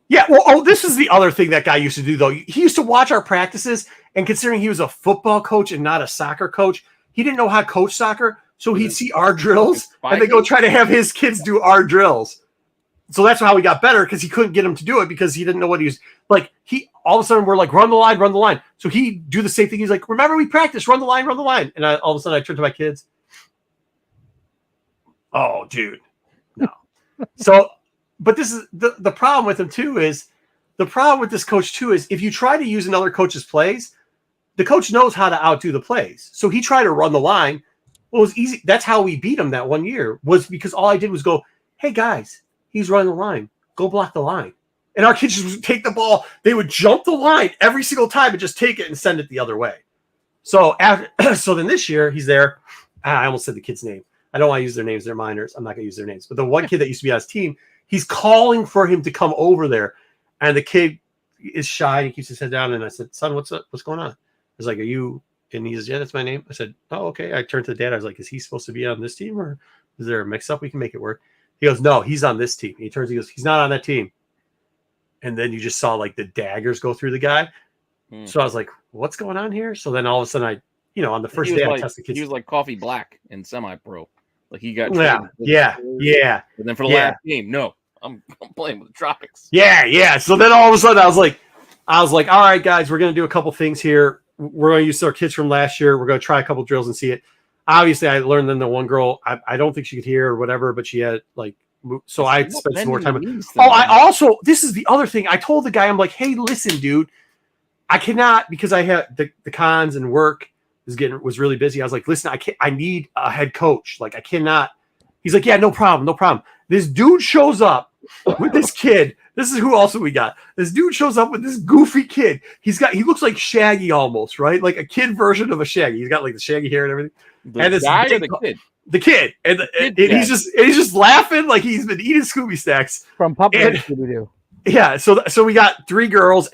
Yeah. Well, this is the other thing that guy used to do, though. He used to watch our practices, and considering he was a football coach and not a soccer coach, he didn't know how to coach soccer. So he'd see our drills and then go try to have his kids do our drills. So that's how he got better, because he couldn't get him to do it because he didn't know what he was like. All of a sudden we're like, run the line, run the line. So he'd do the same thing. He's like, remember we practiced, run the line, run the line. And all of a sudden I turned to my kids. Oh, dude, no. So, but this is the problem with him too is the problem with this coach too is if you try to use another coach's plays, the coach knows how to outdo the plays. So he tried to run the line. Well, it was easy. That's how we beat him that one year, was because all I did was go, hey guys, he's running the line. Go block the line. And our kids just would take the ball. They would jump the line every single time and just take it and send it the other way. So so then this year he's there. I almost said the kid's name. I don't want to use their names. They're minors. I'm not going to use their names. But the one kid that used to be on his team, he's calling for him to come over there. And the kid is shy. He keeps his head down. And I said, son, what's up? What's going on? I was like, are you? And he says, yeah, that's my name. I said, oh, okay. I turned to the dad. I was like, is he supposed to be on this team, or is there a mix-up? We can make it work. He goes, no, he's on this team. He goes, he's not on that team. And then you just saw like the daggers go through the guy. So I was like, what's going on here? So then all of a sudden on the first day I tested kids. He was like coffee black in semi-pro. Like he got yeah. And then for the last game, no, I'm playing with the tropics. Yeah. So then all of a sudden I was like, all right, guys, we're gonna do a couple things here. We're gonna use our kids from last year. We're gonna try a couple drills and see it. Obviously, I learned then the one girl, I don't think she could hear or whatever, but she had like, so I spent some more time. This is the other thing. I told the guy, I'm like, hey, listen, dude, I cannot, because I had the cons and work was really busy. I was like, listen, I need a head coach. Like, I cannot. He's like, yeah, no problem. This dude shows up with this kid. This is who also we got. This dude shows up with this goofy kid. He looks like Shaggy almost, right? Like a kid version of a Shaggy. He's got like the Shaggy hair and everything. The guy or the kid? The kid. And he's just laughing like he's been eating Scooby Snacks. From Puppet Scooby-Doo. Yeah, so we got 3 girls,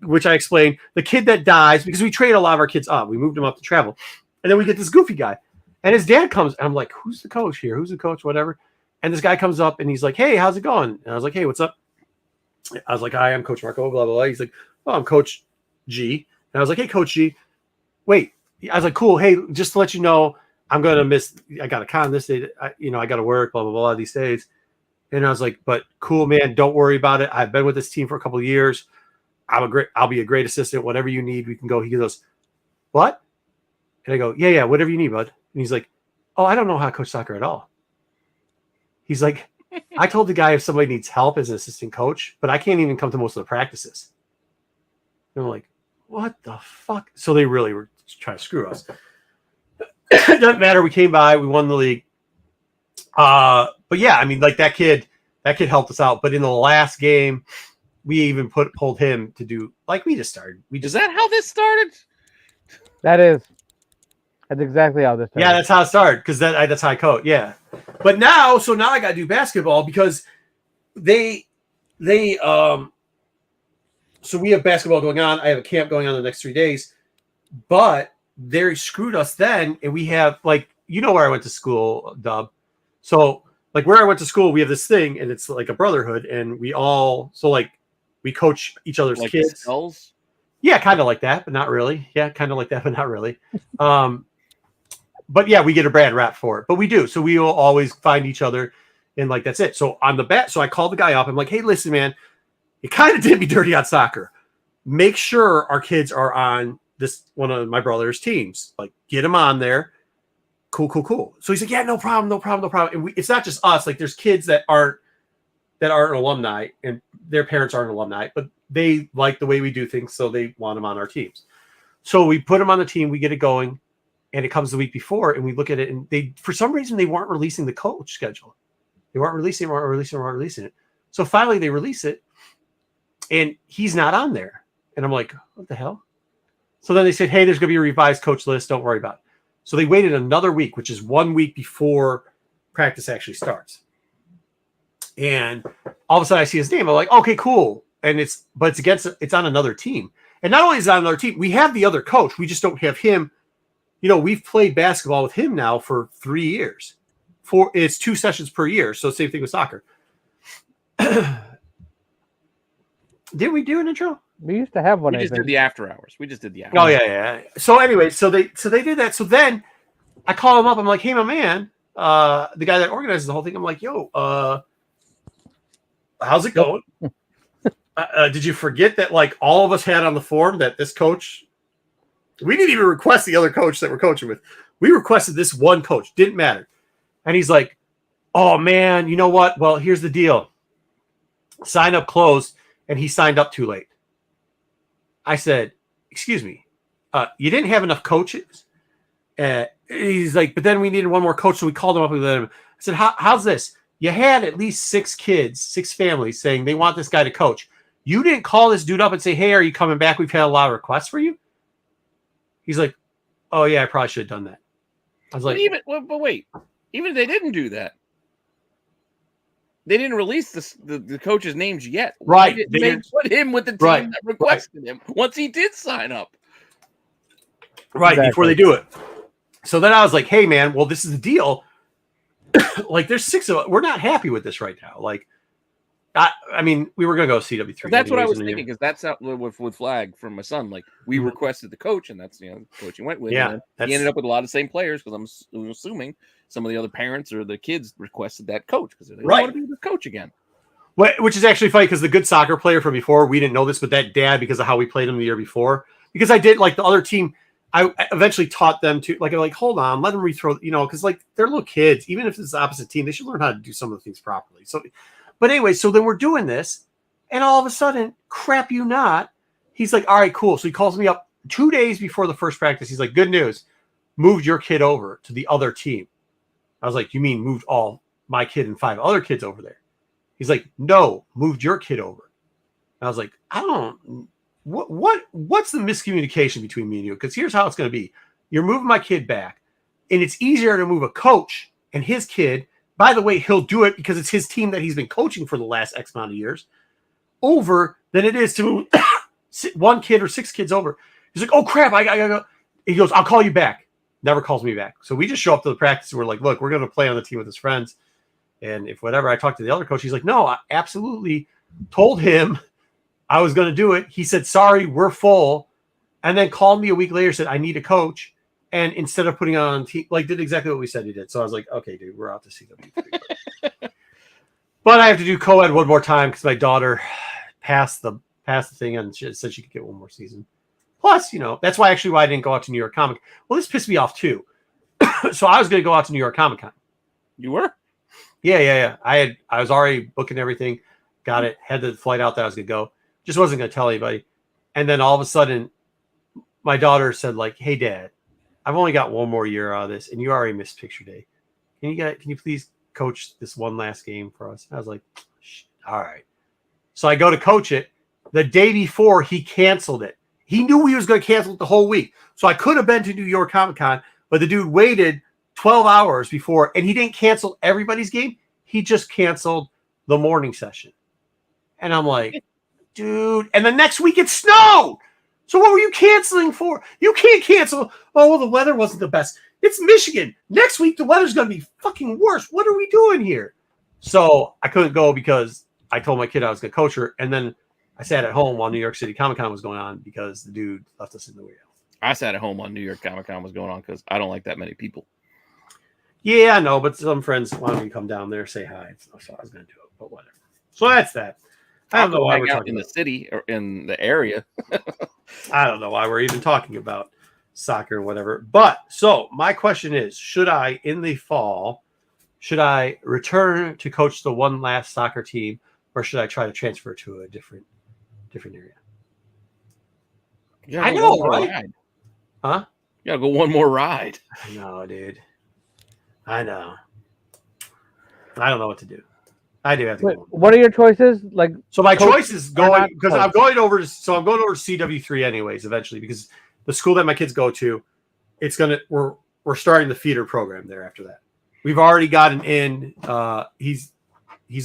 which I explained. The kid that dies, because we train a lot of our kids up. We moved them up to travel. And then we get this goofy guy. And his dad comes, and I'm like, who's the coach here? Who's the coach? Whatever. And this guy comes up, and he's like, hey, how's it going? And I was like, hey, what's up? I was like, hi, I'm Coach Marco, blah, blah, blah. He's like, oh, I'm Coach G. And I was like, hey, Coach G. Wait. I was like, cool. Hey, just to let you know, I'm going to miss – I got a con this day. I got to work, blah, blah, blah, these days. And I was like, but cool, man. Don't worry about it. I've been with this team for a couple of years. I'll be a great assistant. Whatever you need, we can go. He goes, what? And I go, yeah, whatever you need, bud. And he's like, oh, I don't know how to coach soccer at all. He's like, I told the guy if somebody needs help as an assistant coach, but I can't even come to most of the practices. And I'm like, what the fuck? So they really were trying to screw us. It doesn't matter. We came by. We won the league. But yeah, I mean, like that kid helped us out. But in the last game, we even pulled him to do like we just started. Is that how this started? That's exactly how this started. Yeah, that's how it started, because that's how I coach. Yeah, but now I got to do basketball because they so we have basketball going on. I have a camp going on the next 3 days, but they screwed us then, and we have like where I went to school, Dub. So like where I went to school, we have this thing, and it's like a brotherhood, and we coach each other's like kids. Skulls? Yeah, kind of like that, but not really. Yeah, kind of like that, but not really. But yeah, we get a bad rap for it, but we do. So we will always find each other, And like, that's it. So on the bat, so I called the guy up. I'm like, hey, listen, man, you kind of did me dirty on soccer. Make sure our kids are on this one of my brother's teams. Like, get them on there. Cool. So he's like, yeah, no problem. And it's not just us. Like, there's kids that aren't alumni and their parents aren't alumni, but they like the way we do things, so they want them on our teams. So we put them on the team, we get it going, and it comes the week before, and we look at it, and they, for some reason, they weren't releasing the coach schedule. They weren't releasing it. So finally they release it, and he's not on there. And I'm like, what the hell? So then they said, hey, there's going to be a revised coach list. Don't worry about it. So they waited another week, which is 1 week before practice actually starts. And all of a sudden I see his name. I'm like, okay, cool. And it's on another team. And not only is it on another team, we have the other coach. We just don't have him. You know, we've played basketball with him now for 3 years. It's 2 sessions per year. So same thing with soccer. Did we do an intro? We used to have one. We just did the after hours. Oh yeah. So anyway, so they did that. So then I call him up. I'm like, hey, my man, the guy that organizes the whole thing. I'm like, yo, how's it going? Did you forget that like all of us had on the form that this coach? We didn't even request the other coach that we're coaching with. We requested this one coach. Didn't matter. And he's like, oh man, you know what? Well, here's the deal. Sign up closed, and he signed up too late. I said, excuse me, you didn't have enough coaches? He's like, but then we needed one more coach, so we called him up and let him. I said, how's this? You had at least 6 kids, 6 families saying they want this guy to coach. You didn't call this dude up and say, hey, are you coming back? We've had a lot of requests for you. He's like, oh, yeah, I probably should have done that. I was like, but wait, even if they didn't do that, they didn't release the coach's names yet. Right. They didn't put him with the team that requested him once he did sign up. Right, exactly. Before they do it. So then I was like, hey, man, well, this is the deal. Like, there's 6 of us. We're not happy with this right now. Like, I mean, we were going to go CW3. That's what I was thinking, because that's out with Flag from my son. Like, we requested the coach, and that's, the coach he went with. Yeah. He ended up with a lot of the same players, because I'm assuming some of the other parents or the kids requested that coach because they want to be the coach again. Which is actually funny, because the good soccer player from before, we didn't know this, but that dad, because of how we played him the year before, because I did, like, the other team, I eventually taught them to, like, hold on, let them rethrow, because, like, they're little kids. Even if it's the opposite team, they should learn how to do some of the things properly. So, but anyway, so then we're doing this, and all of a sudden, crap you not, he's like, all right, cool. So he calls me up 2 days before the first practice. He's like, good news, moved your kid over to the other team. I was like, you mean moved all my kid and 5 other kids over there? He's like, no, moved your kid over. And I was like, what's the miscommunication between me and you? Because here's how it's going to be. You're moving my kid back, and it's easier to move a coach and his kid. By the way, he'll do it because it's his team that he's been coaching for the last X amount of years over than it is to move 1 kid or 6 kids over. He's like, oh, crap, I got to go. He goes, I'll call you back. Never calls me back. So we just show up to the practice, and we're like, look, we're going to play on the team with his friends. And if whatever, I talked to the other coach, he's like, no, I absolutely told him I was going to do it. He said, sorry, we're full. And then called me a week later, said, I need a coach. And instead of putting on team, like, did exactly what we said he did. So I was like, okay, dude, we're out to CW3. But I have to do co-ed one more time because my daughter passed the thing and she said she could get one more season. Plus, that's why I didn't go out to New York Comic. Well, this pissed me off too. So I was going to go out to New York Comic Con. You were? Yeah. I was already booking everything. Got it. Had the flight out that I was going to go. Just wasn't going to tell anybody. And then all of a sudden, my daughter said, like, hey, Dad, I've only got 1 more year out of this, and you already missed picture day. Can you please coach this one last game for us? And I was like, all right. So I go to coach it. The day before, he canceled it. He knew he was going to cancel it the whole week. So I could have been to New York Comic Con, but the dude waited 12 hours before, and he didn't cancel everybody's game. He just canceled the morning session. And I'm like, dude. And the next week it snowed. So what were you canceling for? You can't cancel. Oh, well, the weather wasn't the best. It's Michigan. Next week, the weather's going to be fucking worse. What are we doing here? So I couldn't go because I told my kid I was going to coach her. And then I sat at home while New York City Comic Con was going on because the dude left us in the wheel. I sat at home while New York Comic Con was going on because I don't like that many people. Yeah, I know, but some friends wanted me to come down there, say hi, so I was going to do it, but whatever. So that's that. I don't know why we're talking in the city or in the area. I don't know why we're even talking about soccer and whatever. But so my question is, should I, in the fall, should I return to coach the one last soccer team, or should I try to transfer to a different area? I know, right? Ride. Huh? You gotta go one more ride. I know, dude. I know. I don't know what to do. I do have to go. What are your choices? Like, so my choice is going because coach? I'm going over to CW3 anyways eventually, because the school that my kids go to, we're starting the feeder program there after that. We've already gotten in. He's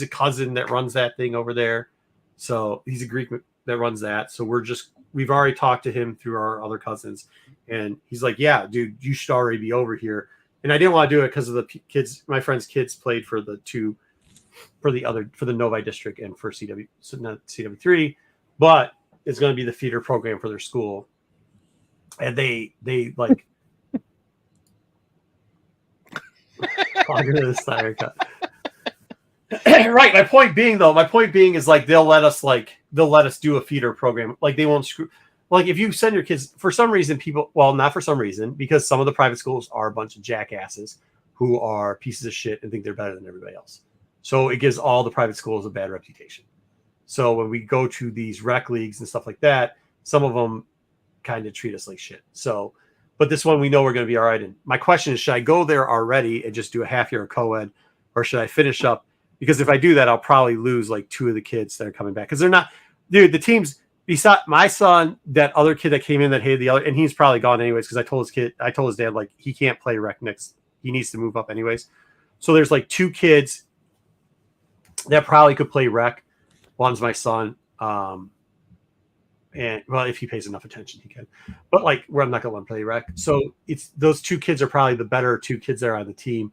a cousin that runs that thing over there, so he's a Greek that runs that. So we've already talked to him through our other cousins, and he's like, "Yeah, dude, you should already be over here." And I didn't want to do it because of the kids. My friend's kids played for the Novi district and for CW3, but it's going to be the feeder program for their school, and they like. Right. My point being is like they'll let us do a feeder program. Like they won't screw. Like if you send your kids, for some reason, not for some reason, because some of the private schools are a bunch of jackasses who are pieces of shit and think they're better than everybody else. So it gives all the private schools a bad reputation. So when we go to these rec leagues and stuff like that, some of them kind of treat us like shit. So, but this one we know we're going to be all right. And my question is, should I go there already and just do a half year of co-ed, or should I finish up? Because if I do that, I'll probably lose like 2 of the kids that are coming back. Because they're not, dude, the teams, besides my son, that other kid that came in that hated the other, and he's probably gone anyways, because I told his dad, like, he can't play rec next. He needs to move up anyways. So there's like 2 kids that probably could play rec. One's my son. And well, if he pays enough attention, he can. But like, where I'm not going to let him play rec. So it's those 2 kids are probably the better 2 kids that are on the team.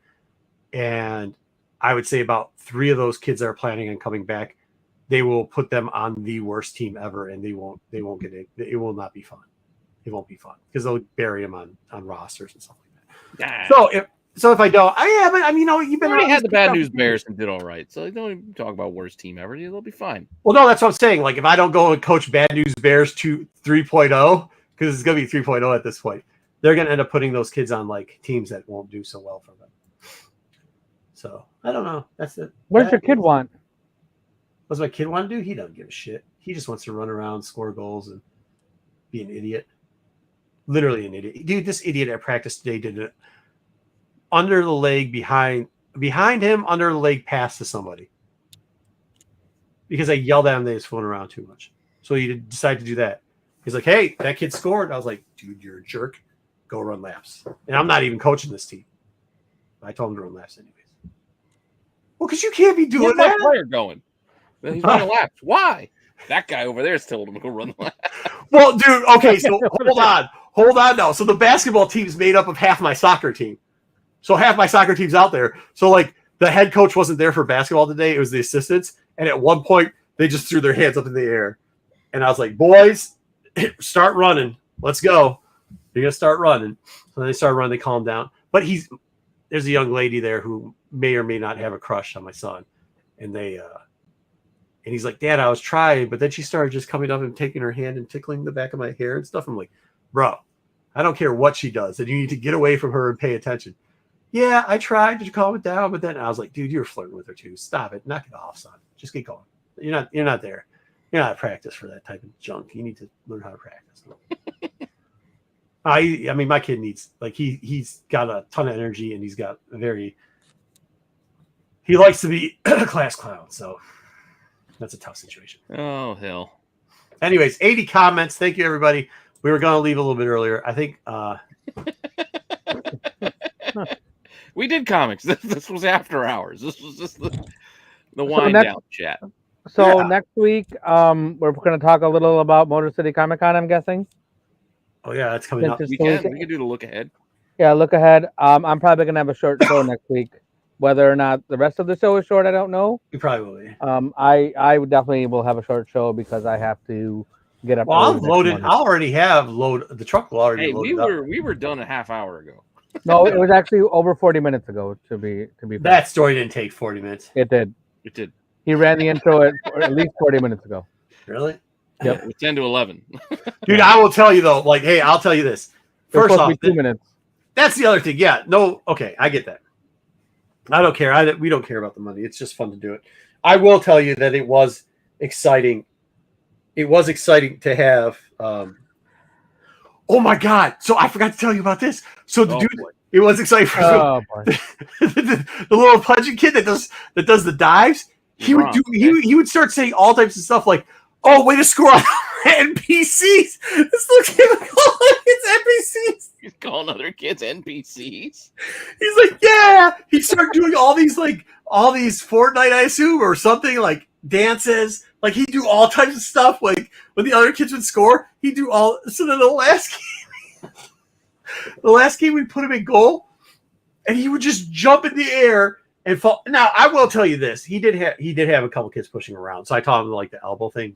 And I would say about 3 of those kids that are planning on coming back, they will put them on the worst team ever, and they won't get it. It will not be fun. It won't be fun because they'll bury them on rosters and stuff like that. So if I don't, you've been already had the Bad News Bears and did all right. So don't even talk about worst team ever. They'll be fine. Well, no, that's what I'm saying. Like if I don't go and coach Bad News Bears 3.0, because it's gonna be 3.0 at this point, they're gonna end up putting those kids on like teams that won't do so well for them. So I don't know. That's it. What does your kid want? What's my kid want to do? He doesn't give a shit. He just wants to run around, score goals, and be an idiot. Literally an idiot. Dude, this idiot at practice today did it under the leg behind him, under the leg pass to somebody. Because I yelled at him that he was fooling around too much. So he decided to do that. He's like, hey, that kid scored. I was like, dude, you're a jerk. Go run laps. And I'm not even coaching this team. I told him to run laps anyways. Well, because you can't be doing that. Player going. He's running laps. Why? That guy over there has told him to go run the laps. Well, dude, okay, so hold on now. So the basketball team's made up of half my soccer team. So half my soccer team's out there. So like the head coach wasn't there for basketball today. It was the assistants. And at one point they just threw their hands up in the air. And I was like, boys, start running. Let's go. You're going to start running. So they started running. They calmed down. But there's a young lady there who may or may not have a crush on my son. And and he's like, Dad, I was trying, but then she started just coming up and taking her hand and tickling the back of my hair and stuff. I'm like, bro, I don't care what she does. And you need to get away from her and pay attention. Yeah, I tried to calm it down, but then I was like, dude, you're flirting with her too. Stop it. Knock it off, son. Just get going. You're not there. You're not at practice for that type of junk. You need to learn how to practice. I mean, my kid needs, like, he's got a ton of energy and he's got he likes to be a class clown. So that's a tough situation. Oh, hell. Anyways, 80 comments. Thank you, everybody. We were going to leave a little bit earlier. I think we did comics. This was after hours. This was just the wind down chat. So next week, we're going to talk a little about Motor City Comic Con, I'm guessing. Oh, yeah, that's coming up. We can do the look ahead. Yeah, look ahead. I'm probably going to have a short show next week. Whether or not the rest of the show is short, I don't know. You probably will be. I would definitely will have a short show because I have to get up. Well, I'll load it. I'll already have the truck will already be loaded up. We were done a half hour ago. No, it was actually over 40 minutes ago. To be fair. That story didn't take 40 minutes. It did. It did. He ran the intro at least 40 minutes ago. Really? Yep. It was 10 to 11. Dude, I will tell you though. Like, hey, I'll tell you this. It was First supposed off, to be 2 minutes. that's the other thing. Yeah. No. Okay, I get that. I don't care. We don't care about the money. It's just fun to do it. I will tell you that it was exciting. It was exciting to have. Oh my God! So I forgot to tell you about this. So the dude, boy. it was exciting for the little pudgy kid that does the dives. He would do. He would start saying all types of stuff like, "Oh, way to score on NPCs." This little kid would call it's NPCs. He's calling other kids NPCs. He's like, yeah. He started doing all these Fortnite, I assume, or something like dances. Like he'd do all types of stuff. Like when the other kids would score, he'd do all. So then the last game we put him in goal, and he would just jump in the air and fall. Now I will tell you this: he did have a couple kids pushing around. So I taught him like the elbow thing.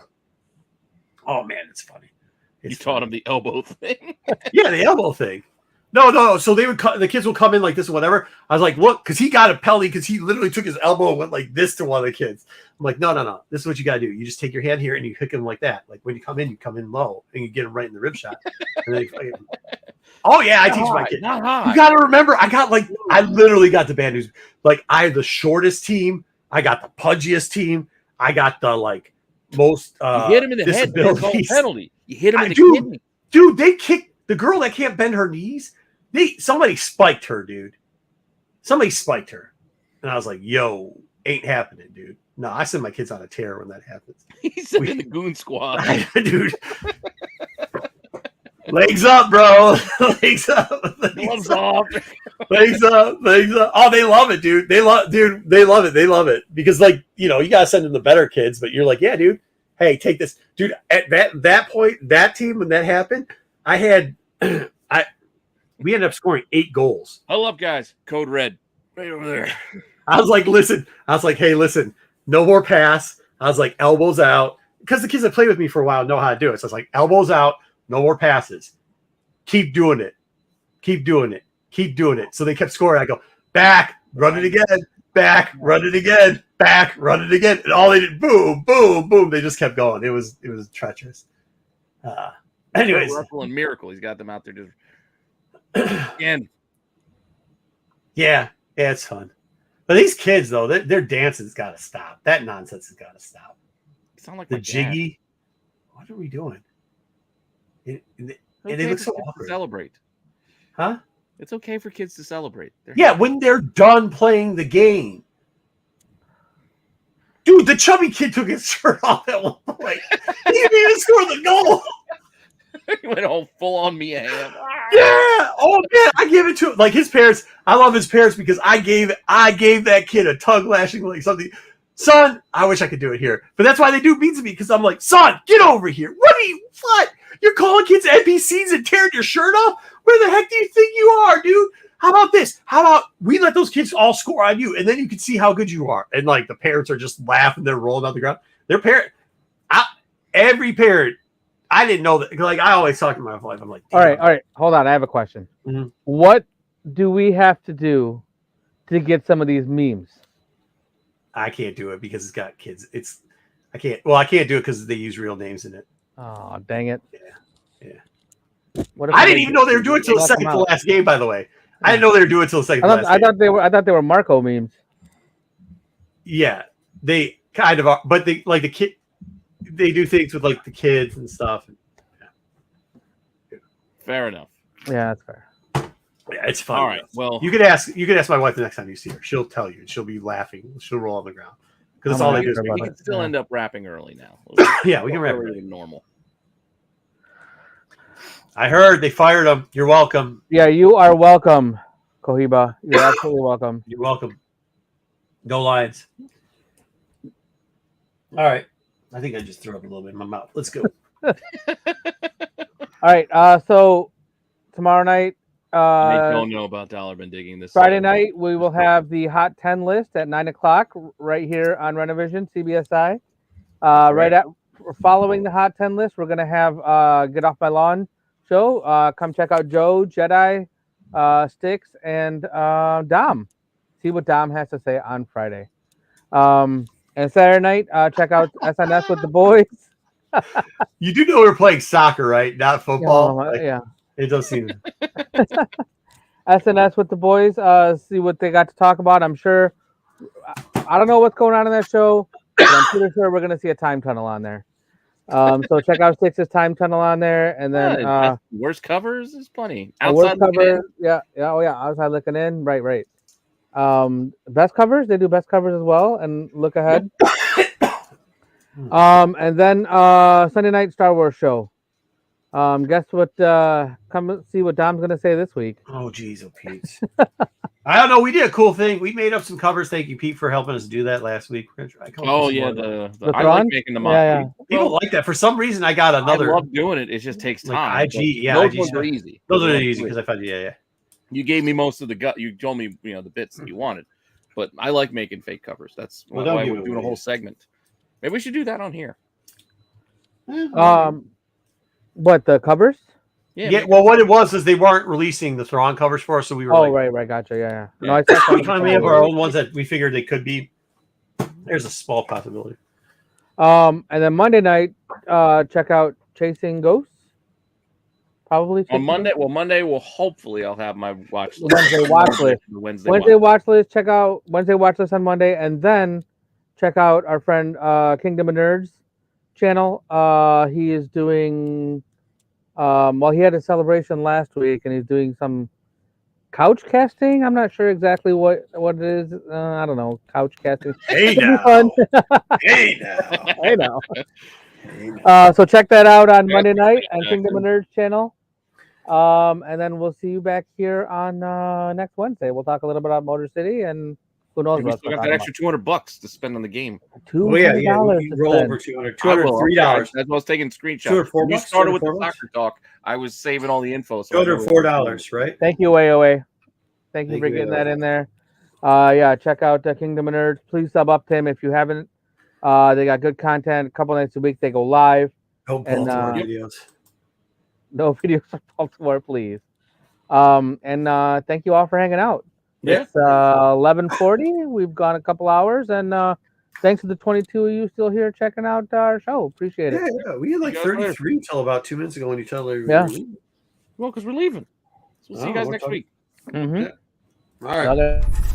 Oh man, it's funny. You taught him the elbow thing. Yeah, the elbow thing. No. So the kids will come in like this or whatever. I was like, look, because he got a penalty because he literally took his elbow and went like this to one of the kids. I'm like, no. This is what you got to do. You just take your hand here and you hook him like that. Like when you come in low and you get him right in the rib shot. And then oh yeah, I teach my kids. You got to remember, I literally got the bad news. Like I had the shortest team. I got the pudgiest team. I got the most. You hit him in the head. That's all penalty. You hit him in the kidney. Dude, they kicked the girl that can't bend her knees. Somebody spiked her, dude. Somebody spiked her. And I was like, yo, ain't happening, dude. No, I send my kids on a tear when that happens. He's in the goon squad. Dude. Legs up, bro. Legs up. Gloves off. Legs up. Oh, they love it, dude. They love it. They love it. Because you gotta send them the better kids, but you're like, yeah, dude. Hey, take this. Dude, at that point, that team, when that happened, we ended up scoring 8 goals. Huddle up, guys. Code red. Right over there. I was like, listen. I was like, hey, listen. No more pass. I was like, elbows out. Because the kids that play with me for a while know how to do it. So I was like, elbows out. No more passes. Keep doing it. Keep doing it. Keep doing it. So they kept scoring. I go, back, run it again. Back, run it again. Back, run it again. And all they did, boom, boom, boom. They just kept going. It was treacherous. Anyways. Russell and Miracle. He's got them out there just again. Yeah, it's fun. But these kids, though, their dancing's got to stop. That nonsense has got to stop. You sound like the jiggy. What are we doing? And they look so awkward. To celebrate. Huh? It's okay for kids to celebrate. When they're done playing the game. Dude, the chubby kid took his shirt off at one point. He didn't even score the goal. He went all full on Mia Hamm. Yeah. Oh man, I give it to him. Like his parents. I love his parents because I gave that kid a tongue lashing like something. Son, I wish I could do it here, but that's why they do mean to me because I'm like, son, get over here. What? You're calling kids NPCs and tearing your shirt off? Where the heck do you think you are, dude? How about this? How about we let those kids all score on you, and then you can see how good you are. And like the parents are just laughing, they're rolling on the ground. Every parent. I didn't know that. Like I always talk to my wife. I'm like, all right. Hold on. I have a question. Mm-hmm. What do we have to do to get some of these memes? I can't do it because it's got kids. I can't do it because they use real names in it. Oh, dang it. Yeah. What I didn't even know they were doing it till the second to last game, by the way. I didn't know they were doing it till the second to last game. I thought they were Marco memes. Yeah. They kind of are, but they like the kid. They do things with like the kids and stuff. Fair enough. Yeah, that's fair. Yeah, it's fun. All right. Well, you could ask my wife the next time you see her. She'll tell you. She'll be laughing. She'll roll on the ground because that's all they do. We can still end up wrapping early now. Yeah, we can wrap earlier than normal. I heard they fired him. You're welcome. Yeah, you are welcome, Cohiba. You're absolutely welcome. You're welcome. Go Lions. All right. I think I just threw up a little bit in my mouth. Let's go. All right. So tomorrow night, I don't know about Dollar Bin Digging this Friday night, we will have the Hot 10 list at 9:00 right here on Rennavision, CBSI. Following the Hot 10 list, we're gonna have Get Off My Lawn show. Come check out Joe, Jedi, Sticks, and Dom. See what Dom has to say on Friday. And Saturday night, check out SNS with the boys. You do know we're playing soccer, right? Not football. Like, Yeah. it does seem. SNS with the boys. See what they got to talk about. I'm sure. I don't know what's going on in that show, but I'm pretty sure we're gonna see a time tunnel on there. So check out Six's time tunnel on there, and then worst covers is plenty. a worst Outside looking cover. in. Yeah, oh yeah, outside looking in. Right. Best covers. They do best covers as well, and look ahead. And then Sunday night Star Wars show. Guess what? Come see what Dom's gonna say this week. Oh, geez, oh, Pete. I don't know. We did a cool thing. We made up some covers. Thank you, Pete, for helping us do that last week. We're gonna try Oh yeah, The I like Thrawn? making them Yeah. up. People like that. For some reason, I got another. I love doing it. It just takes like time. IG, but yeah, those IG ones are stuff. easy. Those are easy because I found yeah. You gave me most of the gut. You told me the bits that you wanted, but I like making fake covers. That's Well, why don't give we're it doing a away. whole segment. Maybe we should do that on here. What the covers? Yeah. Well, what it was is they weren't releasing the Thrawn covers for us, so we were Right, gotcha. Yeah. No, Yeah. I saw we kind of have our own ones that we figured they could be. There's a small possibility. And then Monday night, check out Chasing Ghosts. Probably On Monday. Well, Monday will hopefully I'll have my watch list. Wednesday watch list. Wednesday watch list. Check out Wednesday watch list on Monday, and then check out our friend Kingdom of Nerds channel. He is doing. Well, he had a celebration last week, and he's doing some couch casting. I'm not sure exactly what it is. I don't know, couch casting. Hey It'll be now. fun. Hey now. I know. So check that out on Monday night on Kingdom of Nerds channel. And then we'll see you back here on next Wednesday. We'll talk a little bit about Motor City and who knows We what still got that extra $200 to spend on the game. Oh yeah, $200 we to roll spend. over $200, I will. $203. That's what I was taking screenshots. $204 When you started with the $204? soccer talk, I was saving all the info. So $204, right? Thank you, AOA. Thank you Thank for you, getting AOA. that in there. Yeah, check out Kingdom of Nerds. Please sub up to him if you haven't. They got good content. A couple nights a week they go live. No And, Baltimore videos. No videos from Baltimore, please. And thank you all for hanging out. Yeah. It's 11:40. We've gone a couple hours, and thanks to the 22 of you still here checking out our show. Appreciate it. Yeah, we had like You guys later. 33 until about 2 minutes ago when you tell everybody. Yeah. we're leaving. Well, because we're leaving. So we'll see you guys we're next talking- week. Mm-hmm. All right. Okay.